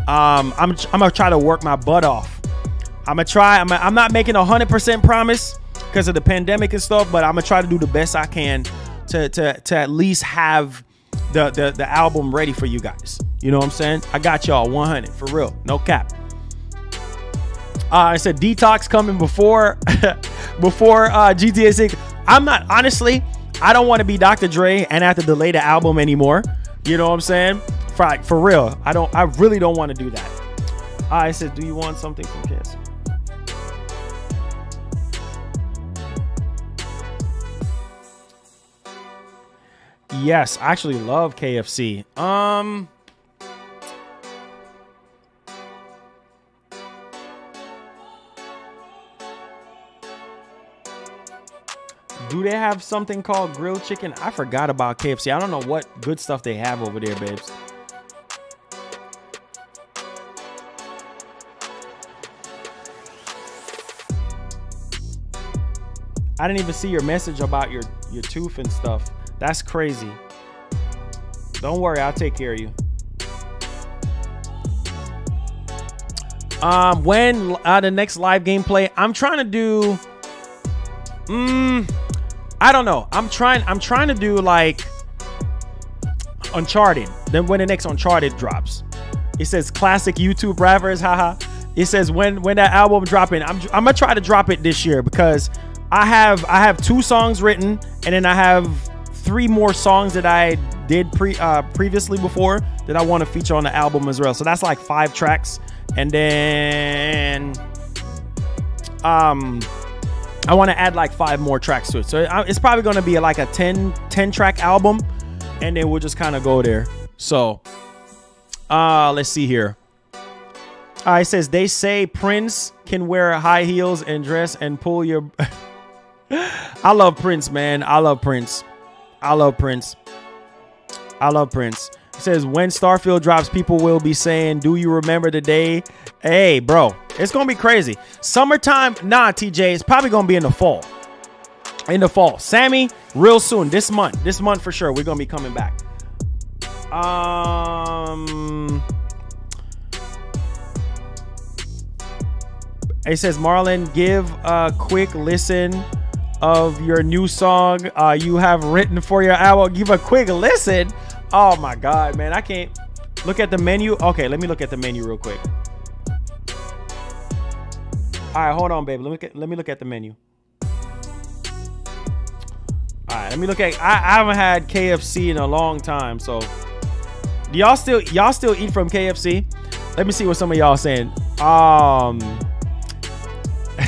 I'm gonna try to work my butt off. I'm not making 100% promise because of the pandemic and stuff, but I'm gonna try to do the best I can to at least have the album ready for you guys. You know what I'm saying? I got y'all 100 for real, no cap. I said Detox coming before GTA 6. I'm not, honestly, I don't want to be Dr. Dre and have to delay the album anymore. You know what I'm saying? For real, I really don't want to do that. I said, do you want something from KFC? Yes, I actually love KFC. Do they have something called grilled chicken? I forgot about KFC. I don't know what good stuff they have over there, babes. I didn't even see your message about your tooth and stuff. That's crazy. Don't worry, I'll take care of you. When the next live gameplay, I'm trying to do I don't know. I'm trying to do like Uncharted. Then when the next Uncharted drops. It says classic YouTube rappers, haha. It says when that album dropping. I'm gonna try to drop it this year because I have 2 songs written and then I have 3 more songs that I did previously before that I want to feature on the album as well. So that's like 5 tracks. And then I want to add like 5 more tracks to it. So it's probably going to be like a 10 track album. And then we'll just kind of go there. So let's see here. It says they say Prince can wear high heels and dress and pull your... I love Prince, man. I love Prince. I love Prince. I love Prince. It says when Starfield drops, people will be saying, do you remember the day? Hey, bro, it's going to be crazy. Summertime? Nah, TJ. It's probably going to be in the fall. In the fall. Sammy, real soon. This month. This month for sure. We're going to be coming back. It says, Marlon, give a quick listen of your new song you have written for your album. Give a quick listen. Oh my god, man, I can't look at the menu. Okay, let me look at the menu real quick. All right, hold on, baby. Let me look at the menu. All right, let me look at. I haven't had KFC in a long time, so do y'all still eat from KFC? Let me see what some of y'all saying.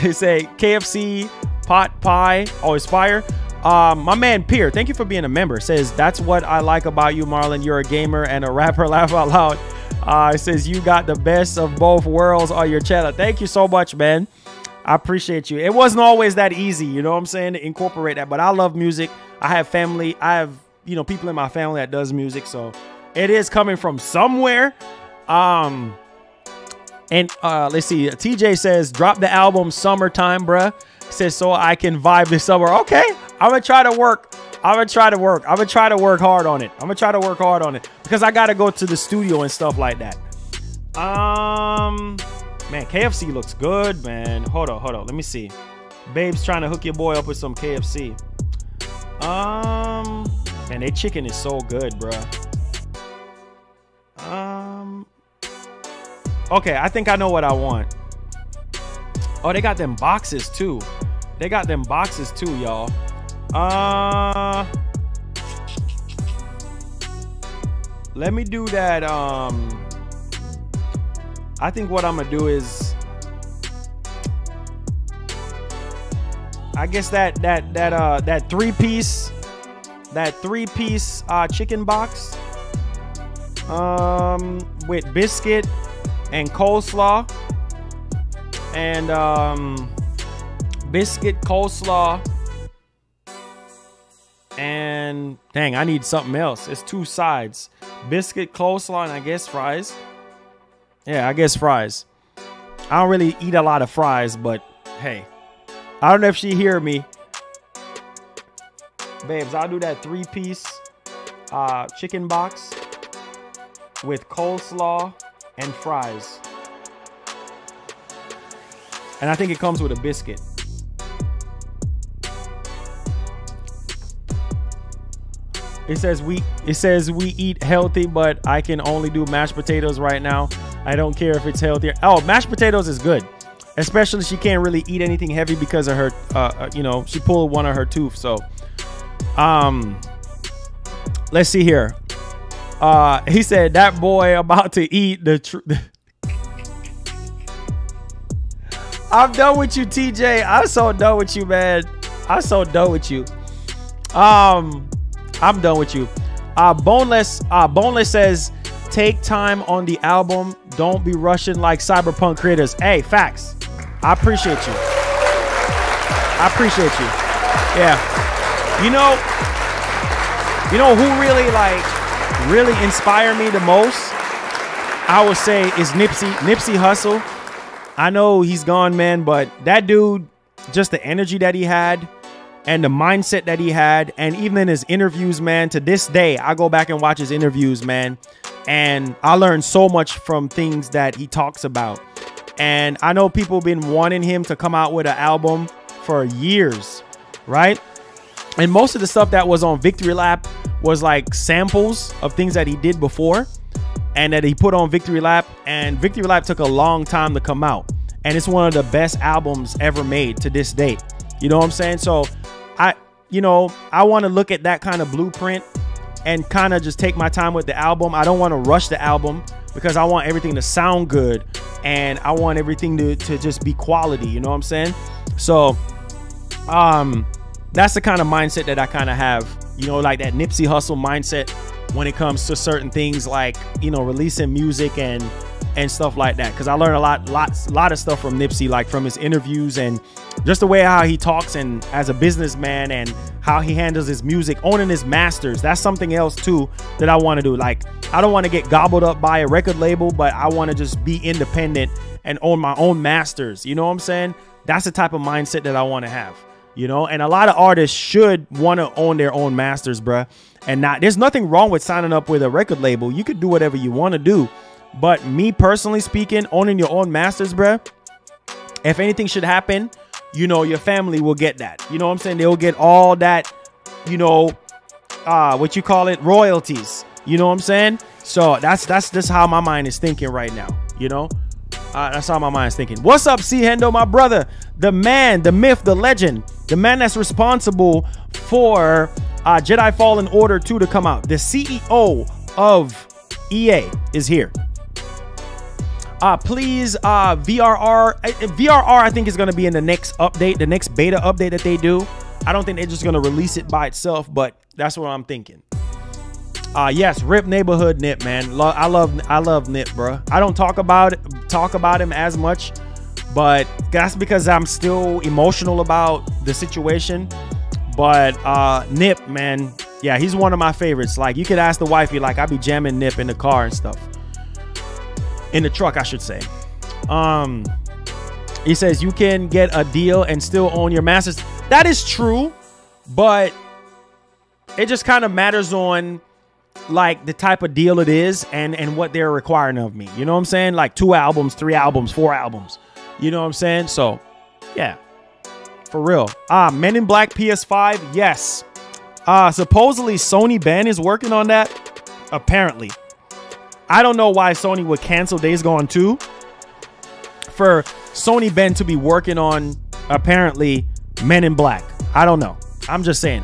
They say KFC pot pie always fire. My man Pierre, thank you for being a member. Says that's what I like about you, Marlon. You're a gamer and a rapper. Laugh out loud. It says you got the best of both worlds on your channel. Thank you so much, man. I appreciate you. It wasn't always that easy, you know what I'm saying, to incorporate that, but I love music. I have family. I have, you know, people in my family that does music, so it is coming from somewhere. And let's see. TJ says drop the album summertime, bruh. Says so I can vibe this summer. Okay, I'm gonna try to work. I'm gonna try to work hard on it. I'm gonna try to work hard on it because I gotta go to the studio and stuff like that. Man, KFC looks good, man. Hold on. Let me see. Babe's trying to hook your boy up with some KFC. And their chicken is so good, bruh. Okay, I think I know what I want. Oh, they got them boxes too. They got them boxes too, y'all. Let me do that. I think what I'm gonna do is, I guess that three-piece chicken box with biscuit and coleslaw and biscuit, coleslaw, and dang, I need something else. It's 2 sides: biscuit, coleslaw, and I guess fries. Yeah, I guess fries. I don't really eat a lot of fries, but hey, I don't know if she hear me. Babes, I'll do that 3-piece chicken box with coleslaw and fries. And I think it comes with a biscuit. It says we eat healthy, but I can only do mashed potatoes right now. I don't care if it's healthier. Oh, mashed potatoes is good. Especially she can't really eat anything heavy because of her, you know, she pulled one of her tooth. So, let's see here. He said that boy about to eat the I'm done with you, TJ. I'm so done with you, man. I'm so done with you. I'm done with you. Boneless says, take time on the album. Don't be rushing like cyberpunk creators. Hey, facts. I appreciate you. I appreciate you. Yeah. You know who really inspired me the most? I would say is Nipsey Hussle. I know he's gone, man, but that dude, just the energy that he had and the mindset that he had, and even in his interviews, man, to this day, I go back and watch his interviews, man, and I learned so much from things that he talks about. And I know people have been wanting him to come out with an album for years, right? And most of the stuff that was on Victory Lap was like samples of things that he did before and that he put on Victory Lap. And Victory Lap took a long time to come out. And it's one of the best albums ever made to this date. You know what I'm saying? So I want to look at that kind of blueprint and kind of just take my time with the album. I don't want to rush the album because I want everything to sound good and I want everything to just be quality. You know what I'm saying? So that's the kind of mindset that I kind of have, you know, like that Nipsey Hussle mindset when it comes to certain things like, you know, releasing music and stuff like that. Because I learned a lot of stuff from Nipsey, like from his interviews and just the way how he talks and as a businessman and how he handles his music, owning his masters. That's something else too that I want to do. Like, I don't want to get gobbled up by a record label, but I want to just be independent and own my own masters. You know what I'm saying? That's the type of mindset that I want to have. You know, and a lot of artists should want to own their own masters, bruh. And there's nothing wrong with signing up with a record label. You could do whatever you want to do. But me personally speaking, owning your own masters, bruh, if anything should happen, you know, your family will get that. You know what I'm saying? They'll get all that, you know, what you call it, royalties. You know what I'm saying? So that's just how my mind is thinking right now, you know? That's how my mind's thinking. What's up, C Hendo, my brother? The man, the myth, the legend, the man that's responsible for Jedi Fallen Order 2 to come out. The CEO of EA is here. Please, VRR, I think is going to be in the next update, the next beta update that they do. I don't think they're just going to release it by itself, but that's what I'm thinking. Yes, rip neighborhood Nip, man. I love Nip, bro. I don't talk about him as much, but that's because I'm still emotional about the situation. But Nip, man, yeah, he's one of my favorites. Like, you could ask the wifey, like, I be jamming Nip in the car and stuff. In the truck, I should say. He says you can get a deal and still own your masters. That is true, but it just kind of matters on like the type of deal it is and what they're requiring of me. You know what I'm saying? Like 2 albums, 3 albums, 4 albums. You know what I'm saying? So yeah, for real. Men in Black PS5. Yes. Supposedly Sony Ben is working on that. Apparently. I don't know why Sony would cancel Days Gone 2 for Sony Ben to be working on apparently Men in Black. I don't know. I'm just saying.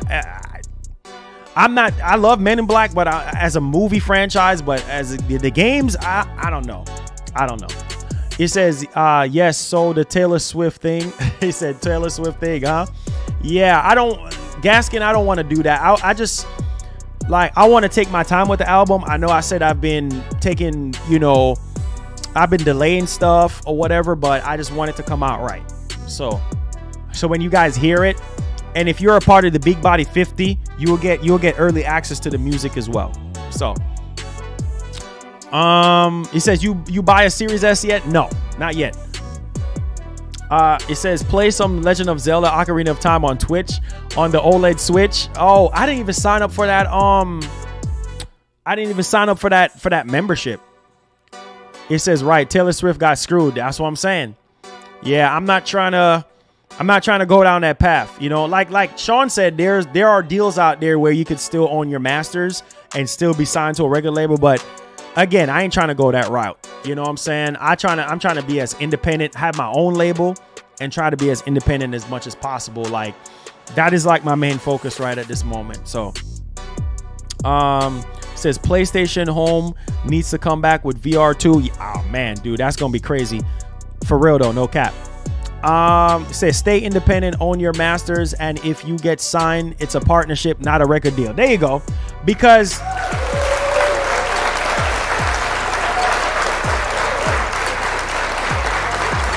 I love Men in Black, but as a movie franchise, but as the games, I don't know. I don't know. It says, yes, so the Taylor Swift thing. He said Taylor Swift thing, huh? Yeah, Gaskin, I don't want to do that. I just, like, I want to take my time with the album. I know I said I've been taking, you know, I've been delaying stuff or whatever, but I just want it to come out right. So when you guys hear it, and if you're a part of the Big Body 50, you'll get early access to the music as well. So, he says you buy a Series S yet? No, not yet. It says play some Legend of Zelda Ocarina of Time on Twitch on the OLED Switch. Oh, I didn't even sign up for that. I didn't even sign up for that membership. It says right, Taylor Swift got screwed. That's what I'm saying. Yeah, I'm not trying to go down that path. You know, like Sean said, there are deals out there where you could still own your masters and still be signed to a record label, but again, I ain't trying to go that route. You know what I'm saying? I'm trying to be as independent, have my own label, and try to be as independent as much as possible. Like, that is like my main focus right at this moment. So, says PlayStation Home needs to come back with VR 2. Oh man, dude, that's gonna be crazy. For real though, no cap. It says stay independent, own your masters, and if you get signed, it's a partnership, not a record deal. There you go. Because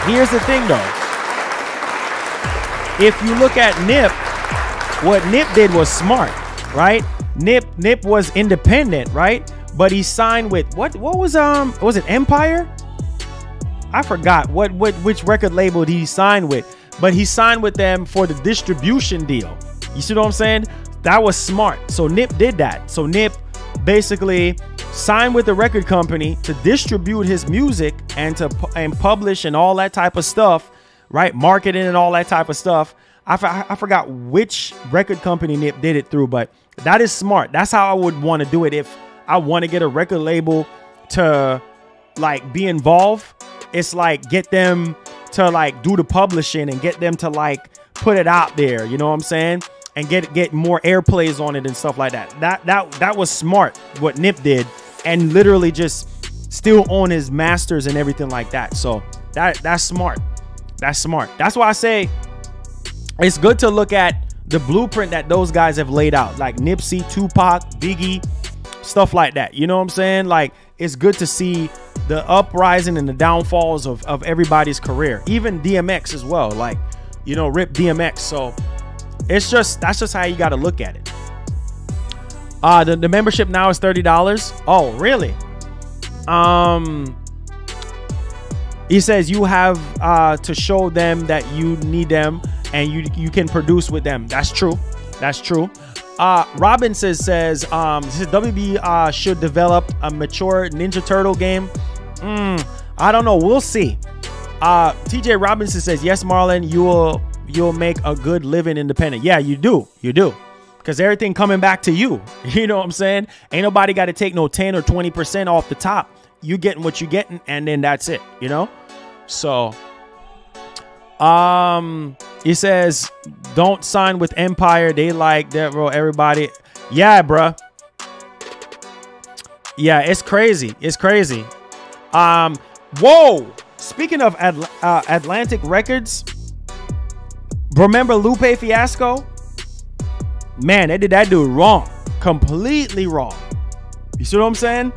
here's the thing though. If you look at Nip, what Nip did was smart, right? Nip was independent, right? But he signed with what was it Empire? I forgot which record label did he sign with, but he signed with them for the distribution deal. You see what I'm saying? That was smart. So Nip did that. So Nip basically signed with the record company to distribute his music and publish and all that type of stuff, right? Marketing and all that type of stuff. I forgot which record company Nip did it through, but that is smart. That's how I would want to do it if I want to get a record label to like be involved. It's like get them to like do the publishing and get them to like put it out there, you know what I'm saying? And get more airplays on it and stuff like that. That was smart what Nip did, and literally just still own his masters and everything like that. So that's smart. That's smart. That's why I say it's good to look at the blueprint that those guys have laid out, like Nipsey, Tupac, Biggie, stuff like that. You know what I'm saying? Like, it's good to see the uprising and the downfalls of everybody's career, even DMX as well. Like, you know, rip DMX. So that's just how you got to look at it. The membership now is $30. Oh, really? He says you have to show them that you need them and you can produce with them. That's true. That's true. Robinson says WB should develop a mature Ninja Turtle game. I don't know. We'll see. TJ Robinson says, yes, Marlon, you'll make a good living independent. Yeah, you do. You do. Because everything coming back to you. You know what I'm saying? Ain't nobody got to take no 10 or 20% off the top. You getting what you getting, and then that's it, you know? So, he says, don't sign with Empire. They like that, bro. Everybody. Yeah, bruh. Yeah, it's crazy. It's crazy. Whoa. Speaking of Atlantic Records, remember Lupe Fiasco? Man, they did that dude wrong. Completely wrong. You see what I'm saying?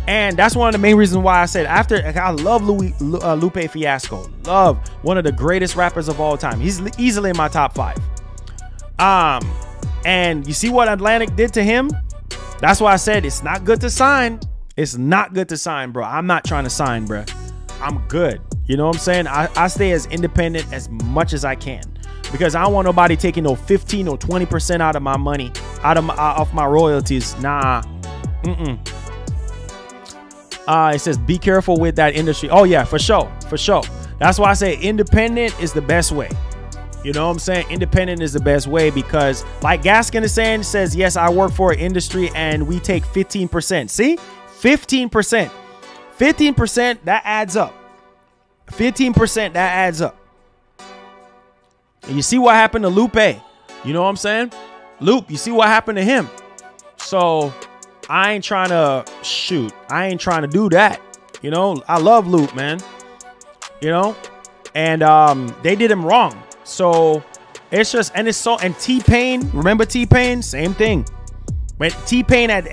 And that's one of the main reasons why I said I love Lupe Fiasco. Love, one of the greatest rappers of all time. He's easily in my top 5. And you see what Atlantic did to him? That's why I said it's not good to sign. It's not good to sign, bro. I'm not trying to sign, bro. I'm good. You know what I'm saying? I stay as independent as much as I can, because I don't want nobody taking no 15 or 20% out of my money, off my royalties. Nah. It says be careful with that industry. Oh yeah, for sure, for sure. That's why I say independent is the best way. You know what I'm saying? Independent is the best way because like Gaskin is saying, says, yes, I work for an industry and we take 15%. See? 15%. 15%, that adds up. 15%, that adds up. And you see what happened to Lupe. You know what I'm saying? Lupe, you see what happened to him. So I ain't trying to shoot. I ain't trying to do that. You know, I love Lupe, man. You know? And they did him wrong. So it's just, and it's so, and T-Pain, remember T-Pain? Same thing. When T-Pain at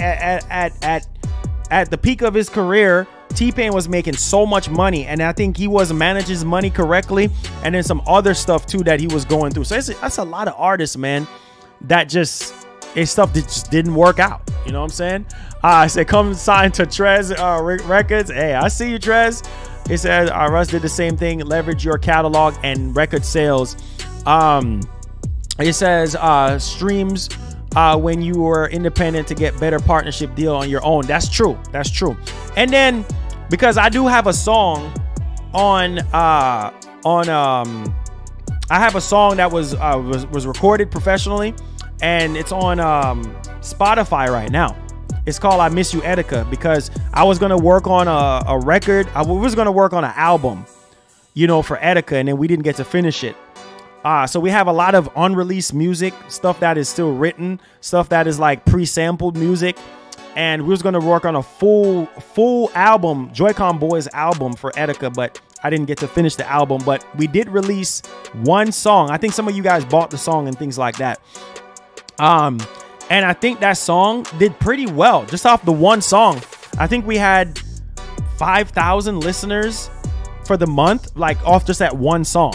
the peak of his career, T-Pain was making so much money, and I think he was managing his money correctly, and then some other stuff too that he was going through. So that's a lot of artists, man, that just, it's stuff that just didn't work out. You know what I'm saying? I said, come sign to Trez Records. Hey, I see you, Trez. It says Russ did the same thing. Leverage your catalog and record sales. It says streams when you were independent to get better partnership deal on your own. That's true. That's true. And then because I do have a song on I have a song that was recorded professionally, and it's on Spotify right now. It's called I Miss You Etika, because I was going to work on a record. I was going to work on an album, you know, for Etika, and then we didn't get to finish it. So we have a lot of unreleased music, stuff that is still written, stuff that is like pre-sampled music. And we was going to work on a full album, Joy-Con Boys album for Etika, but I didn't get to finish the album. But we did release one song. I think some of you guys bought the song and things like that. And I think that song did pretty well just off the one song. I think we had 5,000 listeners for the month, like off just that one song.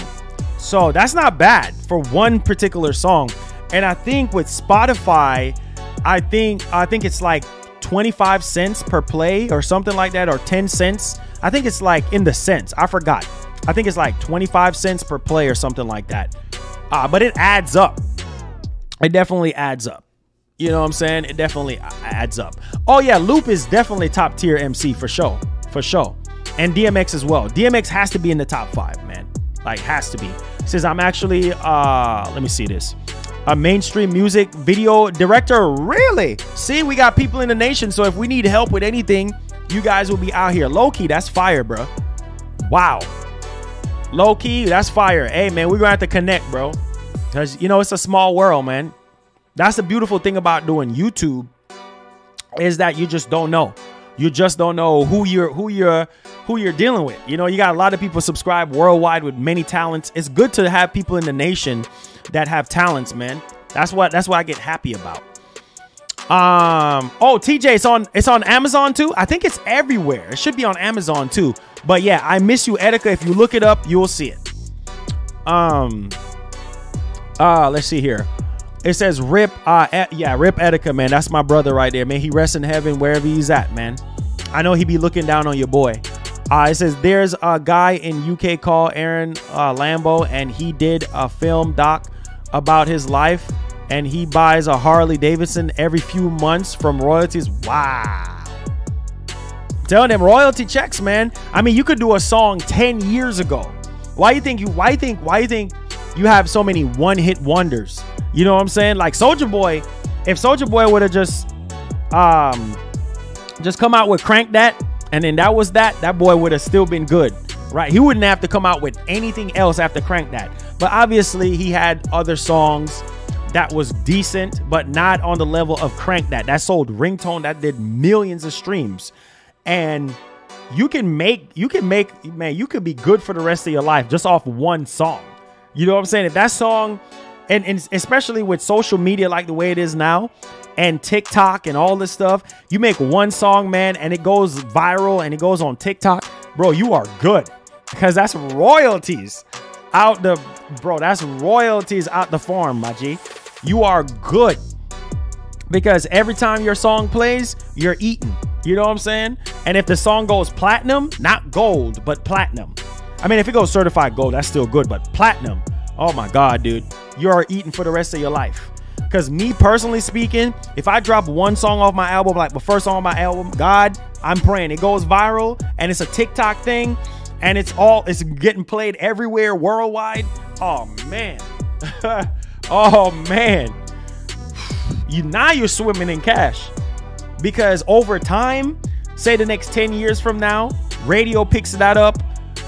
So that's not bad for one particular song. And I think with Spotify, I think it's like 25 cents per play or something like that, or 10 cents. I think it's like in the cents. I forgot. I think it's like 25 cents per play or something like that. But it adds up. It definitely adds up. You know what I'm saying? It definitely adds up. Oh yeah, Loop is definitely top tier MC for sure. For sure. And DMX as well. DMX has to be in the top 5, man. Like, has to be. It says I'm actually let me see this. A mainstream music video director. Really? See, we got people in the nation, so if we need help with anything, you guys will be out here. Low-key, that's fire, bro. Wow. Low-key, that's fire. Hey man, we're gonna have to connect, bro. Because you know, it's a small world, man. That's the beautiful thing about doing YouTube, is that you just don't know. You just don't know who you're dealing with. You know, you got a lot of people subscribe worldwide with many talents. It's good to have people in the nation that have talents, man. That's what I get happy about. Oh, TJ, it's on Amazon too. I think it's everywhere. It should be on Amazon too. But yeah, I Miss You Etika. If you look it up, you'll see it. Let's see here. It says rip rip Etika, man. That's my brother right there, man. He rests in heaven wherever he's at, man. I know he be looking down on your boy. It says there's a guy in UK called Aaron Lambo, and he did a film doc about his life, and he buys a Harley Davidson every few months from royalties. Wow. I'm telling them royalty checks, man. I mean, you could do a song 10 years ago. Why you think you have so many one-hit wonders? You know what I'm saying? Like Soulja Boy, if Soulja Boy would have just come out with Crank That, and then that was that boy would have still been good, right? He wouldn't have to come out with anything else after Crank That. But obviously he had other songs that was decent, but not on the level of Crank That. That sold Ringtone, that did millions of streams. And you could be good for the rest of your life just off one song. You know what I'm saying? If that song, and especially with social media like the way it is now, and TikTok and all this stuff, you make one song, man, and it goes viral and it goes on TikTok, bro, you are good, because that's royalties out the farm, my G. You are good, because every time your song plays, you're eating. You know what I'm saying? And if the song goes platinum, not gold, but platinum. I mean, if it goes certified gold, that's still good, but platinum, oh my God, dude, you are eating for the rest of your life. Because me personally speaking, if I drop one song off my album, like the first song on my album, God, I'm praying it goes viral and it's a TikTok thing and it's getting played everywhere worldwide. Oh man, Oh man, you're swimming in cash, because over time, say the next 10 years from now, radio picks that up.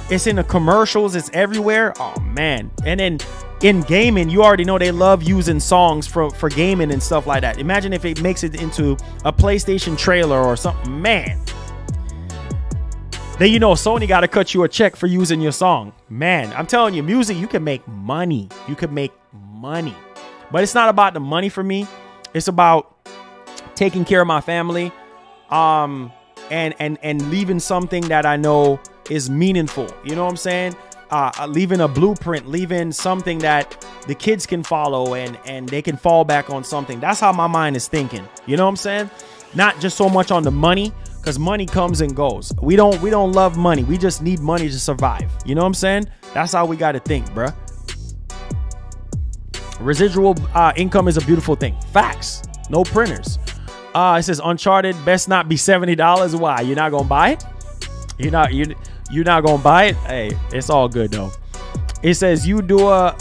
It's in the commercials. It's everywhere. Oh man. And then in gaming, you already know they love using songs for gaming and stuff like that. Imagine if it makes it into a PlayStation trailer or something, man. Then you know Sony got to cut you a check for using your song. Man, I'm telling you, music, you can make money. You can make money. But it's not about the money for me. It's about taking care of my family, and leaving something that I know is meaningful. You know what I'm saying? Leaving a blueprint, leaving something that the kids can follow and they can fall back on something. That's how my mind is thinking. You know what I'm saying? Not just so much on the money, because money comes and goes. We don't love money. We just need money to survive. You know what I'm saying? That's how we got to think, bruh. Residual income is a beautiful thing. Facts. No printers. It says Uncharted best not be $70. Why? You're not gonna buy it? You're not gonna buy it? Hey, it's all good though. It says you do a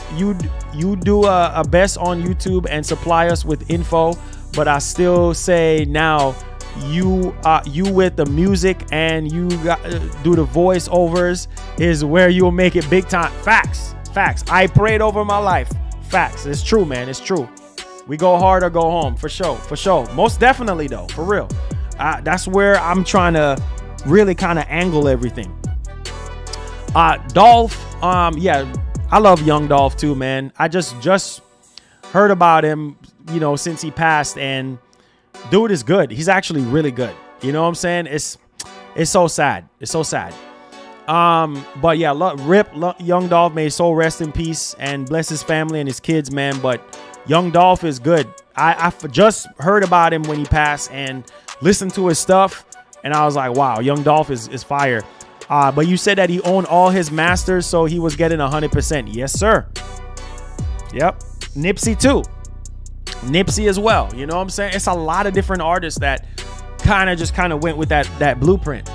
best on YouTube and supply us with info, but I still say now you with the music and you do the voiceovers is where you'll make it big time. Facts. I prayed over my life. Facts. It's true, man. It's true. We go hard or go home, for sure. Most definitely though, for real. That's where I'm trying to really kind of angle everything. Dolph, yeah, I love young Dolph too, man. I just heard about him, you know, since he passed, and dude is good. He's actually really good. You know what I'm saying? It's so sad. It's so sad. But yeah, young Dolph, may his soul rest in peace and bless his family and his kids, man. But young Dolph is good. I just heard about him when he passed and listened to his stuff, and I was like, wow, young Dolph is fire. But you said that he owned all his masters, so he was getting 100%. Yes, sir. Yep. Nipsey too. Nipsey as well. You know what I'm saying? It's a lot of different artists that kind of went with that blueprint.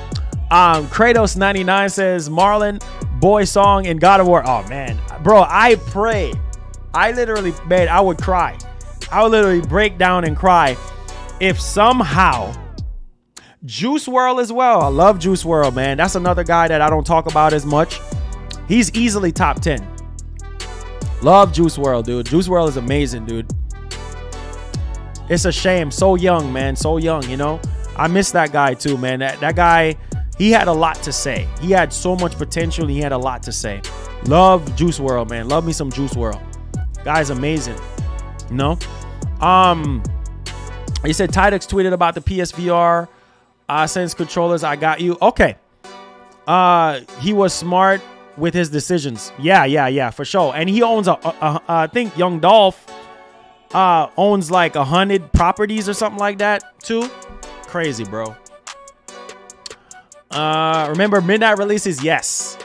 Kratos99 says Marlon boy song in God of War. Oh man, bro, I pray. I literally, man, I would cry. I would literally break down and cry if somehow Juice WRLD as well. I love Juice WRLD, man. That's another guy that I don't talk about as much. He's easily top 10. Love Juice WRLD, dude. Juice WRLD is amazing, dude. It's a shame. So young, man. So young, you know. I miss that guy too, man. That guy, he had a lot to say. He had so much potential. He had a lot to say. Love Juice WRLD, man. Love me some Juice WRLD. Guy's amazing. You know? He said Tidex tweeted about the PSVR Sense controllers. I got you. Okay. He was smart with his decisions. Yeah, for sure. And he owns I think Young Dolph owns like 100 properties or something like that too. Crazy, bro. Remember midnight releases? Yes.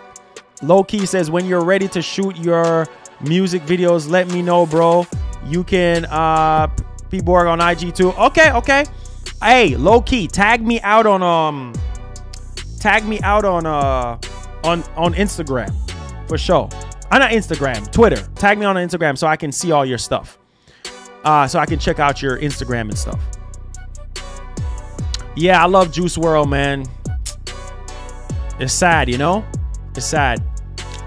Low Key says when you're ready to shoot your music videos, let me know, bro. You can P-Borg on IG too. Okay. Hey, Low Key, tag me out on Instagram for sure. Not Instagram, Twitter. Tag me on Instagram so I can see all your stuff. So I can check out your Instagram and stuff. Yeah, I love Juice WRLD, man. It's sad, you know? It's sad.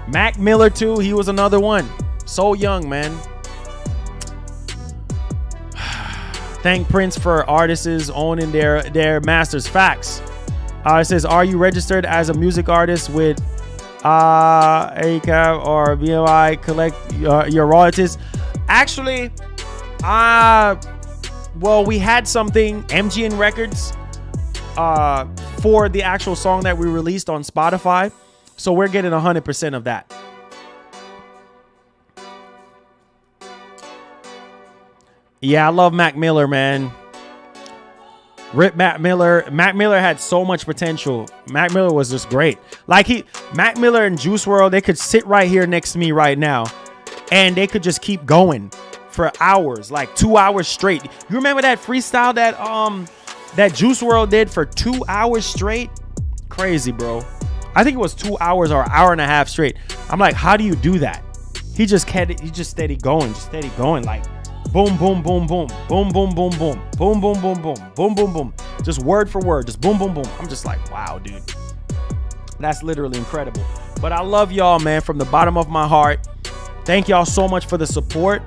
Mac Miller too, he was another one. So young, man. Thank Prince for artists owning their masters. Facts. It says, are you registered as a music artist with ACAB or BMI collect your royalties? Actually, well, we had something, MGN Records, for the actual song that we released on Spotify. So we're getting 100% of that. Yeah, I love Mac Miller, man. Rip Mac Miller. Mac Miller had so much potential. Mac Miller was just great. Like Mac Miller and Juice WRLD, they could sit right here next to me right now, and they could just keep going for hours, like 2 hours straight. You remember that freestyle that Juice WRLD did for 2 hours straight? Crazy, bro. I think it was 2 hours or an hour and a half straight. I'm like, how do you do that? he just steady going, like boom, boom, boom, boom, boom, boom, boom, boom, boom, boom, boom, boom, boom, boom, boom, just word for word, just boom, boom, boom. I'm just like, wow, dude, that's literally incredible. But I love y'all, man, from the bottom of my heart. Thank y'all so much for the support,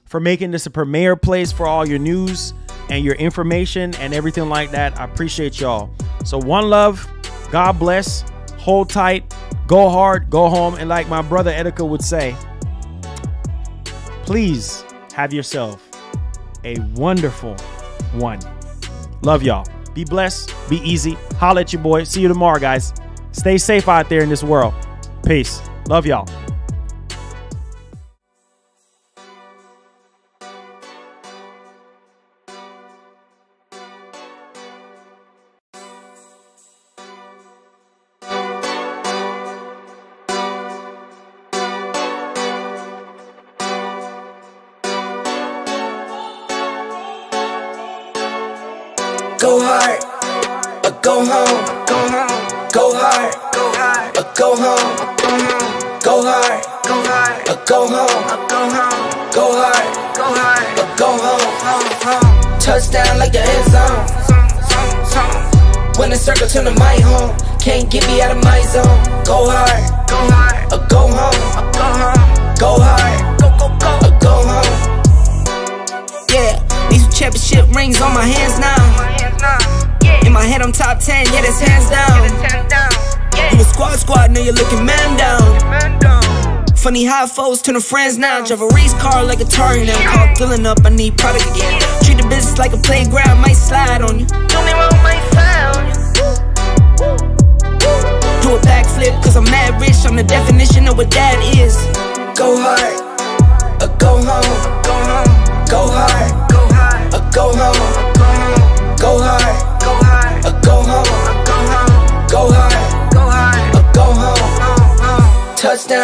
for making this a premier place for all your news and your information and everything like that. I appreciate y'all. So one love, God bless, hold tight, go hard, go home. And like my brother Edika would say, please have yourself a wonderful one. Love y'all. Be blessed, be easy. Holla at your boy. See you tomorrow, guys. Stay safe out there in this world. Peace. Love y'all. Go hard, or go home. Go home. Go hard, or go home. Go hard, or go home. Go hard, or go home. Touchdown like the end zone. When the circle turn to my home, can't get me out of my zone. Go hard, or go home. Go hard, or go home. Yeah, these championship rings on my hands now. In my head I'm top 10, yeah, that's hands down. You a squad, now you're looking man down. Funny how foes turn to friends now. Drive a race car like a Atari now. Call filling up, I need product again. Treat the business like a playground, might slide on you. Don't even might slide on you. Do a backflip, cause I'm mad rich. I'm the definition of what that is. Go hard, or go home. Go hard, or go home. Go hard, or go home. Go hard, or go home. Touchdown.